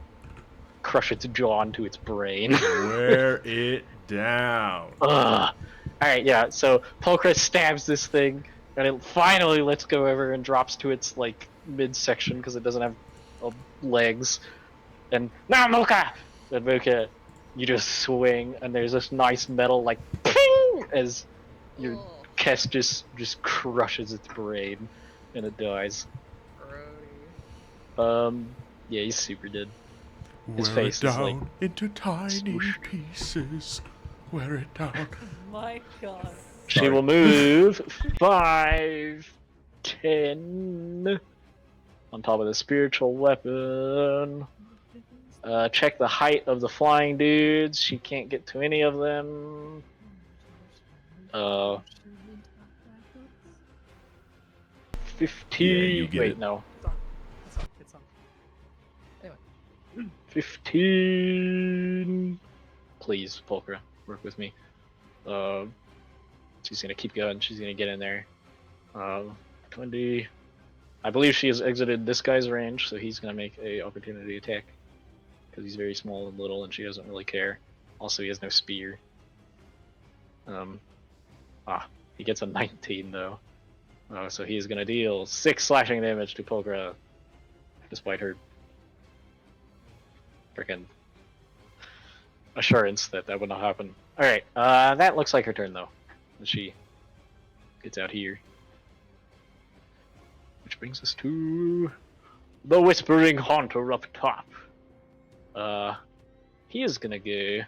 crush its jaw into its brain. Wear it down. Ugh. Alright, yeah, so Polkra stabs this thing, and it finally lets go over and drops to its, like, midsection because it doesn't have legs. And, now Mocha! And Mocha, you just swing, and there's this nice metal, like, ping! As your Oh, Kess just crushes its brain, and it dies. Brody. Yeah, he's super dead. His Wear face it is like down into tiny swooshed. pieces. Wear it down. My god. She Sorry. will move 5, 10 on top of the spiritual weapon. Check the height of the flying dudes. She can't get to any of them. 15. Yeah, you get Wait, it. no. It's on. It's on. Anyway. 15. Please, Polkra, work with me. She's gonna keep going. She's gonna get in there. 20. I believe she has exited this guy's range, so he's gonna make a opportunity attack because he's very small and little, and she doesn't really care. Also, he has no spear. He gets a 19 though. So he is gonna deal 6 slashing damage to Polkra, despite her freaking assurance that would not happen. Alright, that looks like her turn though. And she gets out here. Which brings us to the Whispering Haunter up top. He is gonna go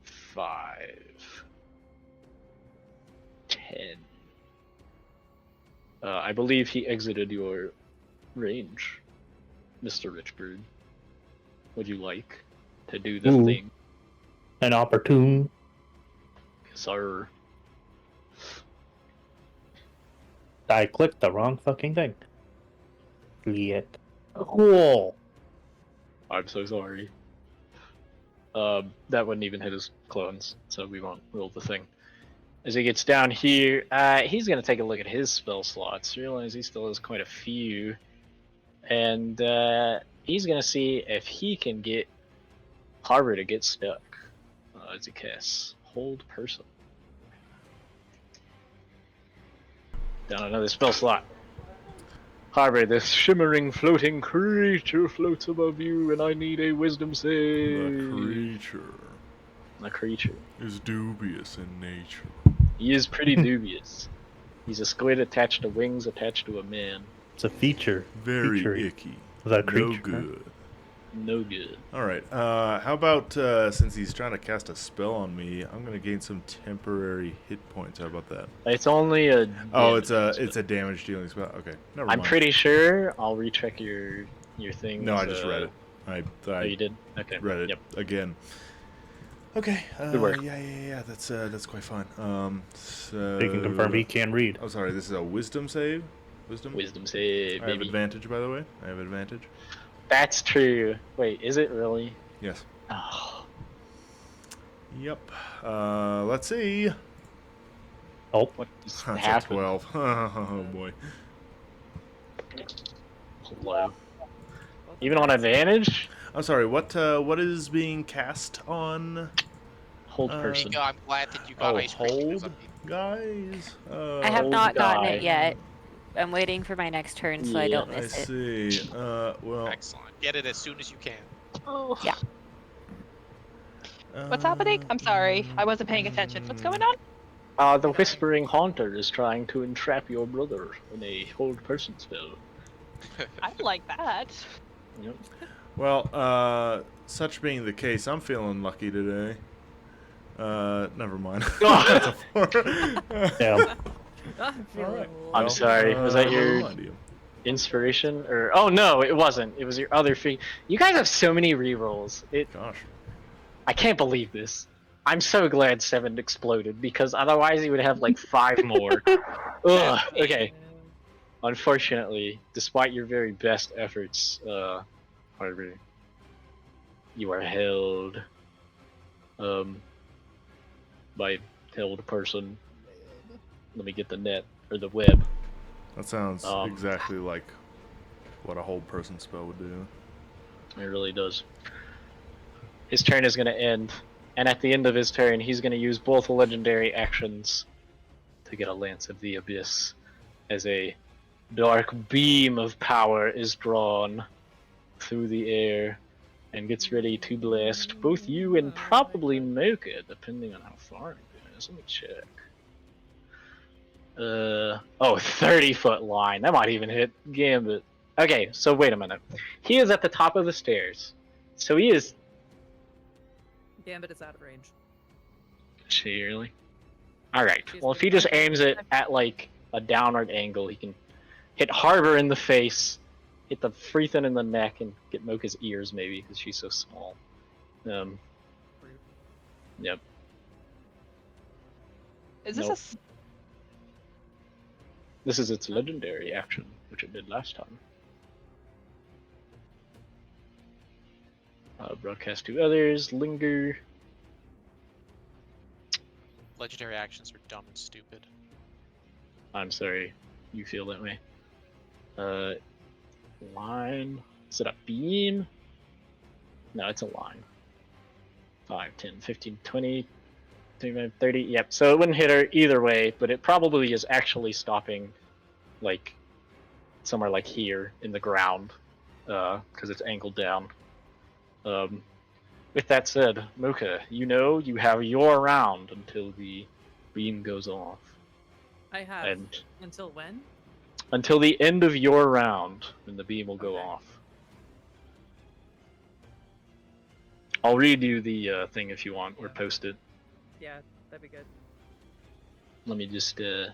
5, 10. I believe he exited your range, Mr. Richbird. Would you like to do the Ooh. thing? An opportune. Sir. I clicked the wrong fucking thing. Yet. Cool. I'm so sorry. That wouldn't even hit his clones, so we won't roll the thing. As he gets down here, he's gonna take a look at his spell slots. Realize he still has quite a few, and he's gonna see if he can get Harbor to get stuck. as he casts Hold Person. Down another spell slot. Harbor, this shimmering, floating creature floats above you, and I need a wisdom save. The creature The creature. is dubious in nature. He is pretty dubious. He's a squid attached to wings attached to a man. It's a feature. Very Featuring. icky. Is that a No creature? good. No good. Alright, how about, since he's trying to cast a spell on me, I'm gonna gain some temporary hit points. How about that? It's only a. Oh, it's damage a damage dealing spell. Okay, never I'm mind. pretty sure. I'll recheck your thing. No, I just read it. Oh, you did? Okay. read it Yep. again. Okay. Good work. Yeah. That's quite fine. So He can confirm he can read. Oh, sorry. This is a wisdom save. Wisdom. Wisdom save, I have baby. advantage, by the way. I have advantage. That's true. Wait, is it really? Yes. Oh. Yep. Let's see. Oh, What just That's a happened? 12. Oh boy. Hello. Even on advantage? I'm sorry. What is being cast on? Hold Uh, person. I'm glad that you got Oh, ice cream. because hold, I'm- guys. I have Old not gotten guy. it yet. I'm waiting for my next turn so I Yeah, don't I miss it. see. Well. Excellent. Get it as soon as you can. Oh. Yeah. What's happening? I'm sorry. I wasn't paying attention. What's going on? The Whispering Haunter is trying to entrap your brother in a hold person spell. I like that. Yep. Well, such being the case, I'm feeling lucky today. Never mind. Oh. That's a 4. damn. Alright. I'm sorry, was that never your- mind you. Inspiration? Or oh no, it wasn't. It was your other feat. You guys have so many rerolls. Gosh. I can't believe this. I'm so glad 7 exploded because otherwise you would have like 5 more. Ugh. Okay. Unfortunately, despite your very best efforts, Harvey, you are held by held person. Let me get the net or the web. That sounds Um, exactly like what a hold person spell would do. It really does. His turn is going to end, and at the end of his turn, he's going to use both legendary actions to get a Lance of the Abyss, as a dark beam of power is drawn through the air and gets ready to blast both you and probably Mocha, depending on how far it is. Let me check. 30-foot line. That might even hit Gambit. Okay, so wait a minute. He is at the top of the stairs. So he is... Gambit is out of range. Really? Alright, well if he just aims it at like a downward angle, he can hit Harbor in the face, hit the Freethan in the neck, and get Mocha's ears maybe, because she's so small. Yep. Is this Nope. a s- This is its legendary action, which it did last time. Broadcast to others, linger. Legendary actions are dumb and stupid. I'm sorry, you feel that way. Line. Is it a beam? No, it's a line. 5, 10, 15, 20, 25, 30. Yep, so it wouldn't hit her either way, but it probably is actually stopping, like, somewhere like here in the ground, because it's angled down. With that said, Mocha, you know you have your round until the beam goes off. I have. And Until when? until the end of your round, then the beam will go Okay. off. I'll read you the thing if you want, or post it. Yeah, that'd be good. Let me just, The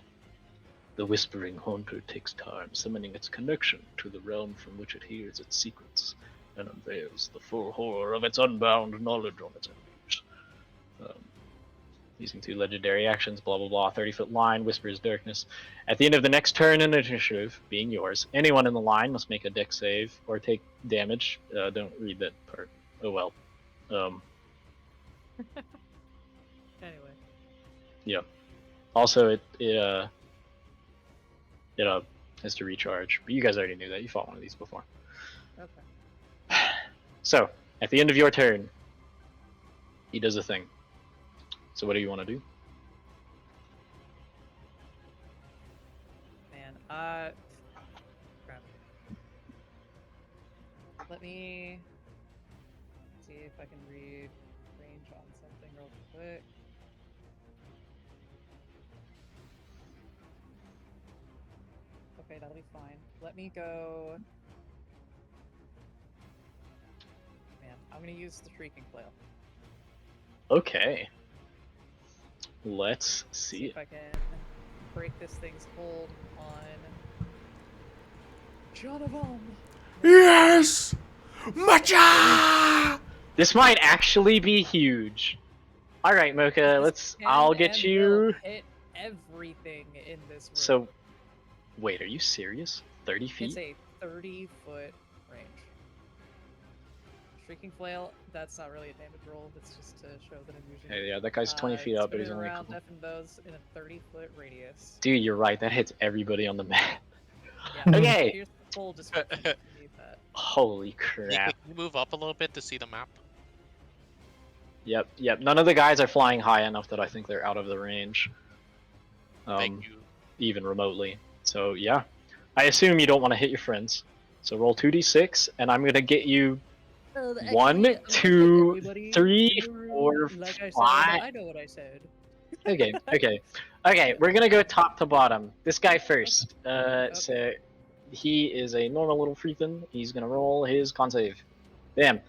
Whispering Haunter takes time, summoning its connection to the realm from which it hears its secrets, and unveils the full horror of its unbound knowledge on its enemies. Using 2 legendary actions, blah blah blah, 30-foot line, Whispers Darkness. At the end of the next turn in initiative, being yours, anyone in the line must make a dex save or take damage. Don't read that part. Oh well. Anyway. Yeah. Also, it has to recharge. But you guys already knew that. You fought one of these before. Okay. So, at the end of your turn, he does a thing. So what do you want to do? Man, crap. Let me see if I can read range on something real quick. Okay, that'll be fine. Let me go. Man, I'm gonna use the Shrieking Flail. Okay. Let's see If I can break this thing's hold on Jonavom. Yes! Matcha! This might actually be huge. All right, Mocha. I'll get you. Hit everything in this room. So, wait, are you serious? 30 it's feet? a 30-foot range. Shrieking Flail. That's not really a damage roll. It's just to show that I'm using. Hey, yeah, that guy's 20 feet up, but he's spinning only. around deafened those in a 30-foot radius. Dude, you're right. That hits everybody on the map. Yeah, Okay. Here's the full description underneath that. Holy Can crap. you move up a little bit to see the map? Yep. None of the guys are flying high enough that I think they're out of the range. Thank you. Even remotely. So, yeah. I assume you don't want to hit your friends. So roll 2d6, and I'm going to get you 1, 2, 3, 4, Like I 5. said, I know what I said. Okay. We're gonna go top to bottom. This guy first. So he is a normal little Freethan. He's gonna roll his con save. Bam.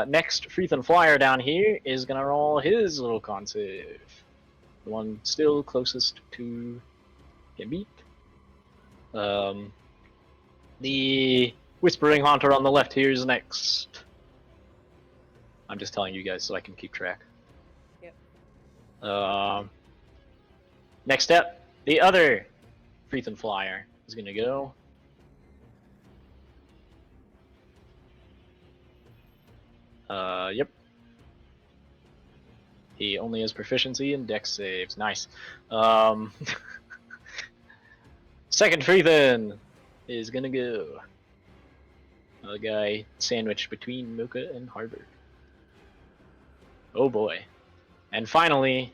Next Freethan flyer down here is gonna roll his little con save. The one still closest to get beat. The Whispering Haunter on the left here is next. I'm just telling you guys so I can keep track. Yep. Next up, the other Freethan flyer is gonna go. Yep. He only has proficiency in dex saves. Nice. Second Freethan is gonna go. A guy sandwiched between Mocha and Harvard. Oh boy. And finally,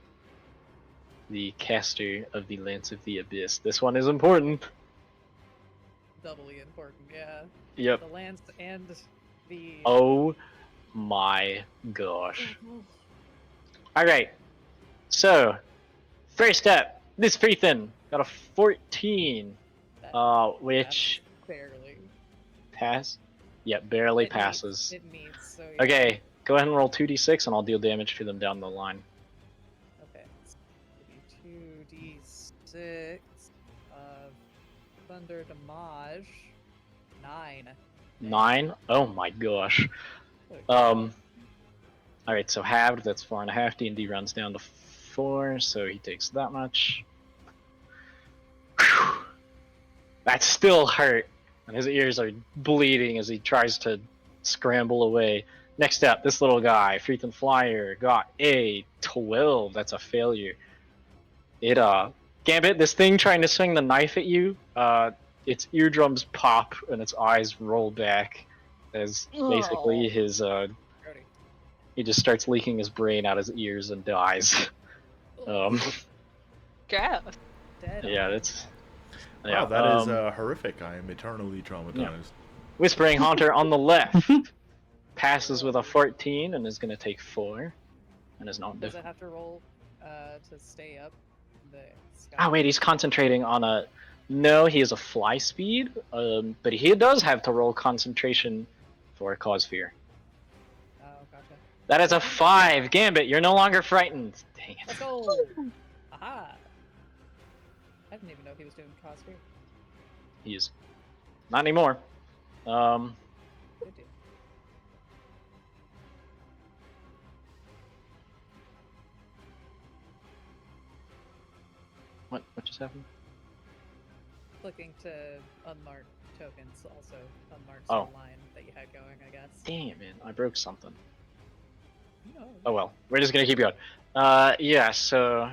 the caster of the Lance of the Abyss. This one is important. Doubly important, yeah. Yep. The lance and the. Oh my gosh. Alright. So, first up, this Freethan got a 14. Which. Barely. Pass? Yep, barely It passes. It meets, so yeah. Okay, go ahead and roll 2d6 and I'll deal damage to them down the line. Okay. 2d6 of thunder damage. 9. 9? Oh my gosh. Okay. Alright, so halved, that's 4.5. D&D runs down to 4, so he takes that much. Whew. That still hurt, and his ears are bleeding as he tries to scramble away. Next up, this little guy, Freethan Flyer, got a 12. That's a failure. Gambit, this thing trying to swing the knife at you, its eardrums pop and its eyes roll back as basically his, he just starts leaking his brain out his ears and dies. Gross. Yeah, that's... Wow, that is horrific. I am eternally traumatized. Yeah. Whispering Haunter on the left passes with a 14 and is going to take 4 and is not Does it have to roll to stay up the sky? Oh wait, he's concentrating on a... No, he has a fly speed, but he does have to roll concentration for Cause Fear. Oh, gotcha. That is a 5. Gambit, you're no longer frightened. Dang it. Let's go! Aha! I didn't even know he was doing Cause Fear. He is. Not anymore. Good dude. What just happened? Clicking to unmarked tokens also unmarks Oh. the line that you had going, I guess. Damn it, I broke something. No. Oh well, we're just gonna keep going. Yeah, so...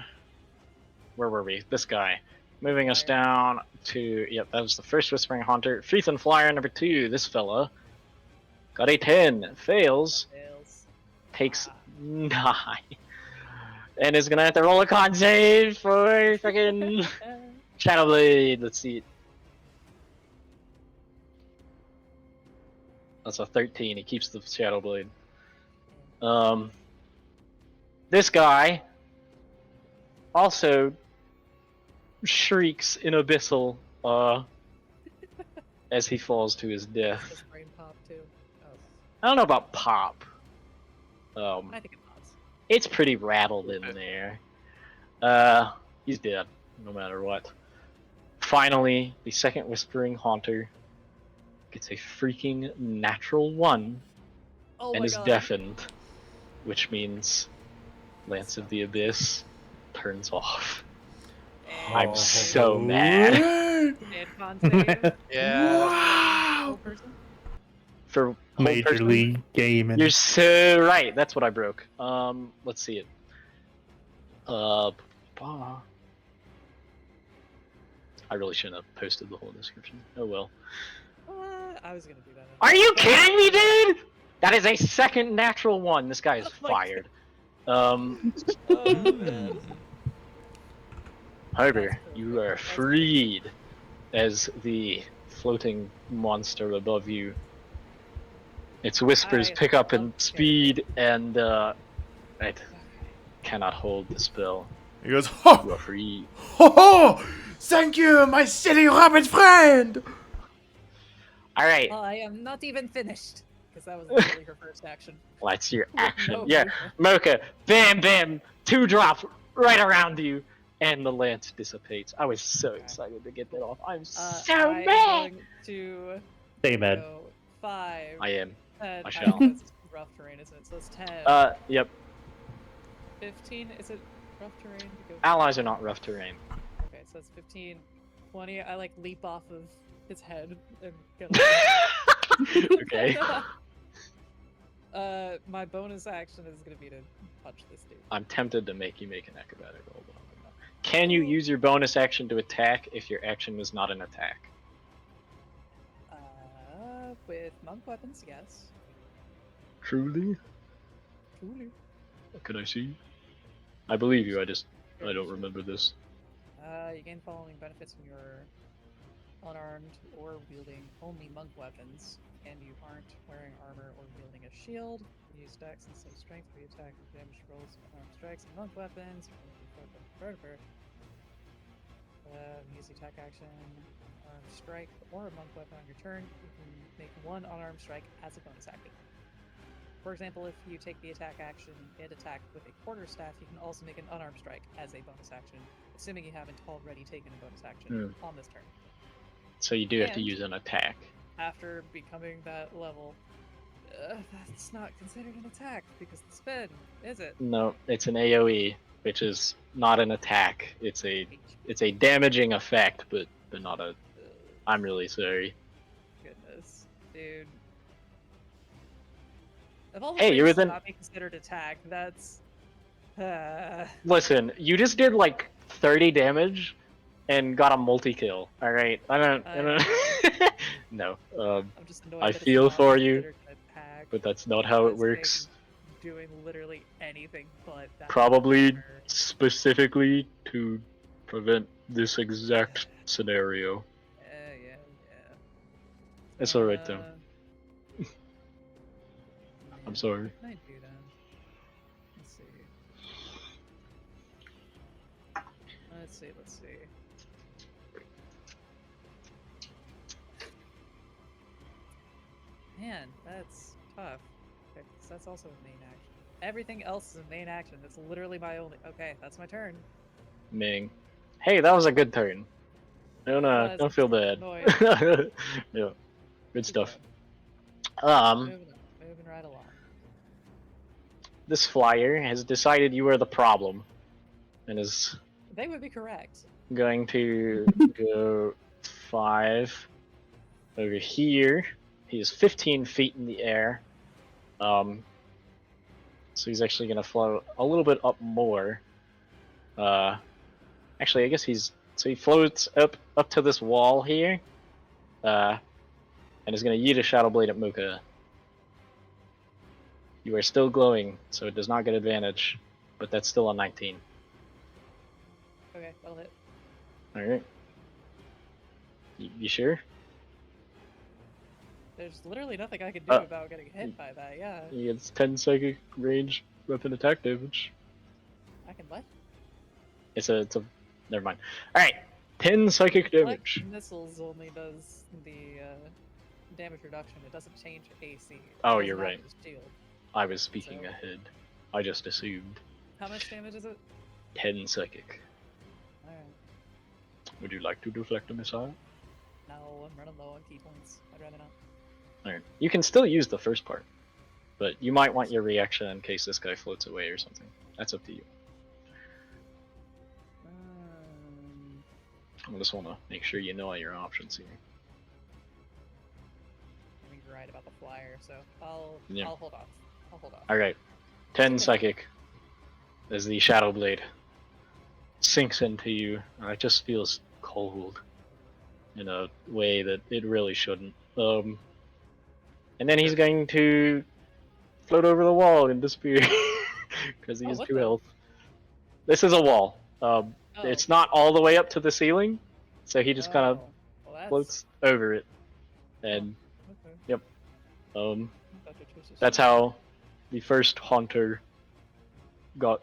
Where were we? This guy. Moving us down to... Yep, that was the first Whispering Haunter. Freethan Flyer number 2, this fella. Got a 10. Fails. Fails. Takes Ah. 9. and is gonna have to roll a con save for freaking Shadowblade. Let's see. That's a 13. He keeps the Shadowblade. This guy also shrieks in abyssal as he falls to his death. Does brain pop too? Oh, I don't know about pop. I think it pops. It's pretty rattled in there. He's dead, no matter what. Finally, the second Whispering Haunter gets a freaking natural 1 Oh and my is god. deafened, which means Lance of the Abyss turns off. I'm so mad. And con save. Yeah. Whole person? For whole Major person? League Gaming. You're so right. That's what I broke. Let's see it. I really shouldn't have posted the whole description. Oh well. I was gonna do that. Are you kidding me, dude? That is a second natural 1. This guy is Oh my fired. Oh, man. However, you are freed as the floating monster above you. Its whispers I pick up in don't care. speed, and it cannot hold the spell. He goes, You ho, are free. ho, ho! Thank you, my silly rabbit friend! All right, I am not even finished. Because that was literally her first action. well, that's your action. No Yeah, movement. Mocha, bam, bam, 2 drop right around you, and the lance dissipates. I was so excited to get that off. I'm so I am mad. going to Stay mad. go 5. I am. 10. I shall. That's rough terrain, isn't it? So that's 10. Yep. 15. Is it rough terrain? To go Allies are not rough terrain. Okay, so that's 15. 20. I like leap off of his head and get off. Okay. My bonus action is gonna be to punch this dude. I'm tempted to make you make an acrobatic roll, but I'm not. Can you use your bonus action to attack if your action is not an attack? With monk weapons, yes. Truly? Truly. Could I see? I believe you, I don't remember this. You gain the following benefits when you're unarmed or wielding only monk weapons, and you aren't wearing armor or wielding a shield. You use dex instead of strength for the attack and damage rolls with unarmed strikes and monk weapons. Use the attack action, unarmed strike, or a monk weapon on your turn. You can make 1 unarmed strike as a bonus action. For example, if you take the attack action and attack with a quarterstaff, you can also make an unarmed strike as a bonus action, assuming you haven't already taken a bonus action on this turn. So you do have to And- use an attack. After becoming that level, that's not considered an attack because the spin, is it? No, it's an AoE, which is not an attack. It's a damaging effect, but not a. I'm really sorry. Goodness, dude. Of all the Hey, things you're to within- not be considered attack, that's. Listen, you just did like 30 damage and got a multi-kill. All right, I don't. No, I'm just annoyed I that it's feel not for you, considered an attack. but that's not how it This works. thing's doing literally anything but that. Probably Or- specifically to prevent this exact scenario. Yeah. It's alright though. Uh, I'm sorry. What can I do then? Let's see. Let's see. Man, that's tough. Okay, 'cause that's also a main action. Everything else is a main action. That's literally my only. Okay, that's my turn. Ming. Hey, that was a good turn. Don't feel bad. annoying. Yeah, good stuff. Moving on, moving right along. This flyer has decided you are the problem, and is They would be correct. going to go 5 over here. He is 15 feet in the air. So he's actually going to float a little bit up more. Actually, I guess so he floats up to this wall here. And is going to yeet a Shadow Blade at Muka. You are still glowing, so it does not get advantage. but that's still a 19. Okay, that'll hit. Alright. You sure? There's literally nothing I can do about getting hit by that, yeah. He gets 10 psychic range weapon attack damage. I can what? It's a never mind. Alright. 10 psychic damage. Like missiles only does the damage reduction. It doesn't change AC. It Oh, doesn't you're have right. his shield. I was speaking So- ahead. I just assumed. How much damage is it? 10 psychic. Alright. Would you like to deflect a missile? No, I'm running low on key points. I'd rather not. Alright. You can still use the first part, but you might want your reaction in case this guy floats away or something. That's up to you. I just want to make sure you know all your options here. I think you're right about the flyer, so I'll hold off. I'll hold off. Alright. 10 psychic as the Shadow Blade sinks into you. It just feels cold in a way that it really shouldn't. And then he's going to float over the wall and disappear because he has 2 health. This is a wall. It's not all the way up to the ceiling, so he just kind of floats over it. And Okay. yep. Thought the choice was- That's how the first Haunter got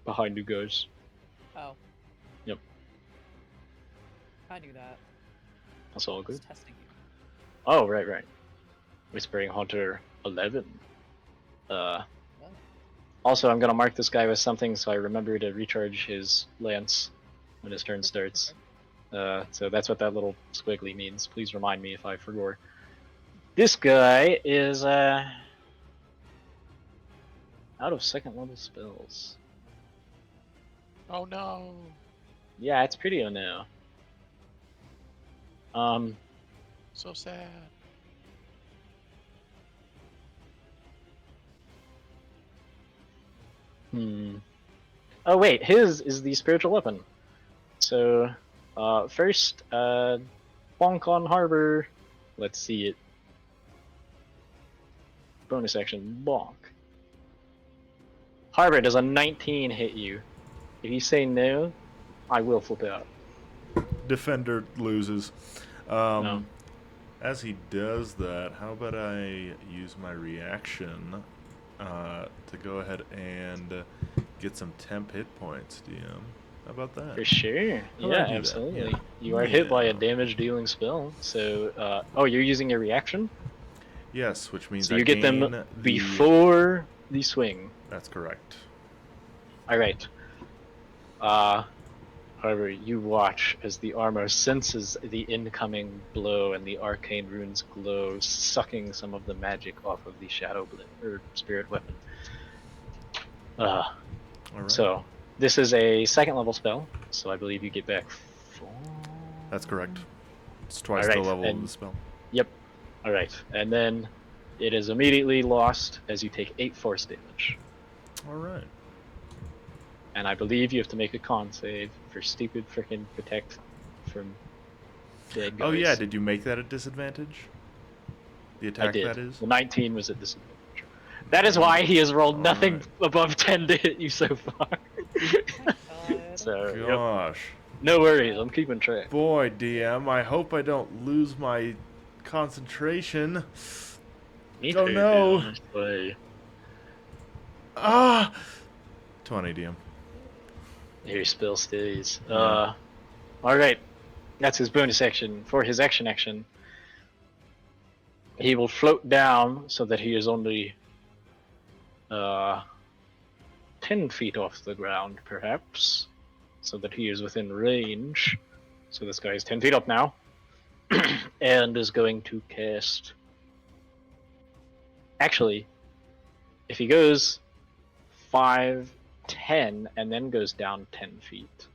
behind you guys. Oh. Yep. I knew that. That's all I was good. testing you. Oh, right. Whispering Haunter 11. Also, I'm gonna mark this guy with something so I remember to recharge his lance when his turn starts. So that's what that little squiggly means. Please remind me if I forgot. This guy is out of 2nd level spells. Oh no. Yeah, it's pretty no. So sad. Oh wait, his is the spiritual weapon. So, first, bonk on Harbor. Let's see it. Bonus action, bonk. Harbor, does a 19 hit you? If you say no, I will flip out. Defender loses. No. As he does that, how about I use my reaction to go ahead and get some temp hit points, DM? How about that? For sure. How do I Yeah, do that? absolutely. Yeah. You are hit by a Yeah. damage dealing spell. So, oh, you're using your reaction? Yes, which means So I you get them gain before the swing. That's correct. Alright. However, you watch as the armor senses the incoming blow and the arcane runes glow, sucking some of the magic off of the shadow blade or spirit weapon. All right. So this is a 2nd level spell, so I believe you get back 4. That's correct. It's twice Alright, the level of and- the spell. Yep. Alright, and then it is immediately lost as you take 8 force damage. All right. And I believe you have to make a con save for stupid frickin' protect from dead guys. Oh yeah, did you make that a disadvantage? The attack I did. that is? The 19 was at disadvantage. That is why he has rolled nothing Alright. above 10 to hit you so far. God. So, yep. Gosh. No worries, I'm keeping track. Boy, DM, I hope I don't lose my concentration. Me Oh, too, no. dude, honestly. Ah! 20, DM. Your spell stays. Yeah. Alright. That's his bonus action. For his action, he will float down so that he is only 10 feet off the ground, perhaps. So that he is within range. So this guy is 10 feet up now. And is going to cast... Actually, if he goes 5, 10, and then goes down 10 feet,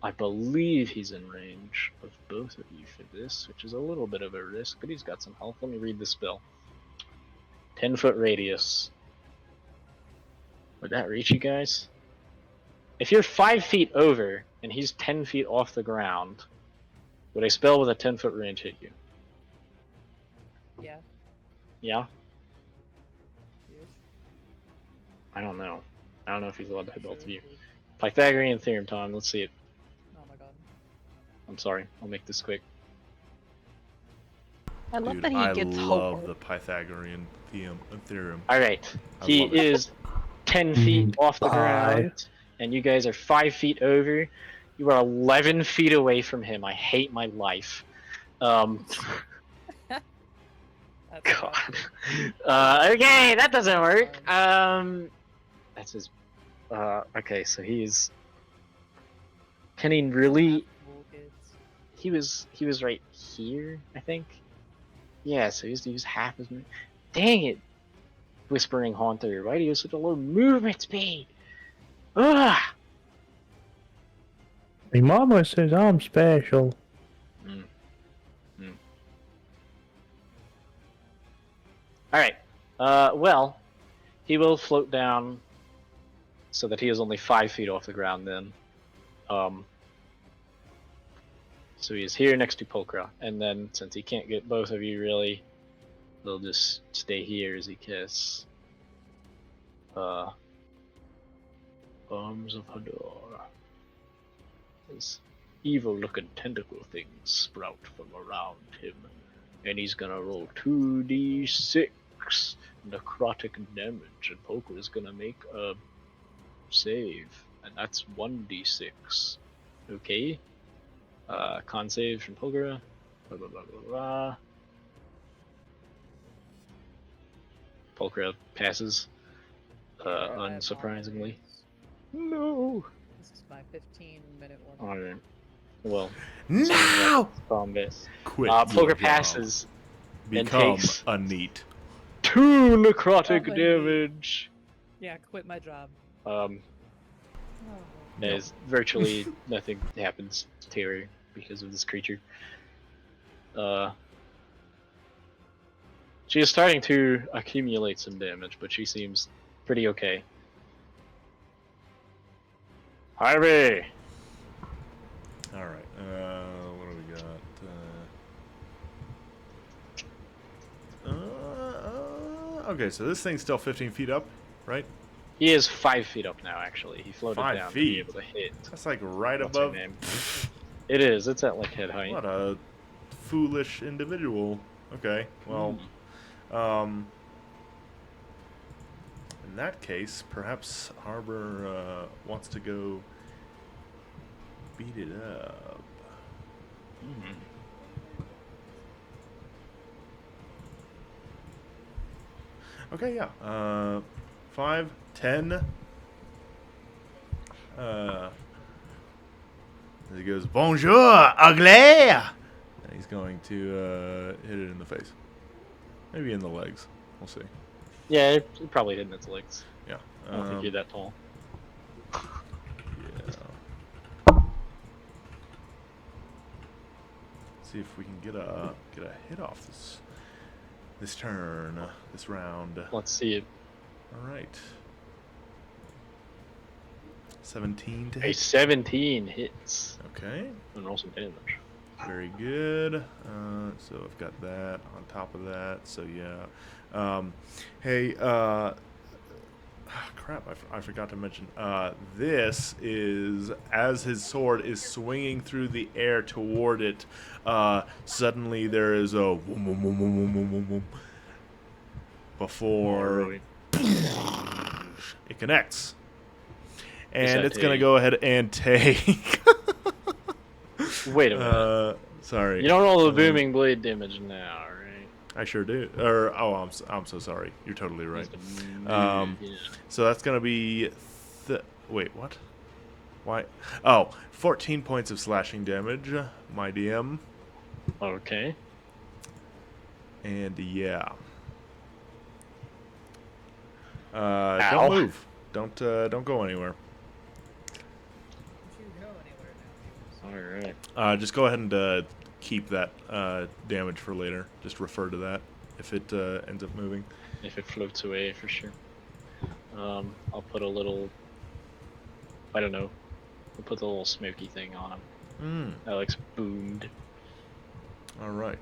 I believe he's in range of both of you for this, which is a little bit of a risk, but he's got some health. Let me read the spell. 10-foot radius. Would that reach you guys? If you're 5 feet over and he's 10 feet off the ground, would a spell with a 10-foot range hit you? Yeah. Yeah? Yes. I don't know. I don't know if he's allowed to hit both of you. Pythagorean theorem time. Let's see it. Oh my god. I'm sorry. I'll make this quick. I love Dude, that he I gets love hope. the Pythagorean theorem. All right. I He love it. is 10 feet off the 5. ground, and you guys are 5 feet over. You are 11 feet away from him. I hate my life. That's God. rough. Okay, that doesn't work. That's his. Okay, so he's. Can he really? Cool kids. He was right here, I think. Yeah, so he was half as many. Dang it! Whispering Haunter, why do you have such a low movement speed? Ugh! My mama says I'm special. Alright. Well, he will float down so that he is only 5 feet off the ground then. So he is here next to Pulchra, and then since he can't get both of you really, they'll just stay here as he kiss. Arms of Hador. His evil-looking tentacle things sprout from around him, and he's gonna roll 2d6 necrotic damage, and Pulchra is gonna make a save, and that's 1d6. Okay. Con save from Pulchra. Blah, blah, blah, blah, blah. Pulchra passes. Unsurprisingly. No. This is my 15-minute one. Alright. Well. Now! Combat. Quit your Pulchra job. passes. and Become takes a neat. 2 necrotic Oh, my damage. Yeah, quit my job. Um. Oh. As virtually nothing happens to her because of this creature. She is starting to accumulate some damage, but she seems pretty okay. Harvey! Alright, what do we got? Okay, so this thing's still 15 feet up, right? He is 5 feet up now, actually. He floated 5 down to be feet? able to hit. That's like right What's her above. name? It is. It's at like head height. What a foolish individual. Okay, well, in that case, perhaps Harbor wants to go beat it up. Okay, yeah. 5, 10. He goes, "Bonjour, ugly!" And he's going to hit it in the face. Maybe in the legs. We'll see. Yeah, it probably hit in its legs. Yeah. I don't think you're that tall. Yeah. See if we can get a hit off this turn, this round. Let's see it. All right. 17 to A hit. 17 hits. Okay. And roll some damage. Very good. So I've got that on top of that. So yeah. Hey, crap! I forgot to mention. This is as his sword is swinging through the air toward it. Suddenly there is a boom, boom, boom, boom, boom, boom, boom, boom, before it connects, and it's gonna go ahead and take. Wait a minute. Sorry. You don't roll the booming blade damage now, right? I sure do. Or I'm so sorry. You're totally right. Yeah. So that's gonna be. Wait, what? Why? Oh, 14 points of slashing damage, my DM. Okay. And yeah. Ow. Don't move. Don't go anywhere. Don't you go anywhere now. Alright. Just go ahead and keep that damage for later. Just refer to that if it ends up moving. If it floats away, for sure. I'll put a little. I don't know. I'll put the little smoky thing on him. Alex boomed. All right.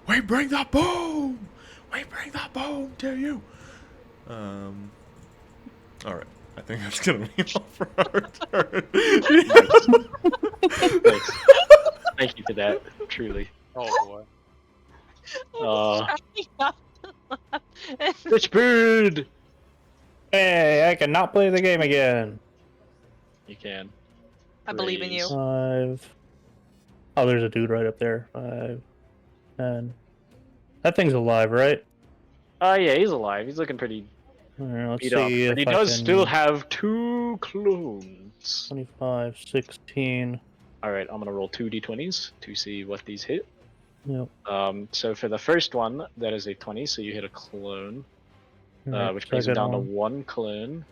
We bring the boom. We bring the boom to you. All right. I think that's gonna be all for our turn. Thanks. Thank you for that. Truly. Oh boy. Rich Bird. Hey, I cannot play the game again. You can. I believe in you. 5. Oh, there's a dude right up there. 5, 10. That thing's alive, right? Yeah, he's alive. He's looking pretty Alright, let's beat up, see but he if I does can... still have 2 clones. 25, 16. All right, I'm gonna roll 2 d20s to see what these hit. Yep. So for the first one, that is a 20, so you hit a clone, Alright, which brings him second down to one. 1 clone.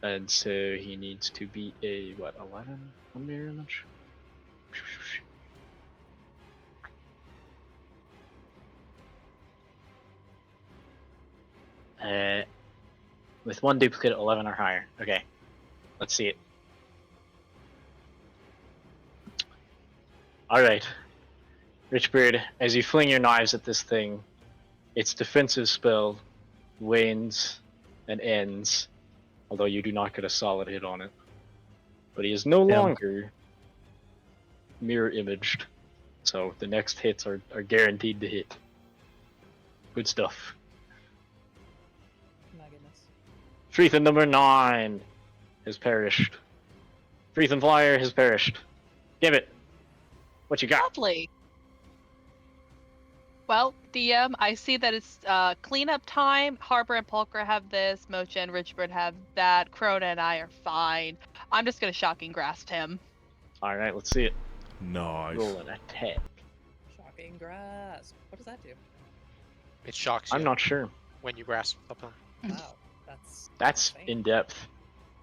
And so he needs to be a, what, 11 on mirror image? With 1 duplicate, 11 or higher. Okay, let's see it. Alright. Richbird, as you fling your knives at this thing, its defensive spell wanes and ends, although you do not get a solid hit on it. But he is no longer mirror imaged, so the next hits are guaranteed to hit. Good stuff. My goodness. Freethan number 9 has perished. Freethan Flyer has perished. Gambit, what you got? Lovely. Well, DM, I see that it's cleanup time. Harbor and Pulchra have this. Mocha and Richbird have that. Crona and I are fine. I'm just gonna shocking grasp him. Alright, let's see it. Nice. Roll an attack. Shocking grasp. What does that do? It shocks you I'm not sure. when you grasp something. Wow, that's That's insane. in depth.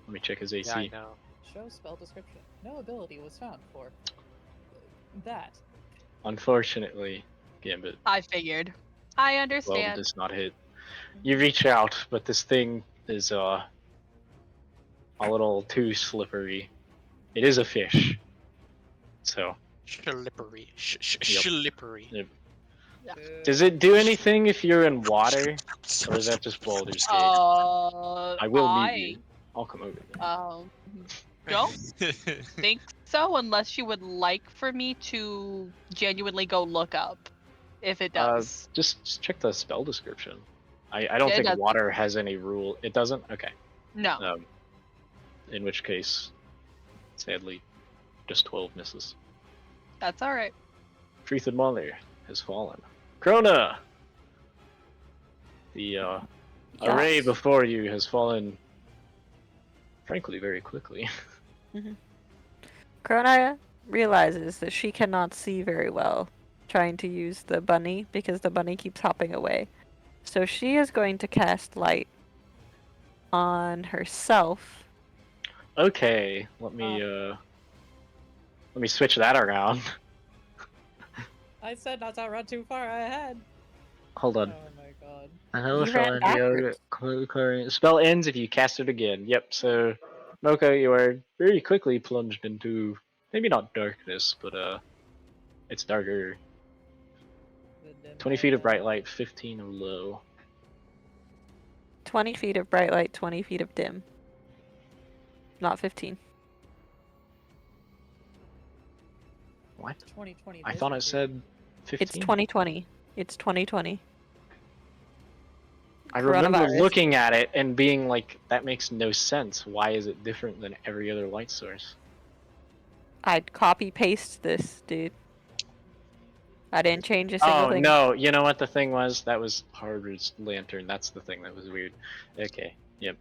Let me check his AC. Yeah, I know. Show spell description. No ability was found for that. Unfortunately, Gambit, I figured. I 12 understand. does not hit. You reach out, but this thing is a little too slippery. It is a fish. So, Slippery. Yep. Slippery. Yep. Does it do anything if you're in water? Or is that just Baldur's Gate? I will meet you. I'll come over there. Don't think so unless you would like for me to genuinely go look up if it does. Just check the spell description. I don't It think doesn't. water has any rule. It doesn't? Okay. No. In which case, sadly, just 12 misses. That's alright. Freethan Muller has fallen. Crona! The array Yes. before you has fallen, frankly, very quickly. Crona realizes that she cannot see very well trying to use the bunny because the bunny keeps hopping away. So she is going to cast light on herself. Okay, let me switch that around. I said not to run too far ahead. Hold Oh on. my god. Another You ran backwards. spell ends if you cast it again. Yep, so Mocha, you are very quickly plunged into maybe not darkness, but it's darker. 20 feet of bright light, 15 of low. 20 feet of bright light, 20 feet of dim. Not 15. What? 2020. I thought it said 15. It's 2020. It's 2020. I remember Coronavirus. looking at it and being like, that makes no sense. Why is it different than every other light source? I'd copy paste this, dude. I didn't change a single Oh, thing. no, you know what the thing was? That was Harvard's lantern. That's the thing that was weird. Okay, yep.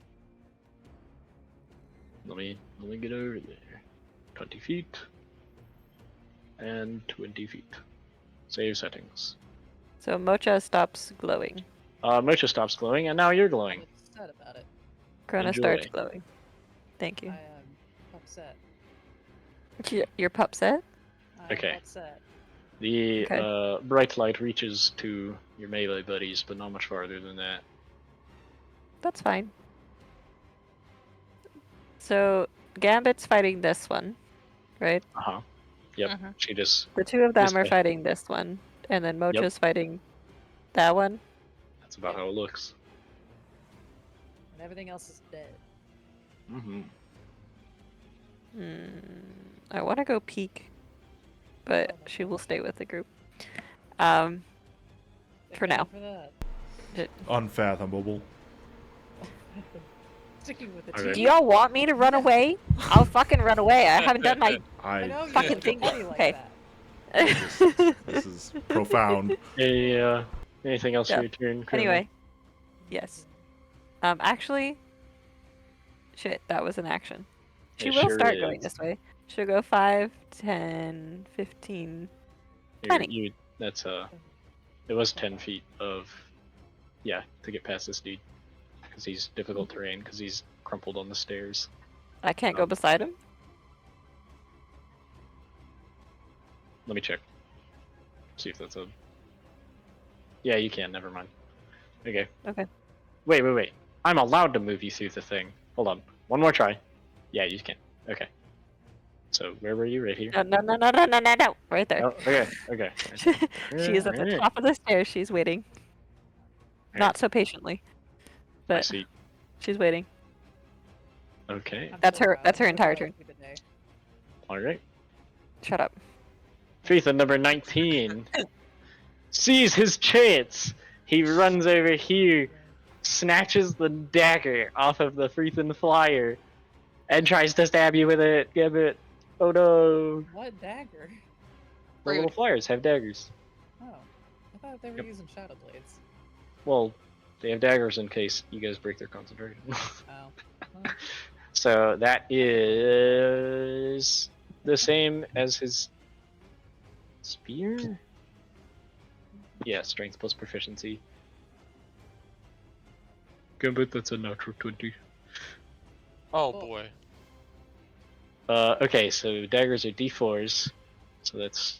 Let me get over there. 20 feet. And 20 feet. Save settings. So Mocha stops glowing. Mocha stops glowing, and now you're I'm glowing. upset about it. Crona Enjoy. starts glowing. Thank you. I am upset. Your pup set? I'm Okay. upset. The Okay. bright light reaches to your melee buddies, but not much farther than that. That's fine. So Gambit's fighting this one, right? Uh-huh. Yep, Mhm. she just... The two of them This are way. fighting this one, and then Mocha's fighting that one. That's about how it looks. And everything else is dead. Mm-hmm. I want to go peek, but she will stay with the group. For now. For that. Unfathomable. Sticking with the Okay. Do y'all want me to run away? I'll fucking run away. I haven't done my I know you fucking don't thing. play like Okay. that. This is profound. Hey, anything else Yeah. for your turn? Colonel? Anyway, yes. Actually, shit, that was an action. She It will sure start going is. this way. She'll go 5, 10, 15. 20. That's it was 10 feet of, yeah, to get past this dude, because he's difficult terrain, because he's crumpled on the stairs. I can't go beside him. Let me check. See if that's a. Yeah, you can. Never mind. Okay. Okay. Wait. I'm allowed to move you through the thing. Hold on. One more try. Yeah, you can. Okay. So where were you? Right here. No. Right there. Oh, okay. She is at the top of the stairs. She's waiting. Not so patiently, I but see. she's waiting. Okay. I'm That's so her- proud. that's her I'm so entire proud of turn. you today. All right. Shut up. Freethan number 19 sees his chance. He runs over here, snatches the dagger off of the Freethan flyer, and tries to stab you with it. Give it. Oh no. What dagger? The little Rude. flyers have daggers. Oh, I thought they were Yep. using shadow blades. Well, they have daggers in case you guys break their concentration. Oh. Well, So that is the same as his spear? Yeah, strength plus proficiency. Gambit, that's a natural 20. Oh Cool. boy. Okay, so daggers are d4s. So that's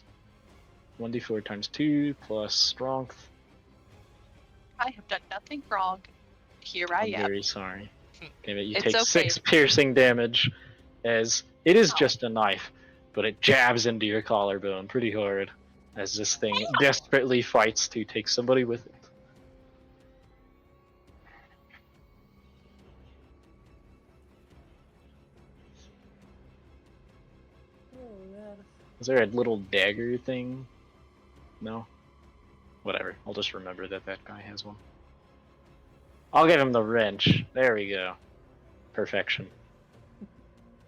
1d4 times 2 plus strength. I have done nothing wrong. Here I I'm am. very sorry. Gambit, you It's take okay. 6 piercing damage as it is Oh. just a knife, but it jabs into your collarbone pretty hard as this thing desperately fights to take somebody with it. Is there a little dagger thing? No? Whatever. I'll just remember that that guy has one. I'll give him the wrench. There we go. Perfection.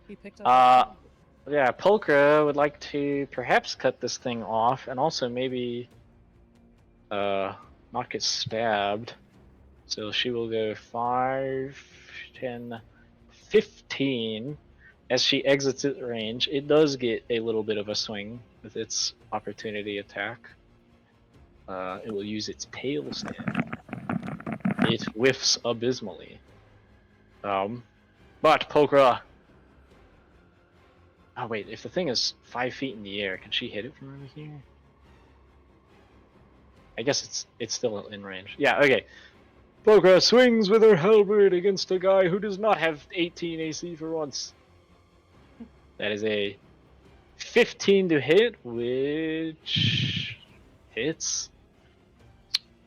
he picked up. Yeah, Pulchra would like to perhaps cut this thing off and also maybe not get stabbed. So she will go 5, 10, 15. As she exits its range, it does get a little bit of a swing with its opportunity attack. It will use its tail stab. It whiffs abysmally. But Pulchra. Oh wait, if the thing is 5 feet in the air, can she hit it from over here? I guess it's still in range. Yeah, okay. Pulchra swings with her halberd against a guy who does not have 18 AC for once. That is a 15 to hit, which hits.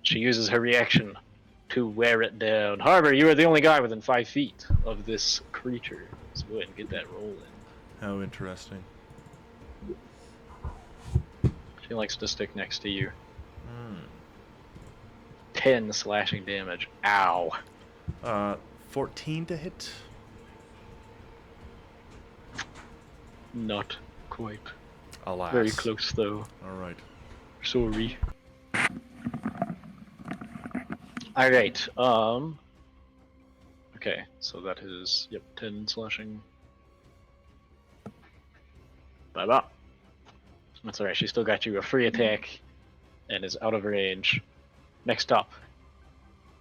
She uses her reaction to wear it down. However, you are the only guy within 5 feet of this creature, so go ahead and get that roll in. How interesting. She likes to stick next to you. 10 slashing damage. Ow. 14 to hit. Not quite. Alas. Very close though. All right. Sorry. Alright, okay, so that is, yep, 10 slashing. Bye-bye. That's alright, she still got you a free attack and is out of range. Next up,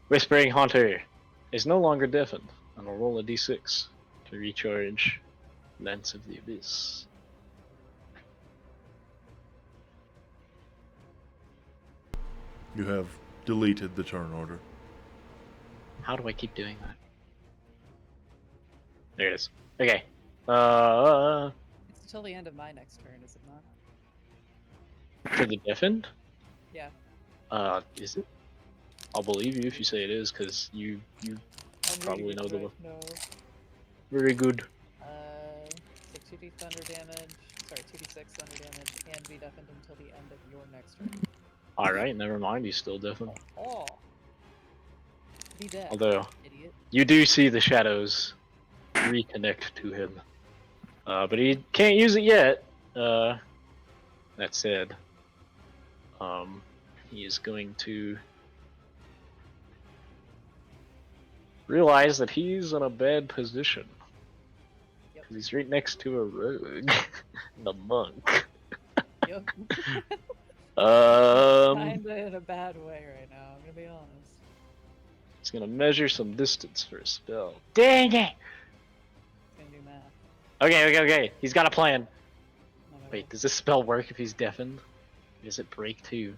Whispering Haunter is no longer deafened and will roll a d6 to recharge Lance of the Abyss. You have deleted the turn order. How do I keep doing that? There it is. Okay. It's until the end of my next turn, is it not? For the deafened? Yeah. Is it? I'll believe you if you say it is, because you I'm probably reading know it the right book. now. Very good. So 2d thunder damage. Sorry, 2d6 thunder damage, and be deafened until the end of your next turn. Alright, never mind, he's still deafened. Oh. Be deaf. Although, Idiot. you do see the shadows reconnect to him. But he can't use it yet. That said, he is going to realize that he's in a bad position. Yep. Because he's right next to a rogue. The monk. Yep. Kinda in a bad way right now, I'm gonna be honest. He's gonna measure some distance for a spell. Dang it! He's gonna do math. Okay. He's got a plan. No, no, Wait, does this spell work if he's deafened? Or does it break too?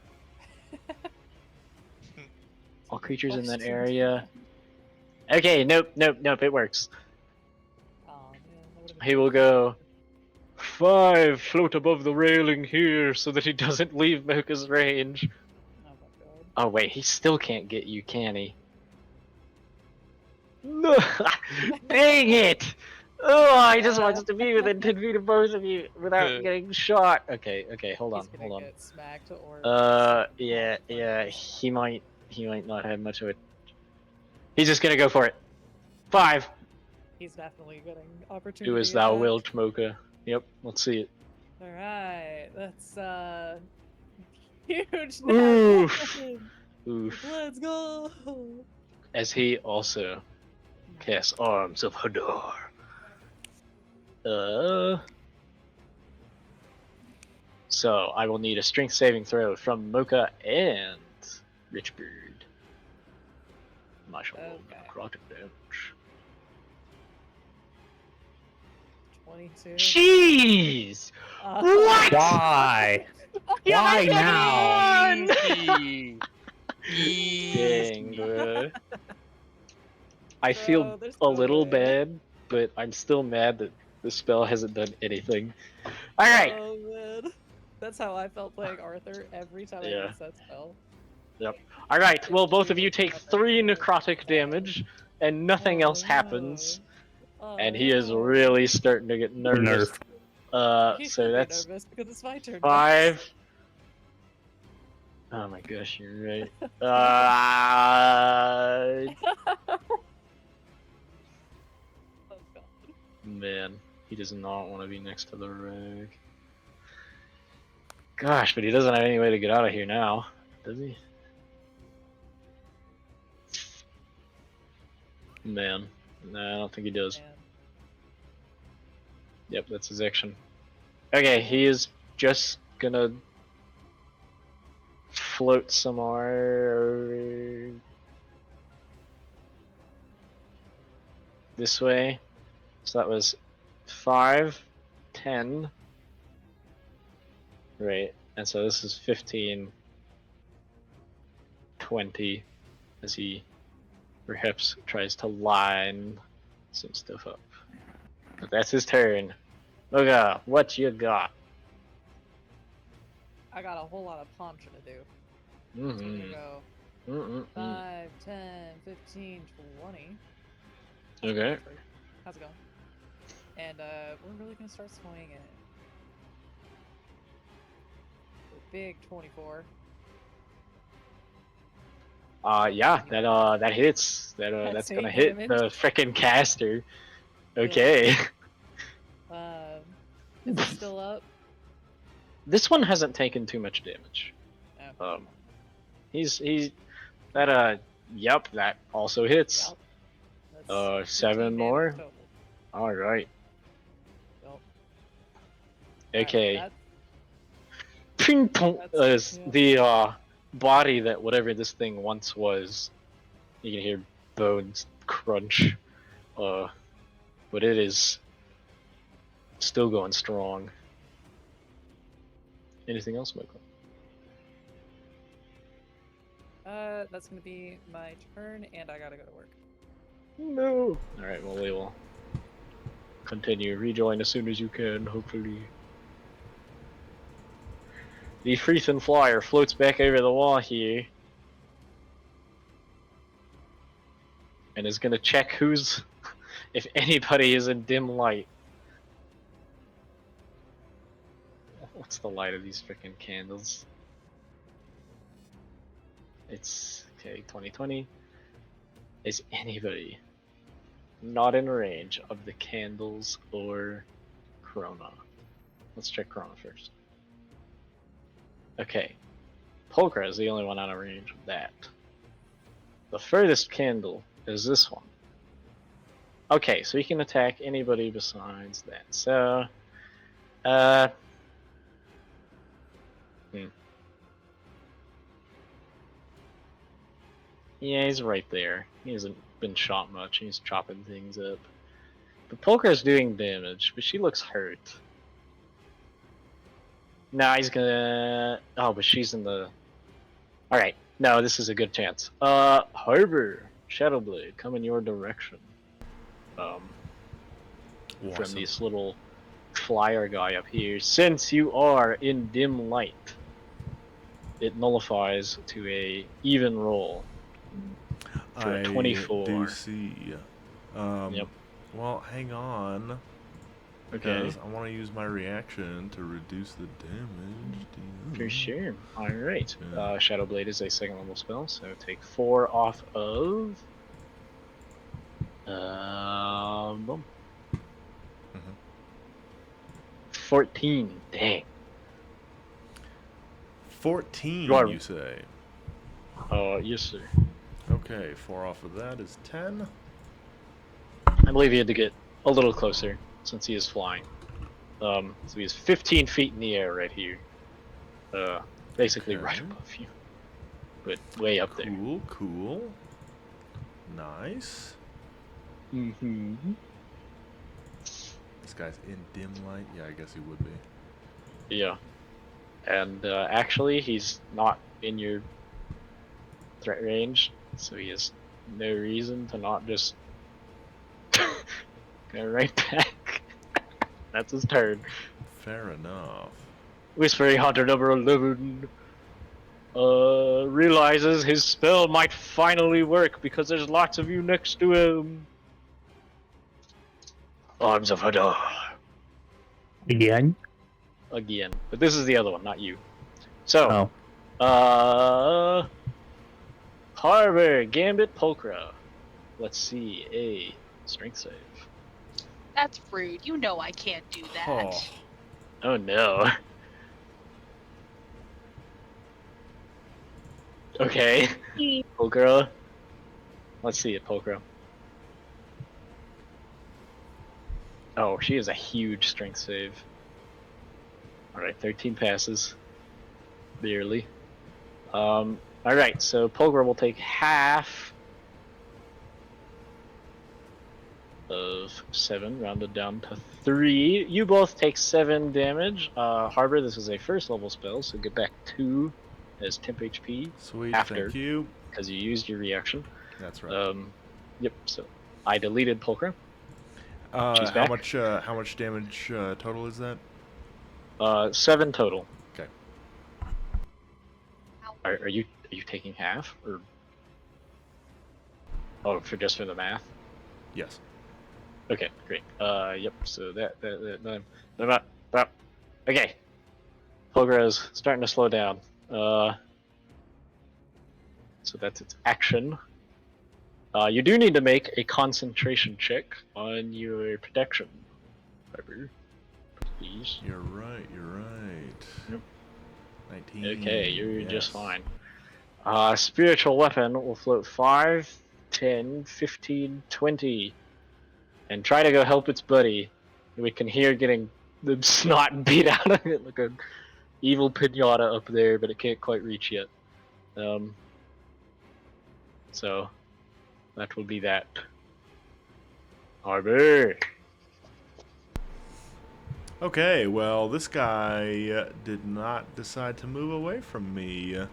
All creatures in that area. Okay, nope, it works. Oh, man, that would've been He will go 5, float above the railing here so that he doesn't leave Mocha's range. Oh my god. Oh wait, he still can't get you, can he? No! Dang it! Oh, I just wants to be within 10 feet of both of you without getting shot. Okay, hold on, He's gonna hold on. get smacked or Yeah, he might not have much of it. He's just gonna go for it. 5. He's definitely getting opportunity. Do as thou attack. wilt, Mocha. Yep, let's see it. Alright, that's huge. Oof. now. Oof. Let's go. As he also casts Arms of Hadar. So I will need a strength saving throw from Mocha and Richbird. I shall roll Okay. necrotic damage. 22. Jeez! What? Why? Why now? Dang, bro. I feel Bro, there's a no little way. bad, but I'm still mad that the spell hasn't done anything. Alright! Oh man. That's how I felt playing Arthur every time I Yeah. used that spell. Yep. Alright, well, both of you take 3 necrotic damage, and nothing Oh, else happens. Oh, And he is no. really starting to get nervous. He So should that's be nervous because it's my turn. 5. Oh my gosh, you're right. Oh, God. Man, he does not want to be next to the rogue. Gosh, but he doesn't have any way to get out of here now, does he? Man, no, I don't think he does. Man. Yep, that's his action. Okay, he is just gonna float some more this way. So that was 5, 10. Right, and so this is 15, 20, as he perhaps tries to line some stuff up. But that's his turn. Mocha, what you got? I got a whole lot of punching to do. So we're gonna Mm-hmm. go 5, 10, 15, 20. Okay. How's it going? And we're really gonna start swinging. Big 24. Yeah, that hits. That's That's gonna 8 hit damage. the frickin' caster. Okay. Is it still up? This one hasn't taken too much damage. Oh. He's yep, that also hits. Yep. That's 7 15 more. damage total. All right. Yep. Okay. Alright, Ping pong. That's- yeah. The body that whatever this thing once was. You can hear bones crunch. But it is still going strong. Anything else, Michael? That's gonna be my turn, and I gotta go to work. No. All right. Well, we will continue. Rejoin as soon as you can. Hopefully. The Freethen Flyer floats back over the wall here. And is gonna check who's if anybody is in dim light. What's the light of these freaking candles? It's okay, 2020. Is anybody not in range of the candles or Corona? Let's check Corona first. Okay. Polka is the only one out of range of that. The furthest candle is this one. Okay, so you can attack anybody besides that. So, yeah, he's right there. He hasn't been shot much. He's chopping things up. But Polka's doing damage, but she looks hurt. Nah, he's gonna... Oh, but she's in the... Alright, no, this is a good chance. Harbor, Shadowblade, come in your direction. From this little flyer guy up here. Since you are in dim light, it nullifies to a even roll. For a 24. I do see. Yep. Well, hang on. Okay. Because I want to use my reaction to reduce the damage. For sure. Alright. Yeah. Shadowblade is a second level spell, so take 4 off of... boom. 14. Dang. 14, You are- you say? Yes, sir. Okay, 4 off of that is 10. I believe he had to get a little closer since he is flying. So he is 15 feet in the air right here. Basically Okay. right above you. But way up there. Cool, cool. Nice. Mm-hmm. This guy's in dim light? Yeah, I guess he would be. Yeah. And actually, he's not in your threat range, so he has no reason to not just go right back. That's his turn. Fair enough. Whispering Hunter number 11 realizes his spell might finally work because there's lots of you next to him. Arms of Hadar. Again? Again. But this is the other one, not you. So, Oh. Harbor, Gambit, Pulchra. Let's see, a strength save. That's rude. You know I can't do that. Oh. Oh no. Okay. Pulchra. Let's see it, Pulchra. Oh, she has a huge strength save. Alright, 13 passes. Barely. Alright, so Pulchra will take half of 7, rounded down to 3. You both take 7 damage. Harbor, this is a first level spell, so get back 2 as temp HP. Sweet, After. thank you. Because you used your reaction. That's right. Yep, so I deleted Pulchra. she's How back. much damage total is that? 7 total. Okay. Are you taking half or? Oh, for the math. Yes. Okay, great. Yep. So that okay. Pulchra is starting to slow down. So that's its action. You do need to make a concentration check on your protection. Harbor, please. You're right. You're right. Yep. 19. Okay, you're yes. just fine. Spiritual weapon will float 5, 10, 15, 20. And try to go help its buddy. We can hear getting the snot beat out of it like an evil pinata up there, but it can't quite reach yet. So, that will be that. Harbor! Okay, well, this guy did not decide to move away from me.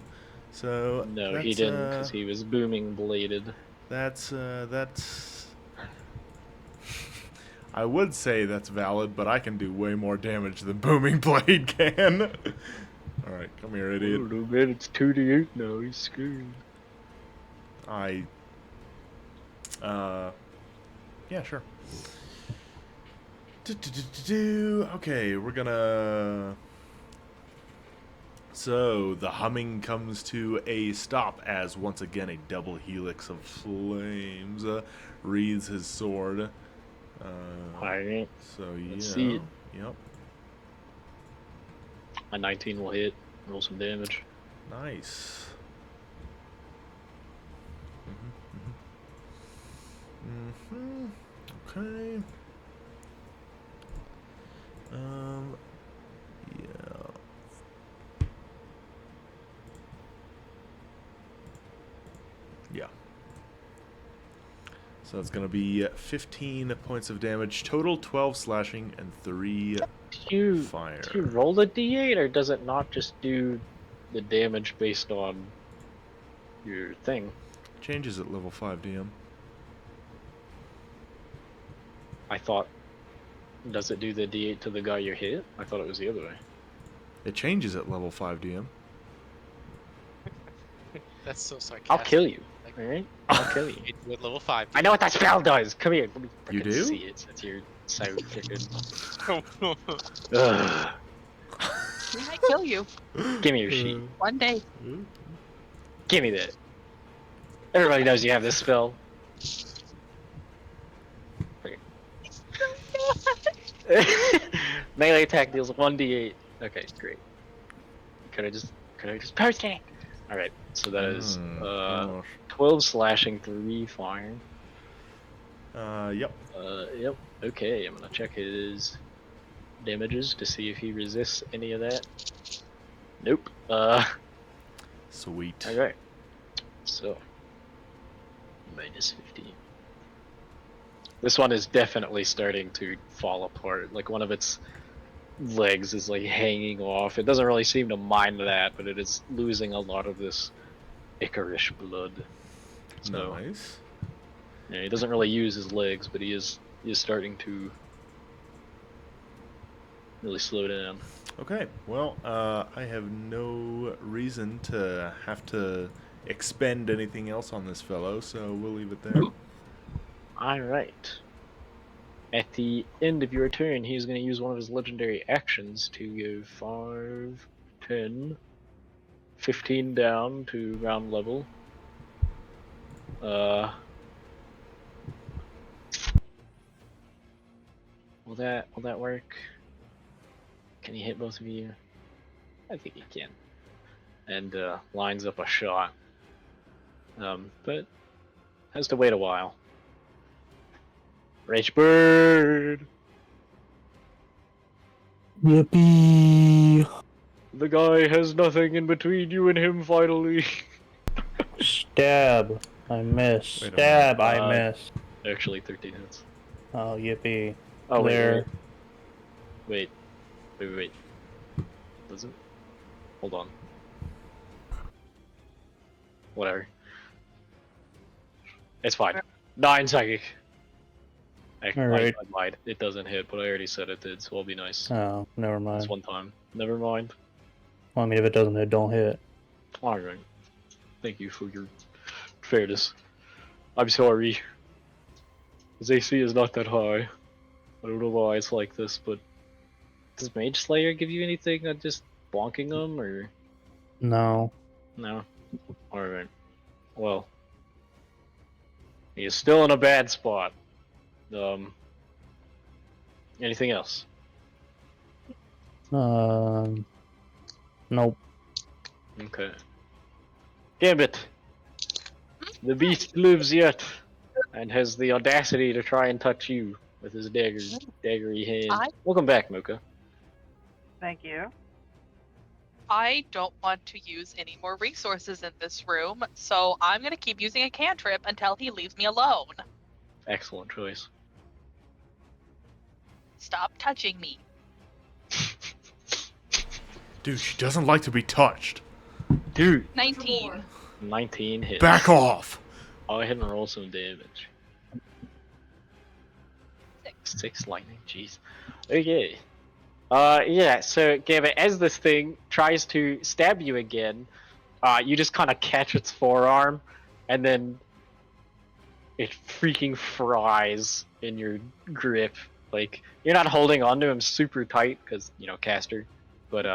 So No, that's, he didn't, because he was booming bladed. That's I would say that's valid, but I can do way more damage than Booming Blade can. Alright, come here, idiot. Oh, no, man, it's 2d8 now, he's scared. Yeah, sure. Okay, we're gonna... So, the humming comes to a stop as once again a double helix of flames wreathes his sword. Alright. So, yeah. Let's see it. Yep. A 19 will hit. Roll some damage. Nice. Okay. Yeah. Yeah. So it's gonna be 15 points of damage total, 12 slashing, and 3 fire. Do you roll the d8, or does it not just do the damage based on your thing? Changes at level 5, DM. I thought... Does it do the d8 to the guy you hit? I thought it was the other way. It changes at level 5, DM. That's so sarcastic. I'll kill you. Like, Alright? I'll kill you. it's with level 5. I know what that spell does! Come here, let me You frickin' do? see it since you're so frickin'... dude. Ugh. We might kill you Give me your sheet. one day. Give me that. Everybody knows you have this spell. Melee attack deals 1d8. Okay, great. Could I just post it? Alright, so that is 12 slashing, 3 fire. Yep. Yep. Okay, I'm gonna check his damages to see if he resists any of that. Nope. Sweet. Alright. So, minus 15. This one is definitely starting to fall apart. Like, one of its legs is, like, hanging off. It doesn't really seem to mind that, but it is losing a lot of this Icarish blood. So, Nice. yeah, he doesn't really use his legs, but he is starting to really slow down. Okay, well, I have no reason to have to expend anything else on this fellow, so we'll leave it there. Alright. At the end of your turn, he's going to use one of his legendary actions to go 5, 10, 15 down to ground level. Will that work? Can he hit both of you? I think he can. And lines up a shot. But has to wait a while. Rage Bird! Yippee! The guy has nothing in between you and him finally. Stab. I miss. Wait a Stab. minute. I miss. Actually, 13 hits. Oh, yippee. Oh, There. wait. Does it? Hold on. Whatever. It's fine. 9 psychic. Alright. I lied. It doesn't hit, but I already said it did, so I'll be nice. Oh, never mind. It's one time. Never mind. Well, I mean, if it doesn't hit, don't hit. Alright. Thank you for your fairness. I'm sorry. His AC is not that high. I don't know why it's like this, but... Does Mage Slayer give you anything on just bonking them, or...? No. No? Alright. Well... He is still in a bad spot. Anything else? Nope. Okay. Gambit! The beast lives yet, and has the audacity to try and touch you with his daggery hand. Welcome back, Mocha. Thank you. I don't want to use any more resources in this room, so I'm going to keep using a cantrip until he leaves me alone. Excellent choice. Stop touching me. Dude, she doesn't like to be touched. Dude! 19. 19 hits. Back off! I'll ahead and roll some damage. 6 lightning, jeez. Okay. Yeah, so Gambit, as this thing tries to stab you again, you just kind of catch its forearm, and then it freaking fries in your grip. Like, you're not holding onto him super tight because, caster, but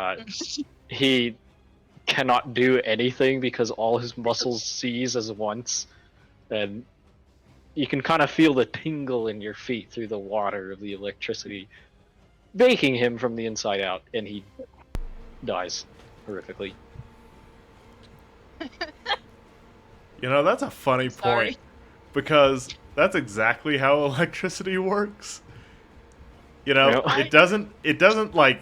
he cannot do anything because all his muscles seize as once, and you can kind of feel the tingle in your feet through the water of the electricity, baking him from the inside out, and he dies horrifically. That's a funny Sorry. point, because that's exactly how electricity works. Yep. It doesn't like,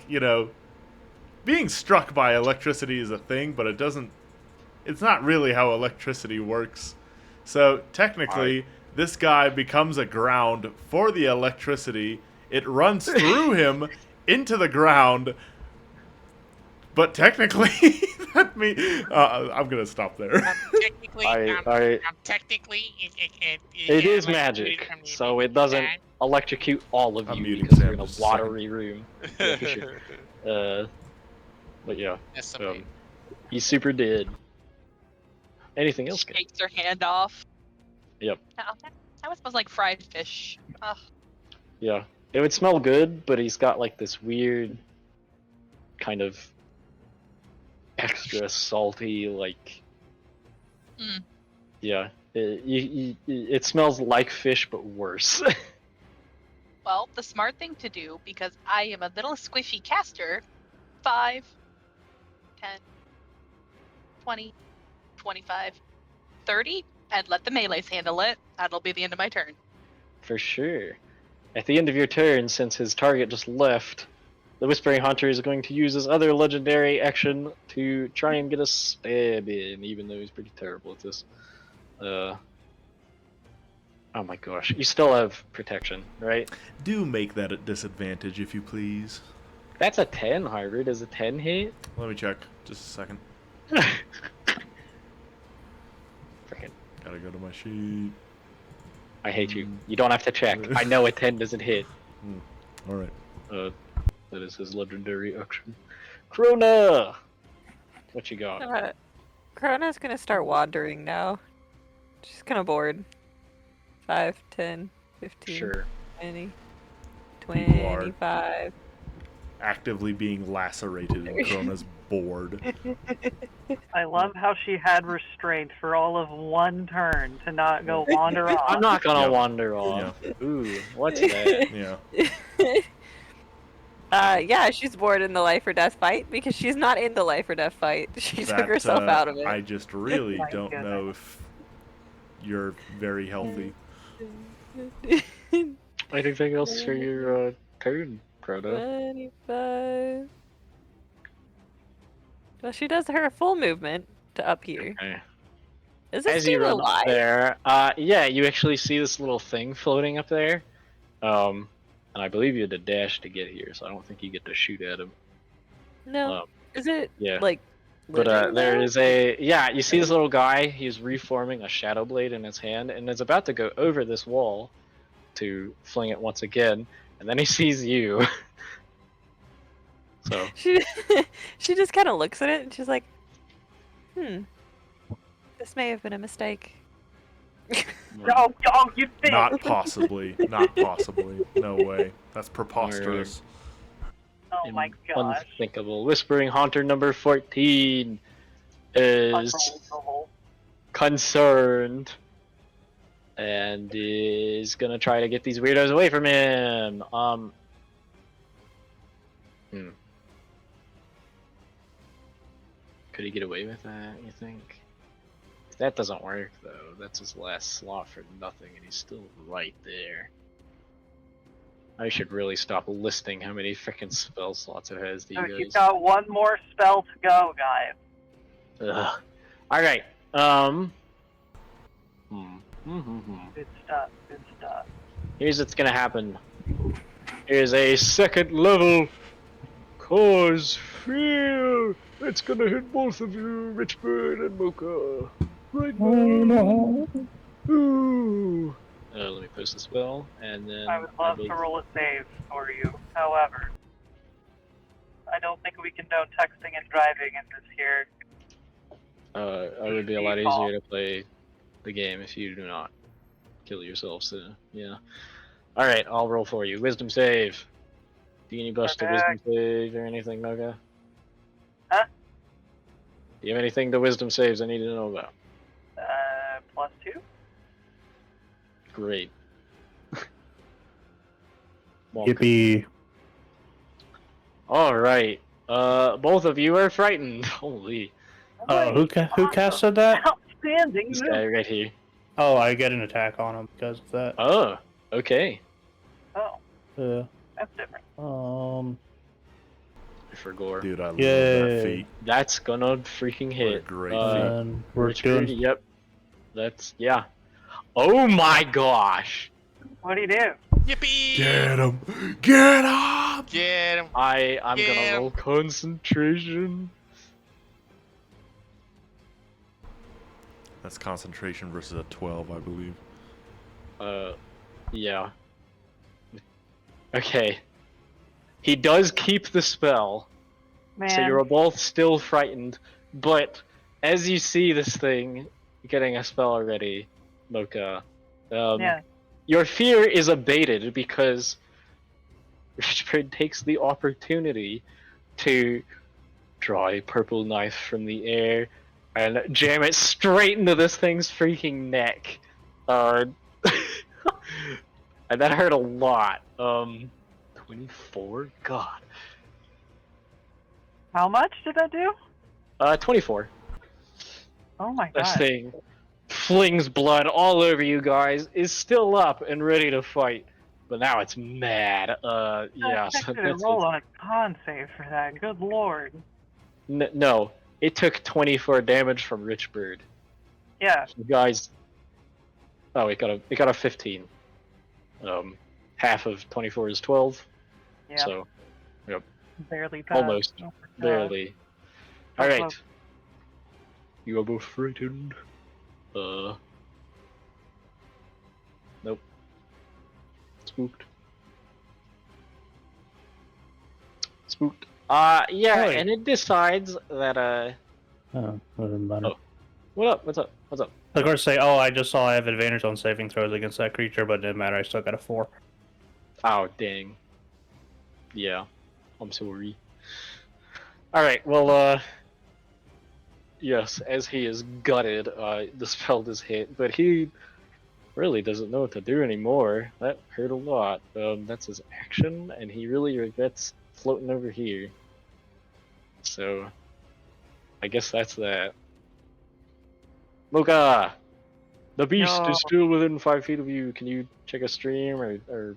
being struck by electricity is a thing, but it's not really how electricity works. So technically, this guy becomes a ground for the electricity. It runs through him into the ground. But technically, I'm gonna stop there. Technically, technically, It is magic, so it doesn't electrocute all of I'm you muting because Sam you're in a just a second. watery room. Yeah, for sure. But yeah, SMP. he's super dead. Anything else? Good? Takes her hand off. Yep. Oh, that one smells like fried fish. Ugh. Yeah, it would smell good, but he's got like this weird kind of extra salty, like. Mm. Yeah, it smells like fish, but worse. Well, the smart thing to do, because I am a little squishy caster, 5, 10, 20, 25, 30, and let the melees handle it. That'll be the end of my turn. For sure. At the end of your turn, since his target just left, the Whispering Hunter is going to use his other legendary action to try and get a stab in, even though he's pretty terrible at this. Oh my gosh. You still have protection, right? Do make that a disadvantage, if you please. That's a 10 hybrid. Is a 10 hit? Let me check. Just a second. Freaking. Gotta go to my sheet. I hate you. You don't have to check. I know a 10 doesn't hit. Alright. That is his legendary action. Krona! What you got? Krona's gonna start wandering now. She's kind of bored. 5, 10, 15, Sure. 20, People are 25. actively being lacerated and Krona's bored. I love how she had restraint for all of one turn to not go wander off. I'm not gonna Yeah. wander off. Ooh, what's that? Yeah. Yeah, she's bored in the life or death fight because she's not in the life or death fight. She took herself out of it. I just really My don't goodness. know if you're very healthy. Anything else for your turn, Krona? 25. Well, she does her full movement to up here. Okay. Is this As you dude run alive? up there, yeah, you actually see this little thing floating up there. And I believe you had to dash to get here, so I don't think you get to shoot at him. No. Is it Yeah. like? But living there now? is you see this little guy, he's reforming a shadow blade in his hand and is about to go over this wall to fling it once again, and then he sees you. So She she just kind of looks at it and she's like, this may have been a mistake. Oh, you think? Not possibly. Not possibly. No way. That's preposterous. Oh my gosh. unthinkable. Whispering Haunter number 14 is Unbelievable. concerned and is gonna try to get these weirdos away from him. Could he get away with that, you think? That doesn't work though. That's his last slot for nothing and he's still right there. I should really stop listing how many freaking spell slots it has to So you you've guys. got one more spell to go, guys. Ugh. Alright, Good stuff, good stuff. Here's what's gonna happen. Here's a second level cause fear. It's gonna hit both of you, Richburn and Mocha. Right now. no. Ooh. Let me post the spell, and then I would love to roll a save for you. However, I don't think we condone texting and driving in this here. It would be a lot easier to play the game if you do not kill yourself. So yeah. All right, I'll roll for you. Wisdom save. Do you need bust a wisdom save or anything, Mocha? Huh? Do you have anything to wisdom saves I need to know about? +2. Great. Yippee. All right. Both of you are frightened. Holy. Who casted that? Outstanding. This guy right here. Oh, I get an attack on him because of that. Oh, okay. Oh, Yeah. that's different. For gore. Dude, I love Yay. that feat. That's gonna freaking What a hit. great feat. And we're Richard, doing. Yep. That's yeah. Oh my gosh. What do you do? Yippee! Get him! Get him! Get him! I'm Yeah. gonna roll concentration. That's concentration versus a 12, I believe. Yeah. Okay. He does keep the spell, Man. so you're both still frightened. But as you see this thing getting a spell already, Mocha, Yeah. your fear is abated because Richard takes the opportunity to draw a purple knife from the air and jam it straight into this thing's freaking neck. And that hurt a lot. 24? God. How much did that do? 24. Oh my This god. thing flings blood all over you guys, is still up and ready to fight. But now it's mad. Yeah, I so expected a that's roll on a con save for that. Good lord. no, it took 24 damage from Richbird. Yeah. You guys. Oh, it got a 15. Half of 24 is 12. Yeah. So, yep, Barely passed. almost, Oh my God. barely. So All right. close. You are both frightened. Nope. Spooked. Spooked. Yeah, Oi. and it decides that, Oh, doesn't matter. Oh. What up? What's up? What's up? Of course, say, oh, I just saw I have advantage on saving throws against that creature, but it didn't matter. I still got a 4. Oh, dang. Yeah. I'm sorry. Alright, well, yes, as he is gutted, the spell does hit, but he really doesn't know what to do anymore. That hurt a lot. That's his action, and he really regrets floating over here. So, I guess that's that. Mocha! The beast No. is still within 5 feet of you. Can you check a stream, or do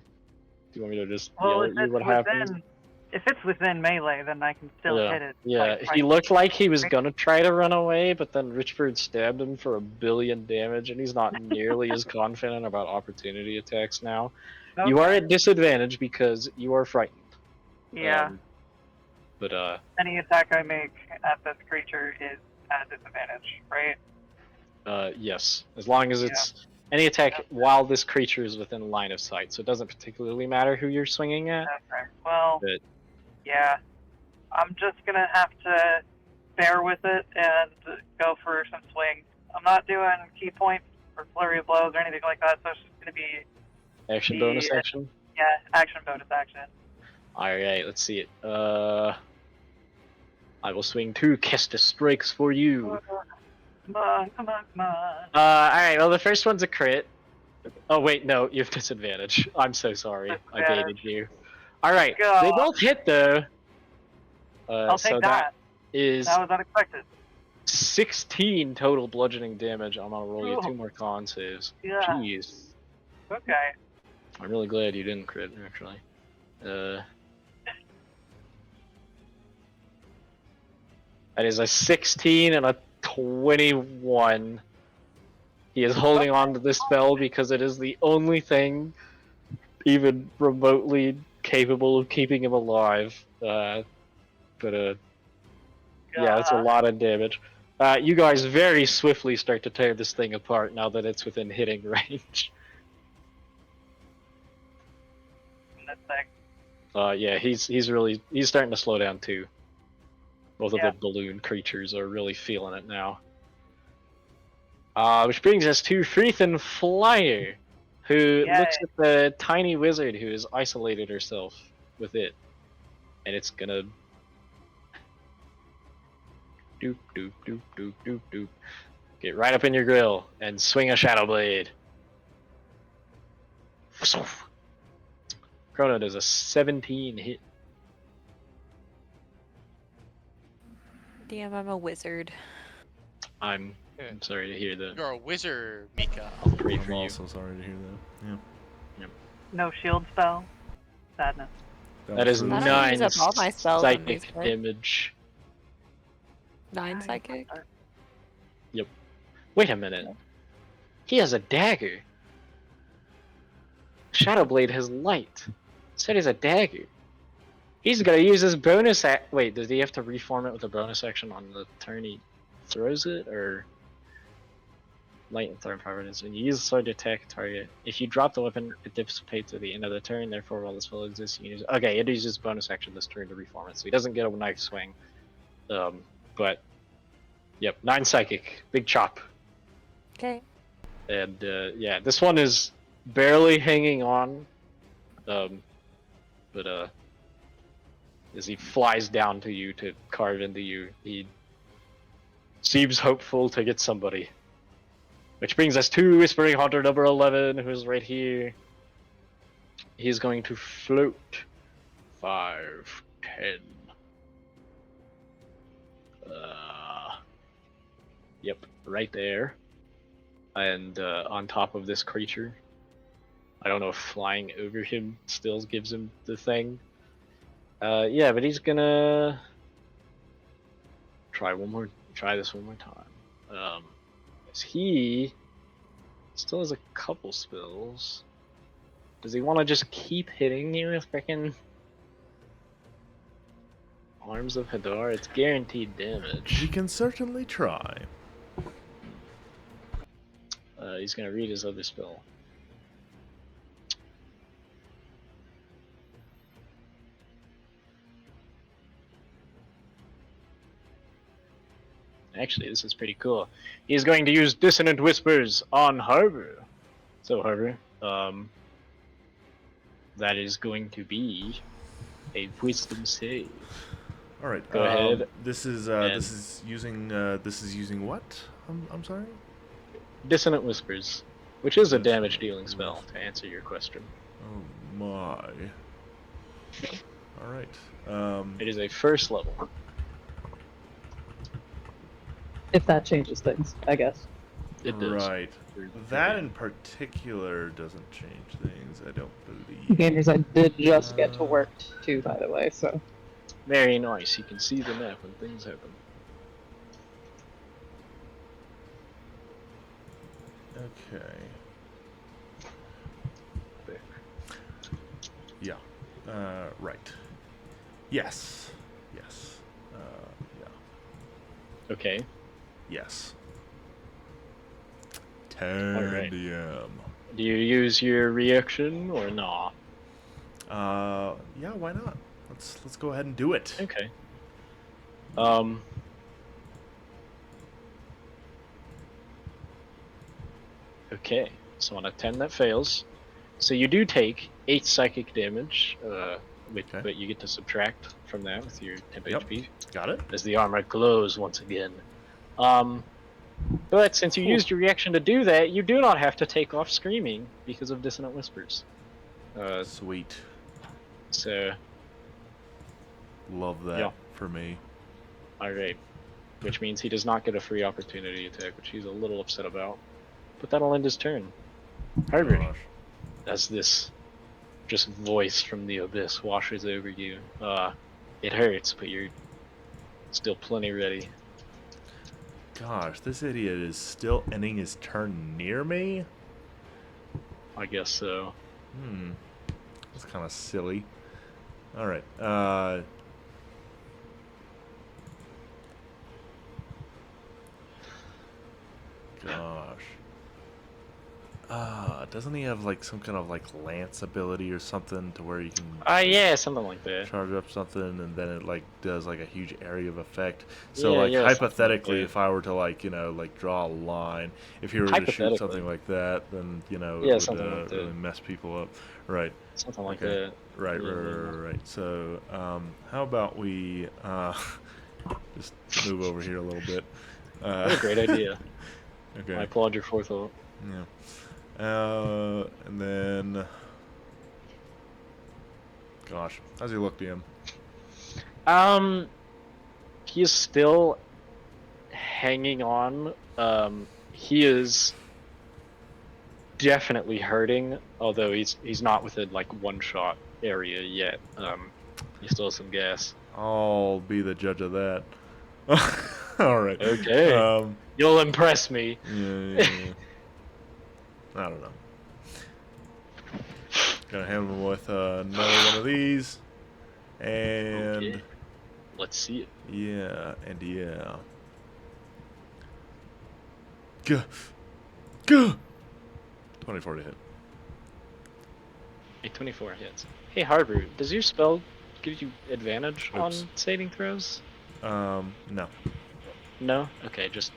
you want me to just Well, yell if at you it's what happens? if it's within melee, then I can still Yeah, hit it. yeah. like, He right. looked like he was gonna try to run away, but then Richford stabbed him for 1 billion damage, and he's not nearly as confident about opportunity attacks now. You are Okay. at disadvantage because you are frightened. Yeah. But Any attack I make at this creature is at disadvantage, right? yes, as long as it's any attack while this creature is within line of sight, so it doesn't particularly matter who you're swinging at. Okay. Well, But yeah. I'm just gonna have to bear with it and go for some swings. I'm not doing key points or flurry of blows or anything like that, so it's just gonna be action bonus action. action bonus action. All right, let's see it. I will swing 2 Kestis strikes for you. Come on, come on, come on. Alright, well, the first one's a crit. Oh, wait, no, you have disadvantage. I'm so sorry. I baited you. Alright, they God. both hit, though. I'll so take that. is That was unexpected. 16 total bludgeoning damage. I'm gonna roll you 2 Ooh. more con saves. Yeah. Jeez. Okay. I'm really glad you didn't crit, actually. That is a 16 and a 21. He is holding on to this spell because it is the only thing even remotely capable of keeping him alive. Yeah, that's a lot of damage. You guys very swiftly start to tear this thing apart now that it's within hitting range. That thing. Yeah, he's starting to slow down too. Both of Yeah. the balloon creatures are really feeling it now. Which brings us to Freethan Flyer. who Yay. looks at the tiny wizard who has isolated herself with it, and it's gonna doop doop doop doop doop doop get right up in your grill and swing a shadow blade. Chrono does a 17 hit. Damn, I'm a wizard. I'm sorry to hear that. You're a wizard, Mika. I'll pray I'm for you. also sorry to hear that. Yeah. No shield spell. Sadness. That is was I really don't 9 use up all my spells in these psychic fights. damage. 9 psychic? Yep. Wait a minute. He has a dagger. Shadowblade has light. Said he's a dagger. He's gonna use his bonus wait, does he have to reform it with a bonus action on the turn he throws it, or light and throw power is when you use the sword to attack a target. If you drop the weapon, it dissipates at the end of the turn. Therefore, while the spell exists, you can use. Okay, it uses bonus action this turn to reform it, so he doesn't get a knife swing. But yep, 9 psychic, big chop. Okay. And yeah, this one is barely hanging on. But as he flies down to you to carve into you, he seems hopeful to get somebody. Which brings us to Whispering Haunter number 11, who's right here. He's going to float 5, 10. Yep, right there. And on top of this creature. I don't know if flying over him still gives him the thing. Yeah, but he's gonna try this one more time. As he still has a couple spells. Does he want to just keep hitting you with frickin' Arms of Hadar? It's guaranteed damage. He can certainly try. He's gonna read his other spell. Actually, this is pretty cool. He's going to use Dissonant Whispers on Harbor. So Harbor, that is going to be a Wisdom save. All right. Go ahead. This is using what? I'm sorry. Dissonant Whispers, which is a damage dealing spell. To answer your question. Oh my. All right. It is a first level. If that changes things, I guess. It does. Right. That in particular doesn't change things, I don't believe. Gamers, I did just get to work too, by the way, so. Very nice. You can see the map when things happen. Okay. Yeah. Right. Yes. Yes. Yeah. Okay. Yes. 10 right. DM. Do you use your reaction or not? Yeah, why not? Let's go ahead and do it. Okay. Okay, so on a 10 that fails. So you do take 8 psychic damage, but you get to subtract from that with your temp HP. Got it. As the armor glows once again. But since you used your reaction to do that, you do not have to take off screaming because of Dissonant Whispers. Sweet. So, Love that Yeah. for me. alright. Which means he does not get a free opportunity attack, which he's a little upset about. But that'll end his turn. Harbor, Gosh. as this just voice from the abyss washes over you. It hurts, but you're still plenty ready. Gosh, this idiot is still ending his turn near me? I guess so. That's kind of silly. Alright, gosh. Doesn't he have like some kind of like lance ability or something to where you can? Yeah, something like that. Charge up something and then it like does like a huge area of effect. So Yeah, like yeah, something like hypothetically, that. if I were to like like draw a line, if you were to shoot Hypothetically. something like that, then Yeah, it would something like that. really mess people up. Right. Something like Okay. that. Right. Yeah, Right. So how about we just move over here a little bit? What a great idea. Okay. I applaud your forethought. Yeah. And then, gosh, how's he look, DM? He is still hanging on. He is definitely hurting, although he's not within like one shot area yet. He still has some gas. I'll be the judge of that. All right. Okay. You'll impress me. Yeah. I don't know. Gonna handle him with another one of these, and Okay. Let's see it. yeah, and yeah. Go. 24 to hit. A 24 hits. Hey Harvard, does your spell give you advantage on Oops. saving throws? No. No? Okay, just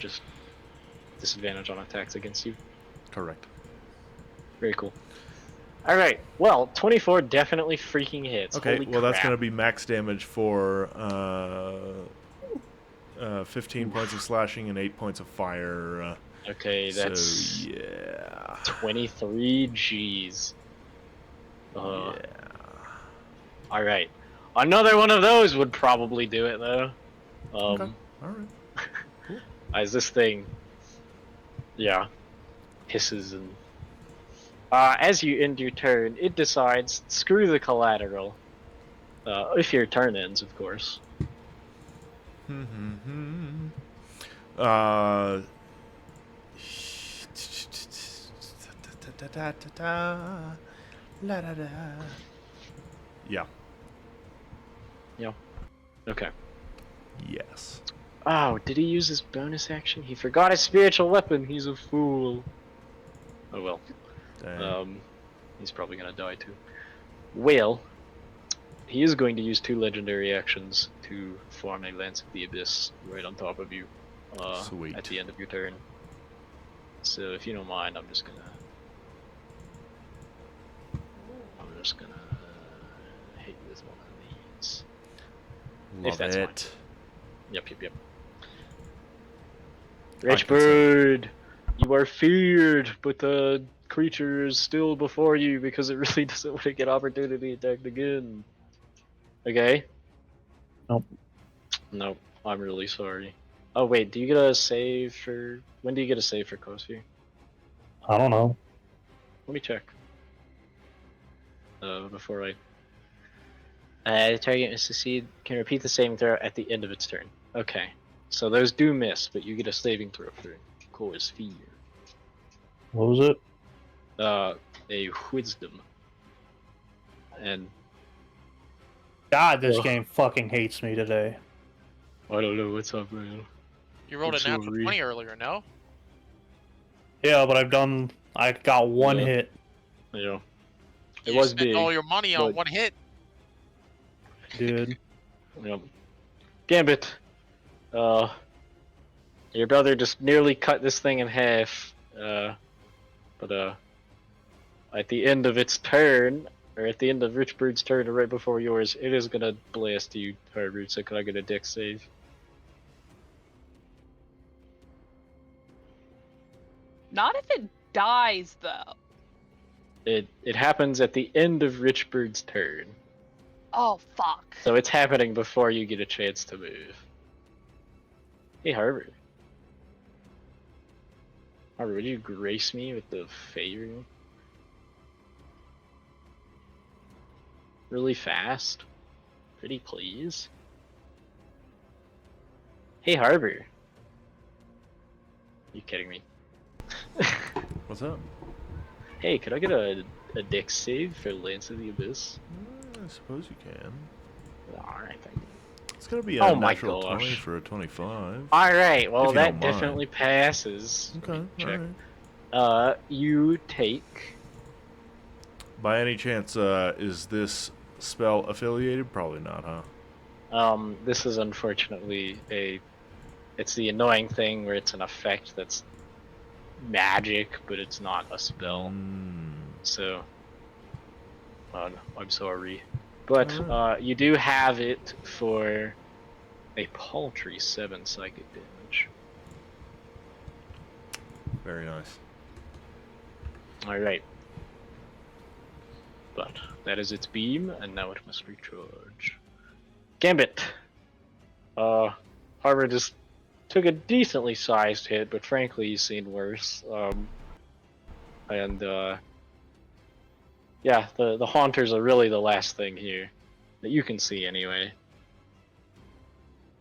disadvantage on attacks against you. Correct. Very cool. Alright, well, 24 definitely freaking hits. Okay, Holy well that's crap. gonna be max damage for 15 points of slashing and 8 points of fire. Okay, that's So yeah. 23 Gs. Yeah. Alright. Another one of those would probably do it though. Okay. All right. As this thing, yeah, hisses and as you end your turn, it decides screw the collateral. If your turn ends, of course. Yeah. Yeah. Okay. Yes. Oh, did he use his bonus action? He forgot his spiritual weapon. He's a fool. Oh well. Dang. He's probably gonna die too. Well, he is going to use 2 legendary actions to form a Lance of the Abyss right on top of you. Sweet. At the end of your turn. So if you don't mind, I'm just gonna hit you with one of these. Love that's it. fine. Yep. I can Richbird, you are feared, but the creature is still before you because it really doesn't want to get opportunity attacked again. Okay? Nope. Nope. I'm really sorry. Oh wait, do you get a save for... When do you get a save for Kosi? I don't know. Let me check. Before I... the target is succeed can repeat the saving throw at the end of its turn. Okay. So those do miss, but you get a saving throw for Koa's fear. What was it? A wisdom. And God, this game fucking hates me today. I don't know what's up, man. You rolled a It's natural so 20 earlier, no? Yeah, but I got one Yeah. hit. Yeah. It You was spent big. all your money on but- one hit. Dude. Yep. Gambit. Your brother just nearly cut this thing in half. But at the end of its turn, or at the end of Richbird's turn, or right before yours, it is gonna blast you, Herbert. So can I get a dex save? Not if it dies, though. It happens at the end of Richbird's turn, Oh, fuck. so it's happening before you get a chance to move. Hey, Harvard. Harvard, would you grace me with the favor? Really fast? Pretty please? Hey, Harvard. You kidding me? What's up? Hey, could I get a dex save for Lance of the Abyss? I suppose you can. Alright, thank you. It's gonna be a Oh my natural 20 gosh. for a 25. Alright, well If you that don't mind. definitely passes. Okay, Let me check. alright. You take. By any chance, is this spell affiliated? Probably not, huh? This is unfortunately it's the annoying thing where it's an effect that's magic, but it's not a spell. So, I'm sorry. But, you do have it for a paltry 7 psychic damage. Very nice. Alright. But, that is its beam, and now it must recharge. Gambit! Harvard just took a decently sized hit, but frankly he's seen worse. Yeah, the Haunters are really the last thing here. That you can see anyway.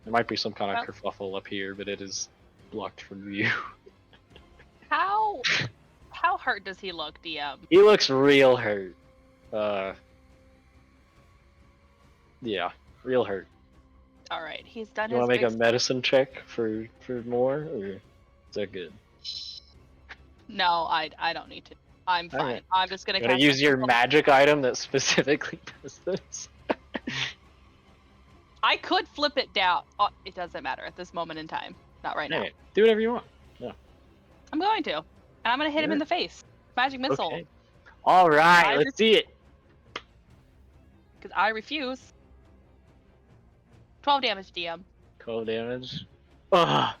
There might be some kind of kerfuffle up here, but it is blocked from view. How hurt does he look, DM? He looks real hurt. Yeah, real hurt. All right, he's done You his. want to make a big medicine check for more, or is that good? No, I don't need to. I'm fine. Alright. I'm just gonna. You want cast to use my your spell. magic item that specifically does this? I could flip it down. Oh, it doesn't matter at this moment in time. Not right now. Alright, do whatever you want. Yeah. I'm going to, and I'm gonna hit him in Yeah. the face. Magic missile. Okay. All right, let's see it. Because I refuse. 12 damage, DM. 12 damage. Ugh.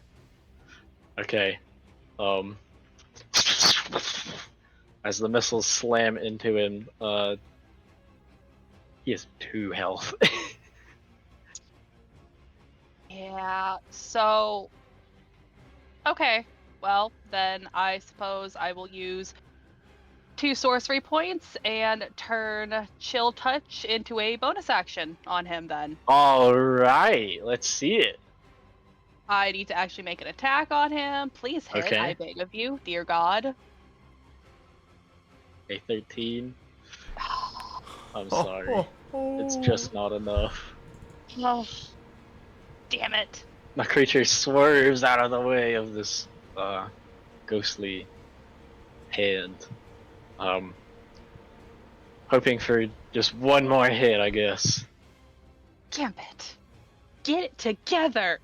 Okay. As the missiles slam into him, he has 2 health. Yeah. So. Okay. Well, then I suppose I will use 2 sorcery points and turn Chill Touch into a bonus action on him. Then All right, let's see it. I need to actually make an attack on him. Please hit. Okay. I beg of you, dear God. A 13. I'm sorry. It's just not enough. Oh, damn it. My creature swerves out of the way of this ghostly hand. Hoping for just one more hit, I guess. Gambit, get it together.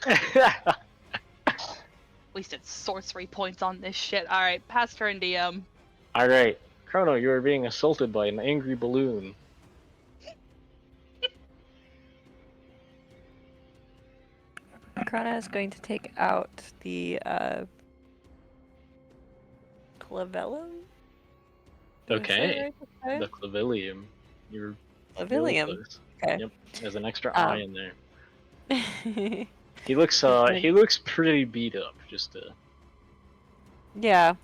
At least it's sorcery points on this shit. All right, pass turn, DM. All right, Chrono, you are being assaulted by an angry balloon. Krana is going to take out the clavellum. Did I say Okay, it right? the clavilium. You're really Clavilium. close. Okay. Yep, there's an extra eye in there. Okay. He looks pretty beat up. Just to Yeah.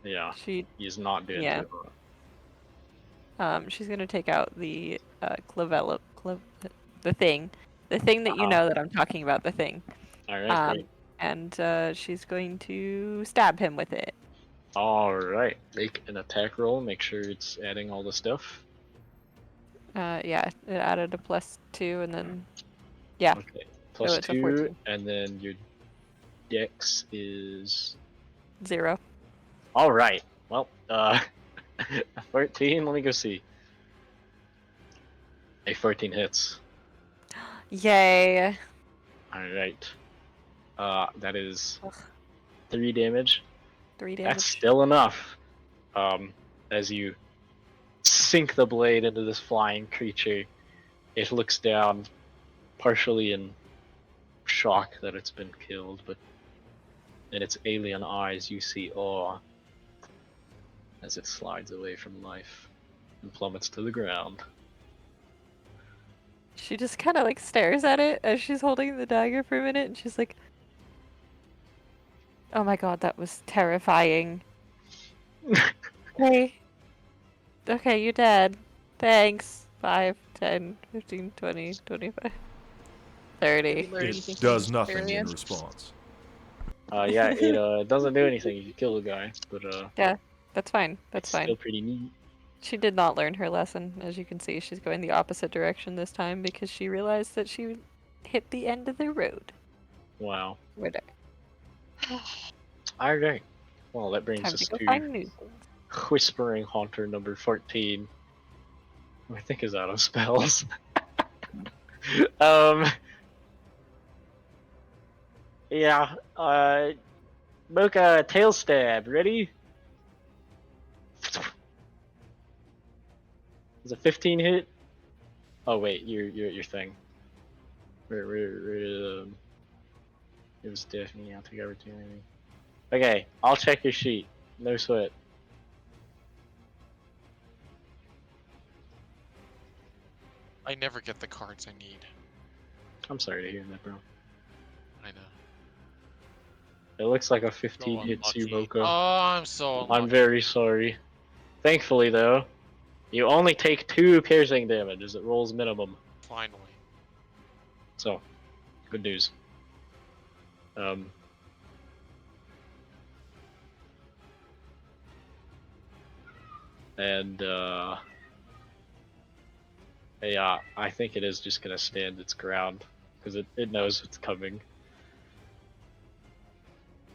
yeah, She he's not doing yeah. too well. she's gonna take out the clavellum, the thing that you know that I'm talking about, the thing. All right, great. And she's going to stab him with it. All right, make an attack roll. Make sure it's adding all the stuff. Yeah, it added a +2 and then yeah. Okay, plus it's a 2, 14. and then your dex is 0. all right. Well, 14. Let me go see. A 14 hits. Yay. All right. That is 3 damage. 3 damage. That's still enough. As you sink the blade into this flying creature, it looks down, partially in shock that it's been killed, but in its alien eyes you see awe as it slides away from life and plummets to the ground. She just kind of like stares at it as she's holding the dagger for a minute, and she's like, "Oh my god, that was terrifying." Okay. Okay, you're dead. Thanks. 5, 10, 15, 20, 25, 30. It does nothing in response. Yeah, it doesn't do anything if you kill the guy, but Yeah, that's fine. That's it's fine. still pretty neat. She did not learn her lesson. As you can see, she's going the opposite direction this time because she realized that she hit the end of the road. Wow. We're there. Alright. Well, that brings Time us to go to find new things. Whispering Haunter number 14. I think is out of spells. Yeah, Mocha Tail Stab, ready? Is a 15 hit? Oh wait, your thing. It was Daphne, I'll take opportunity. Okay, I'll check your sheet. No sweat. I never get the cards I need. I'm sorry to hear that, bro. I know. It looks like a So 15 hits you, unlucky. Mocha. Oh, I'm so unlucky. I'm very sorry. Thankfully, though, you only take 2 piercing damage as it rolls minimum. Finally. So, good news. Yeah, I think it is just gonna stand its ground because it knows it's coming.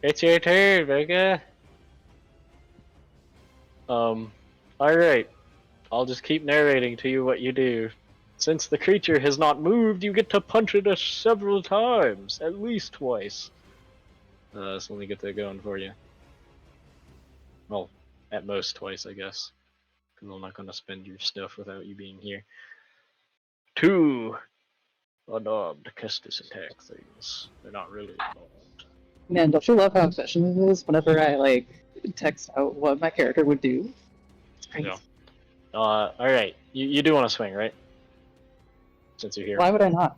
It's your turn, Mocha. Alright. I'll just keep narrating to you what you do. Since the creature has not moved, you get to punch it several times. At least twice. So let me get that going for you. Well, at most twice, I guess. Because I'm not going to spend your stuff without you being here. 2 unarmed Kestis attack things. They're not really unarmed. Man, don't you love how efficient it is whenever I, like, text out what my character would do? It's crazy. Yeah. Alright. You do want to swing, right? Since you're here. Why would I not?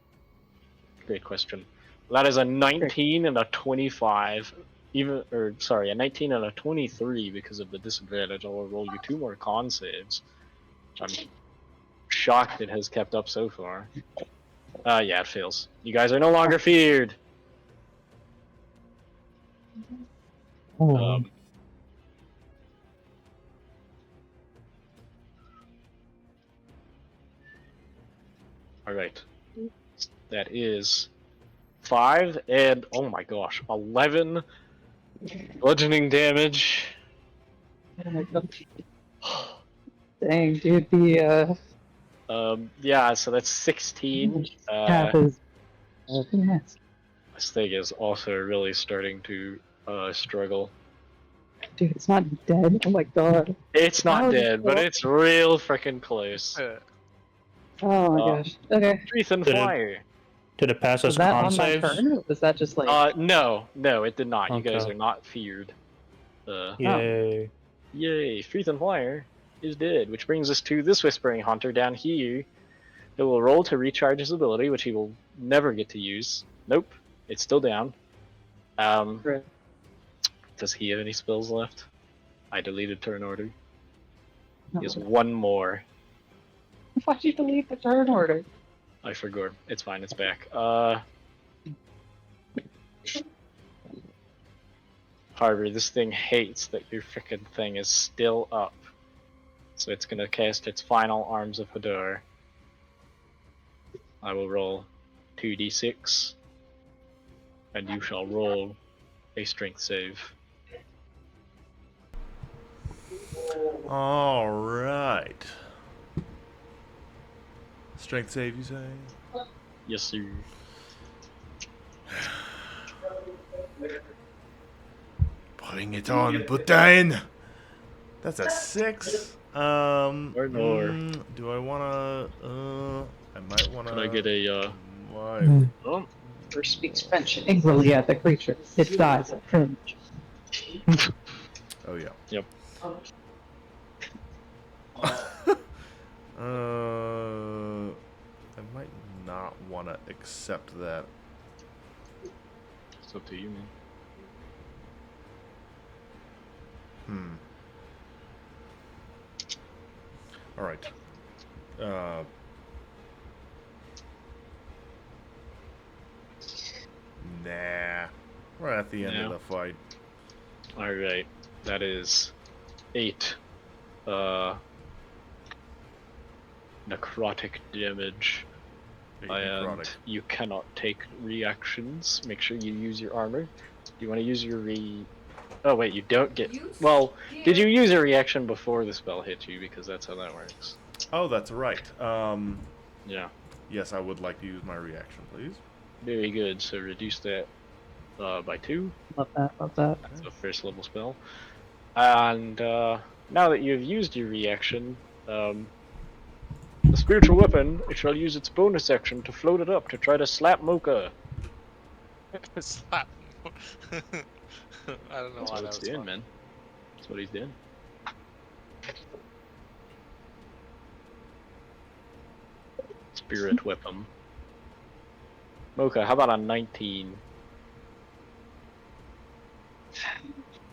Great question. That is a 19 and a 25. A 19 and a 23 because of the disadvantage. I'll roll you 2 more con saves. I'm shocked it has kept up so far. Yeah, it fails. You guys are no longer feared. Alright. That is 5 and, oh my gosh, 11 bludgeoning damage. Dang, dude, the, yeah, so that's 16. cap is... yes. This thing is also really starting to struggle. Dude, it's not dead? Oh my god. It's not How dead, but it's real freaking close. Oh my gosh. Okay. Treason Did it- Flyer. Did it pass Was us that con on my saves? turn? Or was that just like... No, it did not. You guys Okay. are not feared. Yay. Yay, Treason Flyer is dead, which brings us to this Whispering Haunter down here. He will roll to recharge his ability, which he will never get to use. Nope, it's still down. Right. Does he have any spells left? I deleted turn order. No. He has 1 more. Why'd you delete the turn order? I forgot. It's fine, it's back. Harvey, this thing hates that your frickin' thing is still up. So it's gonna cast its final Arms of Hadar. I will roll 2d6. And you shall roll a strength save. Alright. Strength save, you say? Yes, sir. Putting it on, put down! That's a 6. Or more. Do I wanna, I might wanna... Can I get a, Why? Oh, First speaks French angrily at the creature. It dies of cringe. Oh, yeah. Yep. I might not want to accept that. It's up to you, man. Alright. Nah. We're at the end of No. the fight. Alright. That is 8. Necrotic damage. Eight And necrotic. you cannot take reactions. Make sure you use your armor. Do you want to use your Oh wait, you don't get. Well, did you use a reaction before the spell hit you? Because that's how that works. Oh, that's right. Yeah. Yes, I would like to use my reaction, please. Very good. So reduce that by 2. Love that. Love that. That's a first level spell. And now that you've used your reaction, the spiritual weapon, it shall use its bonus action to float it up to try to slap Mocha. Slap. I don't know That's why what that it's was doing, fun. man. That's what he's doing. Spirit weapon. Mocha, how about a 19?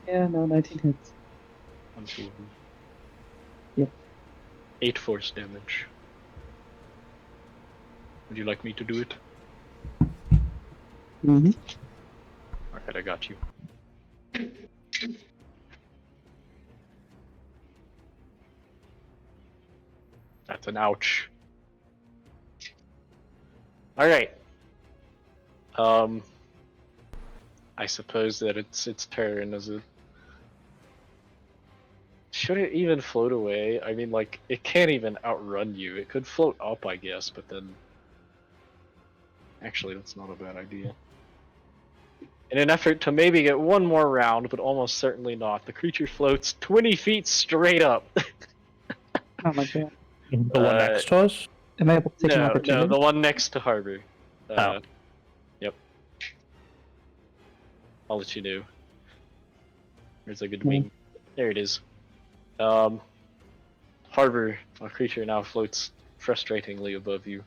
Yeah, no, 19 hits. I'm shooting. Yep. 8 force damage. Would you like me to do it? Mm-hmm. Alright, I got you. That's an ouch. Alright. I suppose that it's its turn, is it? Should it even float away? I mean, like, it can't even outrun you. It could float up, I guess, but then... Actually, that's not a bad idea. In an effort to maybe get one more round, but almost certainly not, the creature floats 20 feet straight up. Oh my god. The one next to us? Am I able to take an No, opportunity? the one next to Harbor. Oh. Yep. I'll let you know. There's a good wing. There it is. Harbor, a creature now floats frustratingly above you.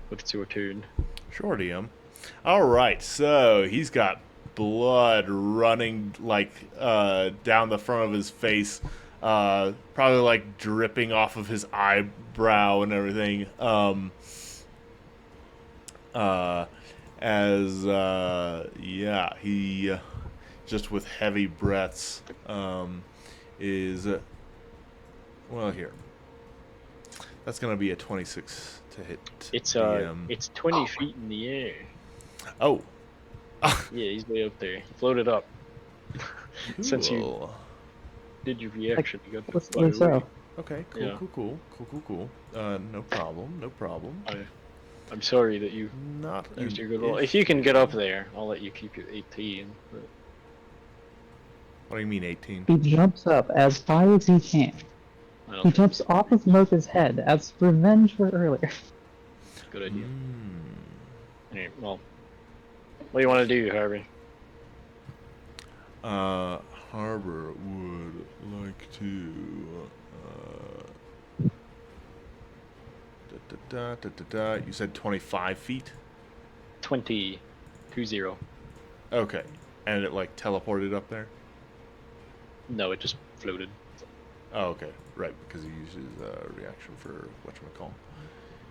But it's your turn. Sure, DM. All right, so he's got blood running like down the front of his face, probably like dripping off of his eyebrow and everything. He just with heavy breaths is well here. That's gonna be a 26 to hit. It's DM. it's 20 feet in the air. Oh. Yeah, he's way up there. He floated up. Since you Cool. did your reaction, you got the What's the fire answer? away. Okay, cool, Yeah. cool. No problem. I'm sorry that you Not used an your good roll. If you can get up there, I'll let you keep your 18. But What do you mean 18? He jumps up as high as he can. I don't He think jumps off of Mocha's head as revenge for earlier. it's a good idea. Alright, well, what do you want to do, Harvey? Harbor would like to. You said 25 feet? 20. Okay. And it like teleported up there? No, it just floated. Oh, okay. Right, because he uses reaction for whatchamacallit.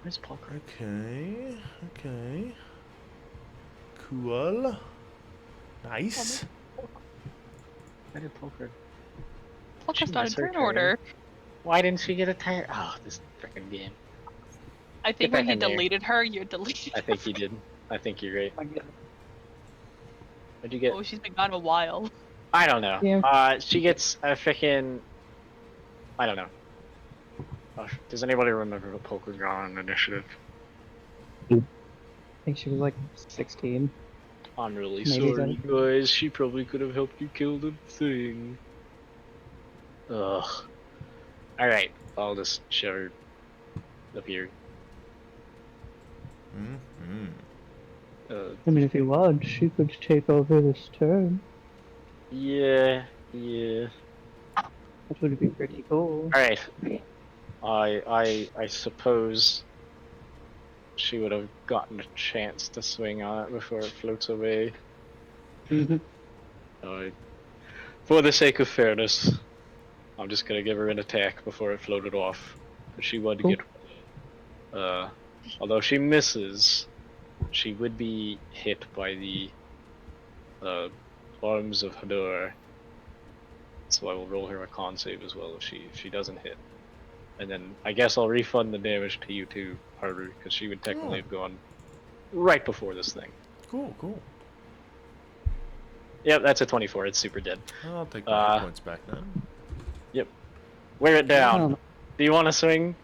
Where's Parker? Okay. Cool. Nice. Why did Poker? Polka She started missed her turn turn. order. Why didn't she get a turn? Oh, this freaking game. I think Get when back you in there. deleted her, you deleted. I think you did. I think you're right. What'd you get? Oh, she's been gone a while. I don't know. Yeah. She gets a freaking. I don't know. Does anybody remember the Poker Gone initiative? I think she was like 16. I'm really Maybe sorry, guys. She probably could have helped you kill the thing. Ugh. Alright, I'll just show her up here. I mean, if you want, she could take over this turn. Yeah. That would be pretty cool. Alright. I suppose she would have gotten a chance to swing on it before it floats away. For the sake of fairness, I'm just gonna give her an attack before it floated off. But she would get although she misses, she would be hit by the arms of Hador. So I will roll her a con save as well if she doesn't hit. And then I guess I'll refund the damage to you too, Harbor, because she would technically have gone right before this thing. Cool. Yep, that's a 24. It's super dead. I'll take my hit points back then. Yep. Wear it down. Oh. Do you want to swing?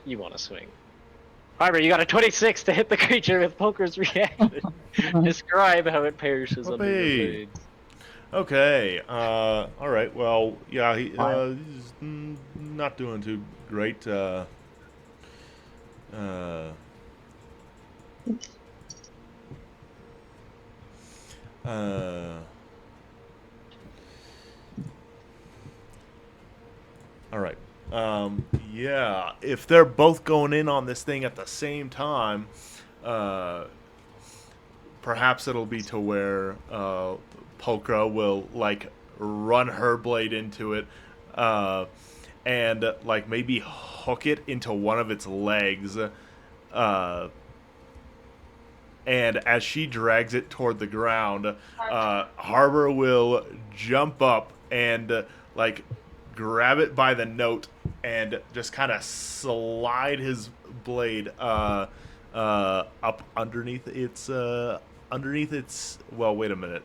You want to swing. Harbor, you got a 26 to hit the creature with Poker's reaction. Describe how it perishes under your Whoopee. blades. Okay. All right. Well, yeah, he's not doing too great. All right. Yeah, if they're both going in on this thing at the same time, perhaps it'll be to where Polkra will like run her blade into it, and like maybe hook it into one of its legs, and as she drags it toward the ground, Harbor will jump up and like grab it by the note and just kind of slide his blade up underneath its well, wait a minute,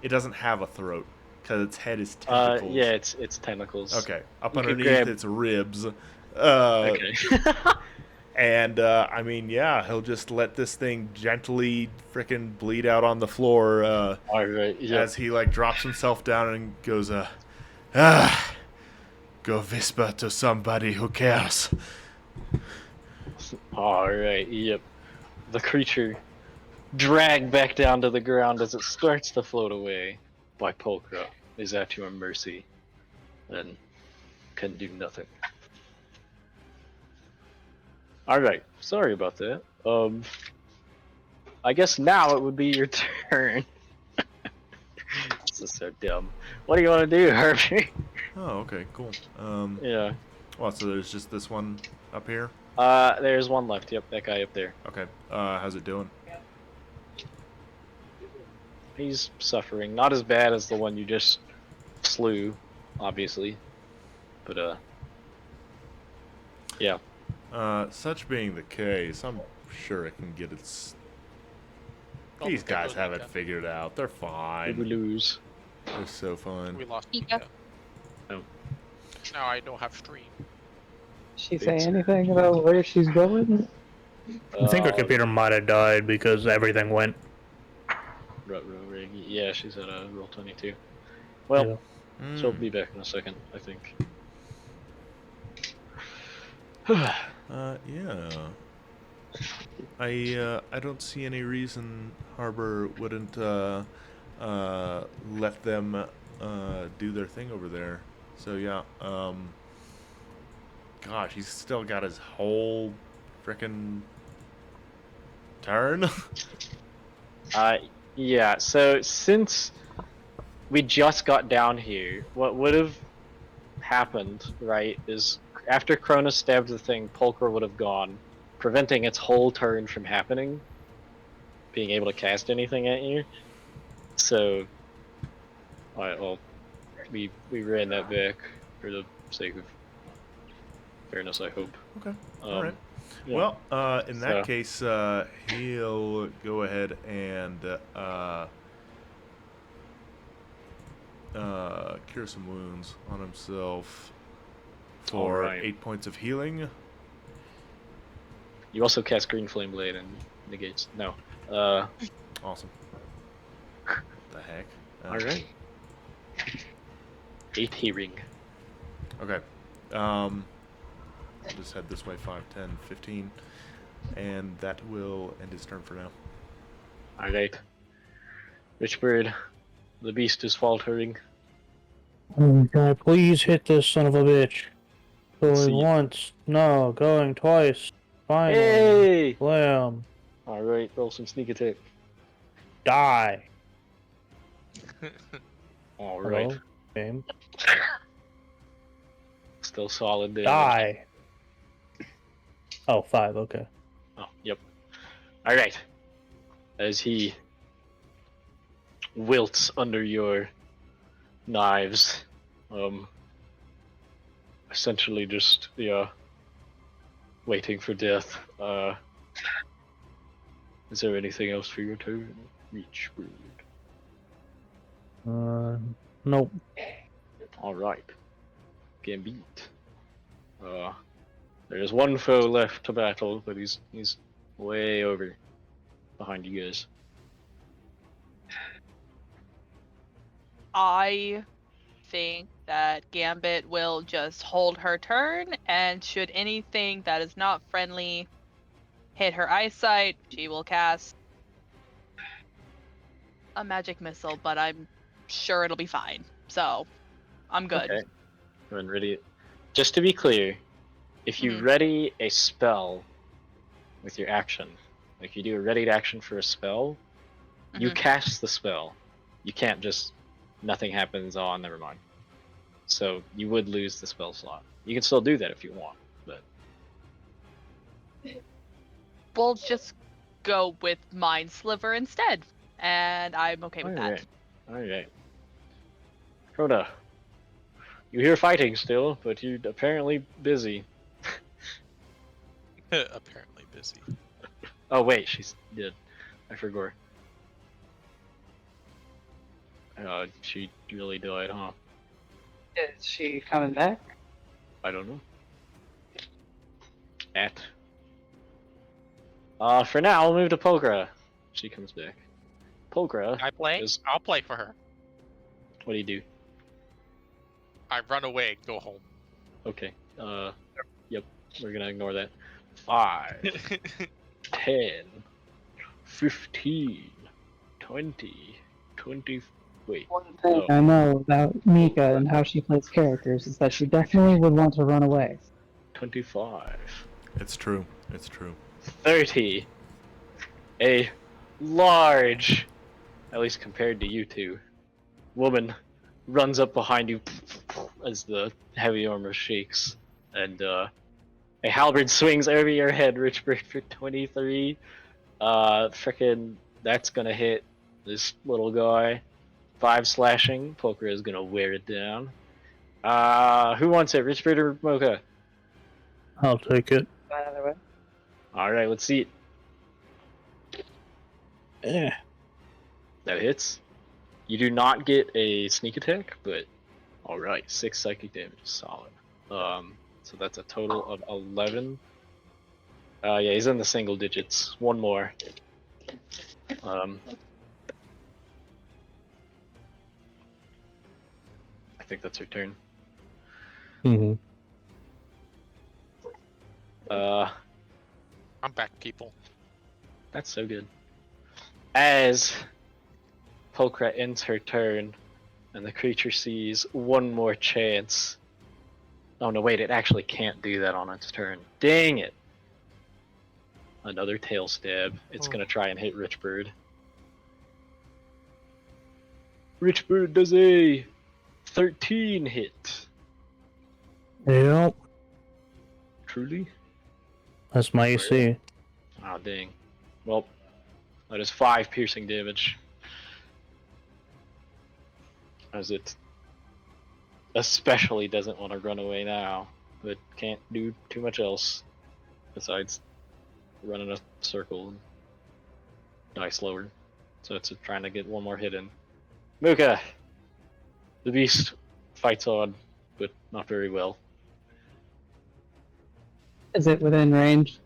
it doesn't have a throat because its head is tentacles. Yeah, it's tentacles. Okay, up You could underneath grab- its ribs. Okay. And I mean, yeah, he'll just let this thing gently frickin' bleed out on the floor All right. Yeah. as he like drops himself down and goes, go whisper to somebody who cares. All right. Yep. The creature dragged back down to the ground as it starts to float away by Polkra is at your mercy and can do nothing. All right. Sorry about that. I guess now it would be your turn. This is so dumb. What do you want to do, Herbie? Oh, okay, cool. Yeah. Well, so there's just this one up here. There's one left. Yep, that guy up there. Okay. How's it doing? He's suffering. Not as bad as the one you just slew, obviously. But yeah. Such being the case, I'm sure it can get its. These guys have it figured out. They're We fine. lose. They're so fun. We lost Ika. Ika. Oh. Now I don't have stream. She say anything about where she's going? I think her computer might have died because everything went. Yeah, she's at a roll 22. Well, Yeah. she'll be back in a second, I think. Yeah. I don't see any reason Harbor wouldn't let them do their thing over there. So yeah, gosh, he's still got his whole frickin' turn. Yeah, so since we just got down here, what would have happened, right, is after Cronus stabbed the thing, Polkra would have gone, preventing its whole turn from happening, being able to cast anything at you. So, alright, well, we ran that back for the sake of fairness, I hope. Okay, alright. Yeah. Well, in that So- case, he'll go ahead and cure some wounds on himself for Alright. 8 points of healing. You also cast Green Flame Blade and negates. No. Awesome. The heck? Alright. 8 hearing. Okay. I'll just head this way 5, 10, 15. And that will end his turn for now. Alright. Richbird, the beast is faltering. Oh, God, please hit this son of a bitch. Going See. once, no, going twice. Finally, Hey! blam, Alright, roll some sneak attack. die. Alright. Hello, game. Still solid damage. Die. Oh, 5, okay. Oh, yep. Alright. As he wilts under your knives, essentially just, yeah, waiting for death. Is there anything else for your turn? Reach word. Nope. All right. Gambit. There's one foe left to battle, but he's way over behind you guys. I think that Gambit will just hold her turn, and should anything that is not friendly hit her eyesight, she will cast a magic missile, but I'm sure it'll be fine. So, I'm good. Okay. Go ahead and ready it. Just to be clear, if you ready a spell with your action, like you do a readied action for a spell, you cast the spell. You can't just, nothing happens, oh, never mind. So you would lose the spell slot. You can still do that if you want, but... We'll just go with Mind Sliver instead, and I'm okay with that. Alright. Crota, you hear fighting still, but you're apparently busy. Apparently busy. Oh wait, she's dead. I forgot. She really died, huh? Is she coming back? I don't know. For now, I'll move to Polgra. She comes back. Polgra. I play? I'll play for her. What do you do? I run away and go home. Okay. Yep. We're gonna ignore that. 5, 10, 15, 20, 20. Wait. One thing I know about Mika and how she plays characters is that she definitely would want to run away. 25. It's true. It's true. 30. A large, at least compared to you two, woman runs up behind you as the heavy armor shakes, and a halberd swings over your head, Richbird, for 23. Frickin' that's gonna hit this little guy. 5 slashing. Poker is gonna wear it down. Who wants it, Richbird or Mocha? I'll take it. Either way. Alright, let's see it. Yeah. That hits. You do not get a sneak attack, but alright, 6 psychic damage, solid. So that's a total of 11. Yeah, he's in the single digits. One more. I think that's her turn. Mm-hmm. I'm back, people. That's so good. As Polkra ends her turn, and the creature sees one more chance. Oh no, wait, it actually can't do that on its turn. Dang it! Another tail stab. It's gonna try and hit Richbird. Richbird does a 13 hit. Yep. Truly? That's my AC. Oh dang. Well, that is 5 piercing damage. As it especially doesn't want to run away now, but can't do too much else besides run in a circle and die slower. So it's trying to get one more hit in. Muka! The beast fights on, but not very well. Is it within range?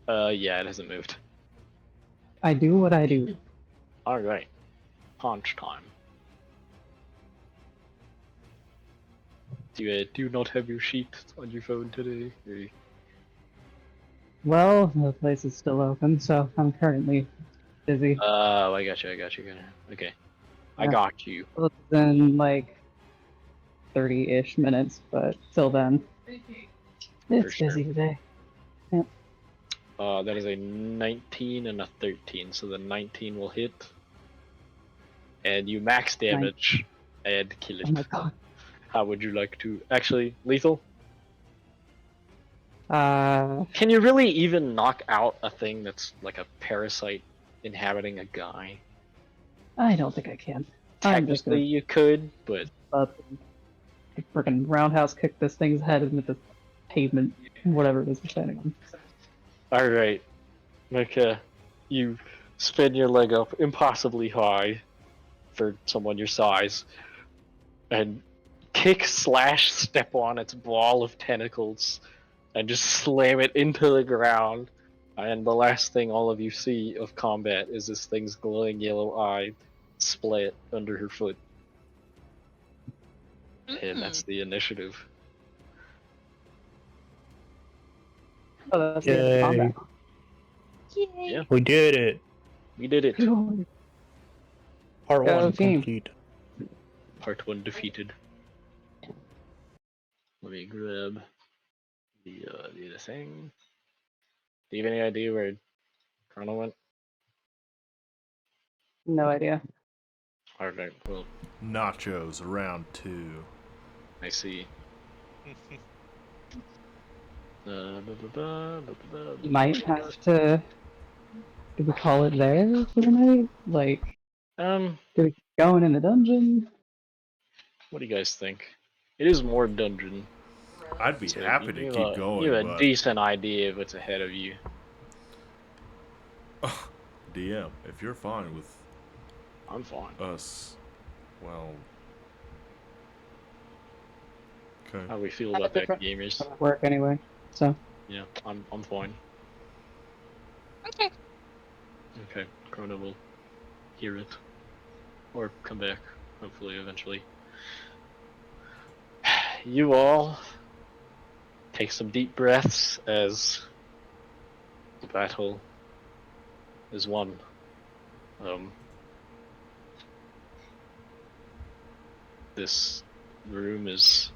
Yeah, it hasn't moved. I do what I do. Alright. Punch time. Do you not have your sheet on your phone today? Or... Well, the place is still open, so I'm currently busy. Oh, I got you. Okay. I got you. Within like 30-ish minutes, but till then, it's sure. busy today. That is a 19 and a 13, so the 19 will hit. And you max damage and kill it. Oh my god. How would you like to... Actually, lethal? Can you really even knock out a thing that's like a parasite inhabiting a guy? I don't think I can. I'm just Technically, gonna you could, but... freaking roundhouse kick this thing's head into the pavement, whatever it is we're standing on. Alright. Like, you spin your leg up impossibly high for someone your size, and step on its ball of tentacles and just slam it into the ground. And the last thing all of you see of combat is this thing's glowing yellow eye split under her foot. And that's the initiative. Oh, that's the end of combat. Yay. Yeah. We did it. We did it. Part Go 1 team. complete. Part 1 defeated. Let me grab the thing. Do you have any idea where Chrono went? No idea. Alright, well, Nachos round 2. I see. You might have to. Do we call it there for the night? Like, do we keep going in the dungeon? What do you guys think? It is more dungeon. I'd be So happy to you keep going, You have a but decent idea of what's ahead of you. DM, if you're fine with I'm fine. us, well, okay. How do we feel about that, gamers? Work anyway, so. Yeah, I'm fine. Okay. Okay, Chrono will hear it. Or come back, hopefully, eventually. You all take some deep breaths as the battle is won. This room is...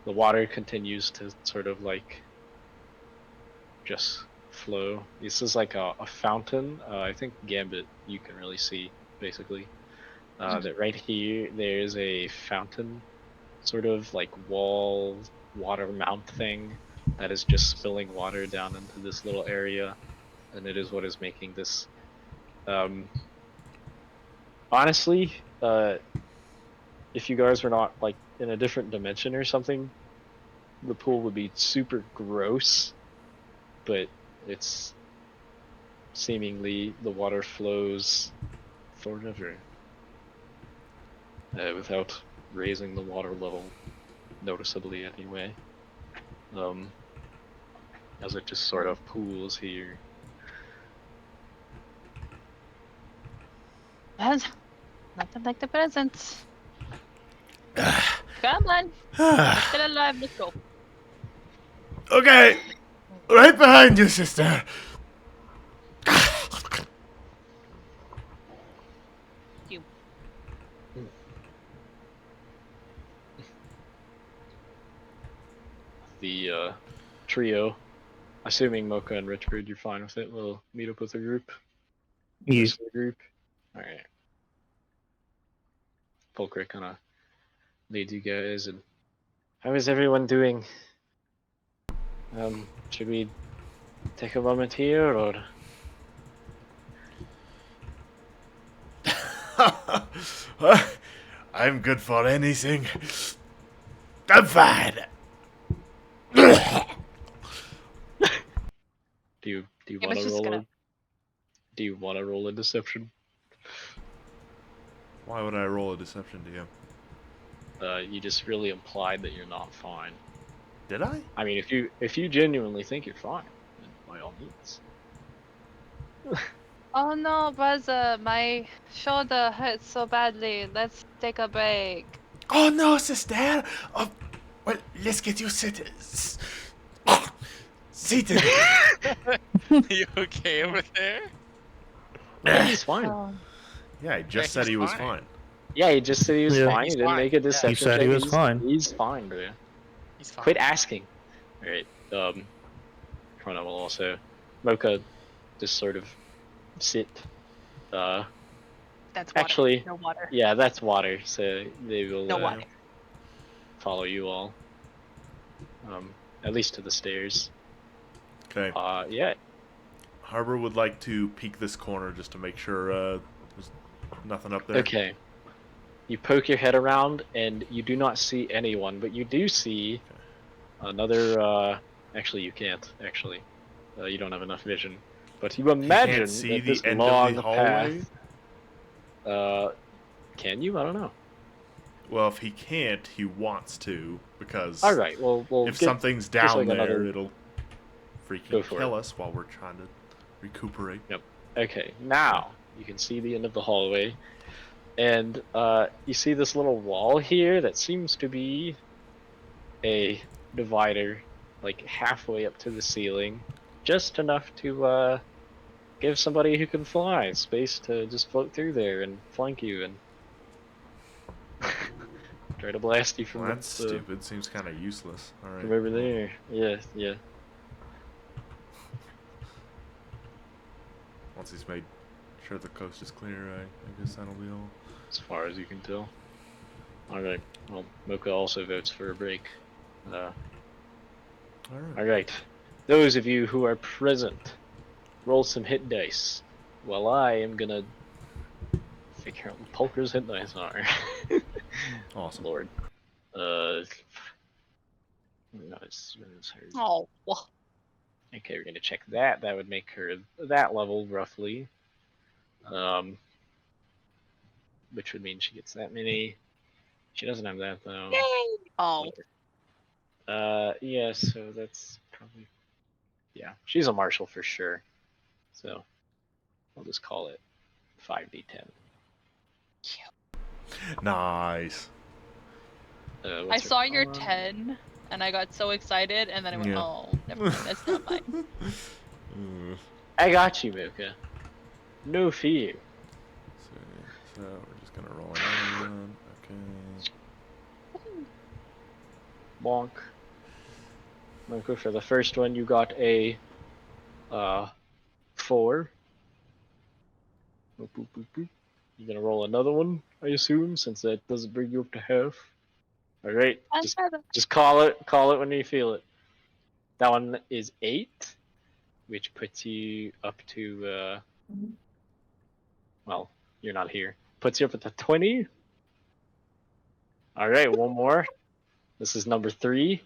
The water continues to sort of like just flow. This is like a fountain. I think Gambit you can really see basically. That right here there's a fountain, sort of like wall water mount thing that is just spilling water down into this little area, and it is what is making this. Honestly, if you guys were not like in a different dimension or something, the pool would be super gross, but it's seemingly the water flows forever without raising the water level noticeably anyway, as it just sort of pools here. That's nothing like the presents. Come on. Still alive, let's go. Okay, right behind you, sister. You. The trio, assuming Mocha and Richard, you're fine with it, we'll meet up with the group. Yeah. The group. Alright. Fulcrum kind of leads you guys, and how is everyone doing? Should we take a moment here, or? I'm good for anything. I'm fine. Do you I want was to just roll gonna- a? Do you want to roll a deception? Why would I roll a deception to you? You just really implied that you're not fine. Did I? I mean, if you genuinely think you're fine, then by all means. Oh no, brother, my shoulder hurts so badly. Let's take a break. Oh no, sister. Oh, well, let's get you seated. Seated. You okay over there? Yeah, he's fine. Yeah, he just Yeah, said he he's was fine. fine. Yeah, he just said he was Yeah. fine. He He's didn't fine. make a deception. He said check. he was fine. He's fine, bro. He's fine. Quit asking. Alright, Chrono will also... Mocha, just sort of sit. That's water. Actually, No water. yeah, that's water, so they will No water. follow you all. At least to the stairs. Okay. Yeah. Harbor would like to peek this corner just to make sure there's nothing up there. Okay. You poke your head around, and you do not see anyone, but you do see another... actually, you can't, actually. You don't have enough vision. But you imagine can't see that the this end long of the hallway? path... can you? I don't know. Well, if he can't, he wants to, because All right. Well, if something's down like there, another- it'll Go freaking for kill it. us while we're trying to recuperate. Yep. Okay. Now you can see the end of the hallway, and you see this little wall here that seems to be a divider, like halfway up to the ceiling, just enough to give somebody who can fly space to just float through there and flank you and try to blast you from Well, that's the, stupid. Seems kind of useless. All right. from over there. Yeah, yeah. Once he's made sure the coast is clear, I guess that'll be all. As far as you can tell. Alright, well, Mocha also votes for a break. All right. Alright, those of you who are present, roll some hit dice, while I am gonna figure out what Polkar's hit dice are. Awesome. Lord. No, it's her. Oh, well, Okay, we're gonna check that. That would make her that level, roughly. Which would mean she gets that many. She doesn't have that, though. yay! Oh, Yeah, so that's probably... Yeah, she's a marshal for sure. So, I'll just call it 5d10. Nice. I What's her saw your con? 10, and I got so excited, and then I went, Yeah. oh, never mind, that's not mine. I got you, Mocha. No fear. So we're just gonna roll another one. Okay. Bonk. Mocha, for the first one, you got a 4. Boop, boop, boop, boop. You're gonna roll another one, I assume, since that doesn't bring you up to half. Alright, just call it when you feel it. That one is 8, which puts you up to, well, you're not here. Puts you up at the 20. Alright, one more. This is number 3.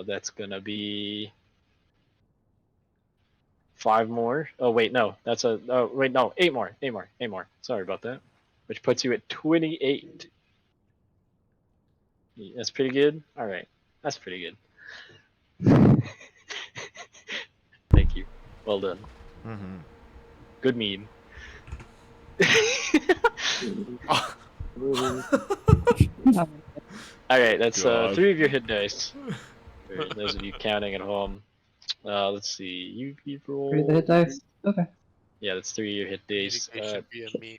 That's gonna be 5 more. Oh wait, no, that's a. Oh wait, no, 8 more. 8 more. 8 more. Sorry about that. Which puts you at 28. That's pretty good. All right, that's pretty good. Thank you. Well done. Mm-hmm. Good mean. All right, that's 3 of your hit dice. For those of you counting at home. Let's see. You roll. Read the hit dice. Okay. Yeah, that's 3 of your hit dice. Communication be a meme.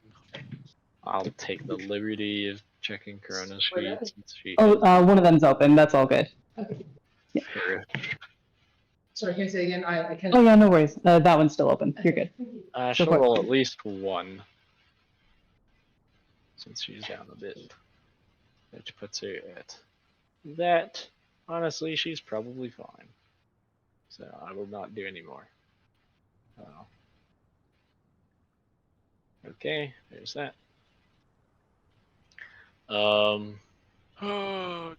I'll take the liberty of checking Corona's sheet. Since she Oh, one of them's open. That's all good. Here. Sorry, can you say again? I can't. Oh yeah, no worries. That one's still open. You're good. She'll for it. roll at least 1. Since she's down a bit. Which puts her at that. Honestly, she's probably fine. So I will not do any more. Okay, there's that. Oh god.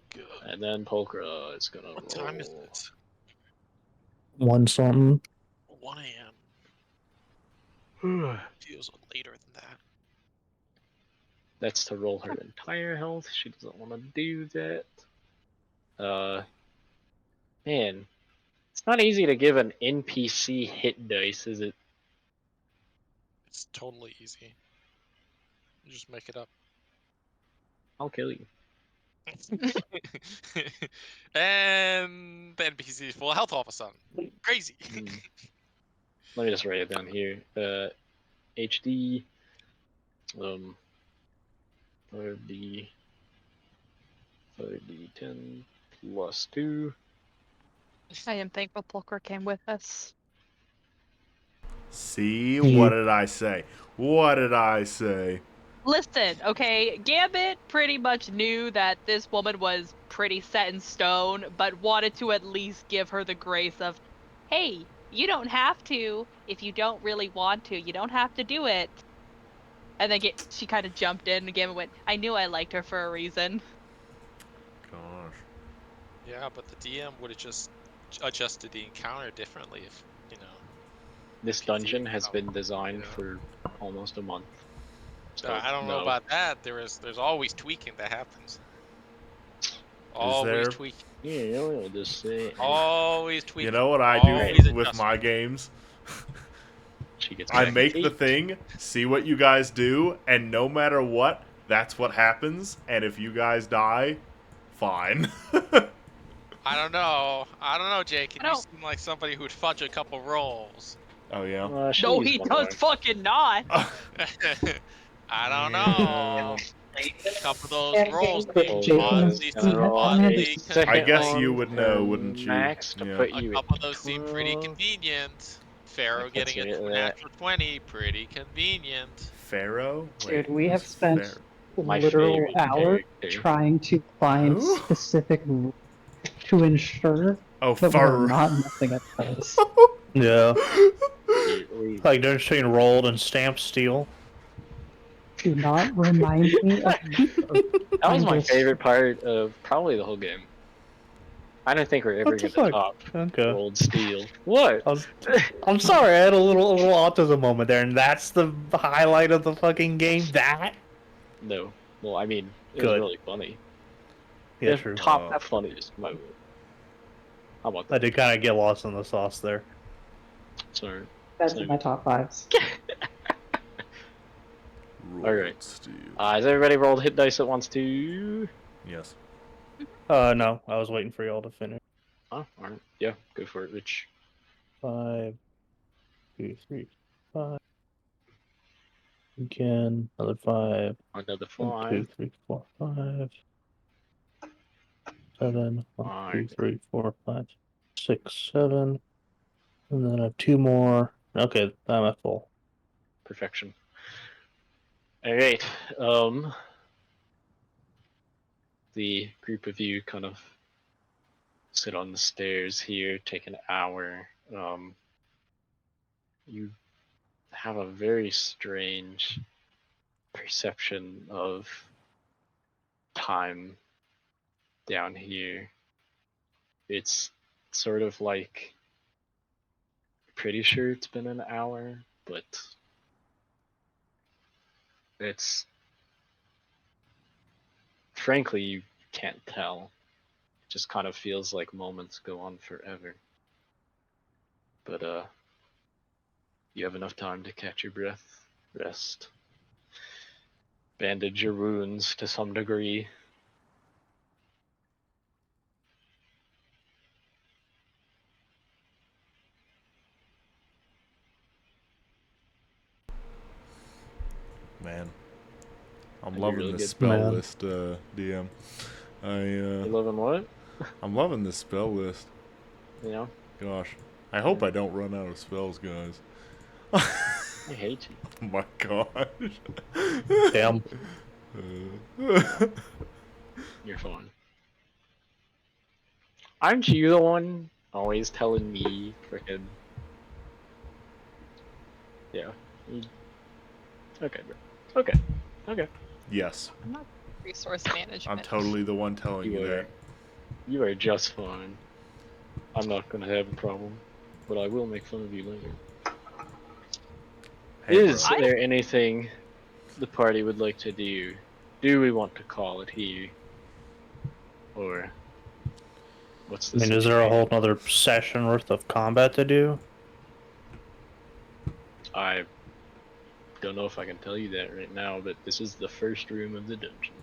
And then Polkra is gonna What roll. time is it? 1 something. 1 a.m. Feels later than that. That's to roll her entire health. She doesn't want to do that. Man, it's not easy to give an NPC hit dice, is it? It's totally easy. You just make it up. I'll kill you. And the NPC is full health all of a sudden. Crazy. Let me just write it down here. HD. 5d10 plus 2. I am thankful Polkar came with us. See, what did I say? What did I say? Listen, okay, Gambit pretty much knew that this woman was pretty set in stone, but wanted to at least give her the grace of, hey, you don't have to if you don't really want to. You don't have to do it. And then she kind of jumped in, and Gambit went, I knew I liked her for a reason. Gosh. Yeah, but the DM would have just adjusted the encounter differently if, you know. This dungeon has been designed for almost a month. So, I don't know no. about that. There's always tweaking that happens. Is there? Tweaking. Yeah, we'll just say. Always tweaking. You know what I Always do with adjusting. my games? She gets I back make and the teeth. thing, see what you guys do, and no matter what, that's what happens. And if you guys die, fine. I don't know, Jake. You seem like somebody who'd fudge a couple rolls. Oh yeah. No, he does fucking not. I don't know. A couple of those rolls But seem Jason oddly, is- he oddly I guess convenient. you would know, wouldn't you? Max to Yeah. put A you couple at of those seem pretty 12. convenient. Pharaoh That puts getting you a at that. natural 20, pretty convenient. Pharaoh? Dude, we have spent My literal favorite hours character. trying to find Who? specific rules to ensure Oh, that we are Pharaoh. not messing up those. Yeah. We- Like difference between rolled and stamp steel. Do not remind me of That was my favorite part of probably the whole game. I don't think we're ever What the gonna fuck? top Okay. Old Steel. What? I'm sorry, I had a little autism moment there, and that's the highlight of the fucking game. That? No. Well, I mean, it was Good. really funny. Yeah, If true. top that funniest moment. How about I that? did kind of get lost in the sauce there. Sorry. That's in my top fives. Alright. Steel. Has everybody rolled hit dice at once too? Yes. No, I was waiting for y'all to finish. Oh, alright. Yeah, go for it, Rich. 5, 2, 3, 5. Again, another 5. Another 1, 2, 5. 3, 4, 5. 7. 1, 2, 3, 4, 5, 6, 7. And then I have 2 more. Okay, I'm at full. Perfection. Alright. The group of you kind of sit on the stairs here, take an hour. You have a very strange perception of time down here. It's sort of like, pretty sure it's been an hour, but it's, frankly, you can't tell. It just kind of feels like moments go on forever. But you have enough time to catch your breath, rest, bandage your wounds to some degree. Man. I'm That'd be loving really this good. spell Man. list, DM. You loving what? I'm loving this spell list. You know? Gosh. I hope I don't run out of spells, guys. I hate you. Oh my gosh. Damn. You're fine. Aren't you the one always telling me frickin'? Yeah. Okay, bro. Okay. Okay. Yes. I'm not resource management. I'm totally the one telling you that. You are just fine. I'm not gonna have a problem, but I will make fun of you later. Hey, Is bro. there anything the party would like to do? Do we want to call it here? Or what's I the mean, is there a situation? whole other session worth of combat to do? I don't know if I can tell you that right now, but this is the first room of the dungeon.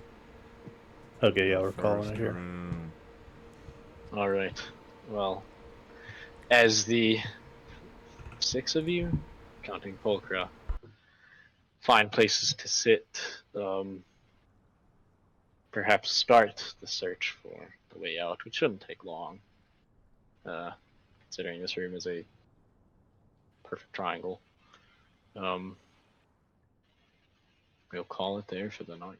Okay, yeah, we're calling First it here. room. Alright. Well, as the 6 of you, counting Pulchra, find places to sit, perhaps start the search for the way out, which shouldn't take long, considering this room is a perfect triangle. We'll call it there for the night.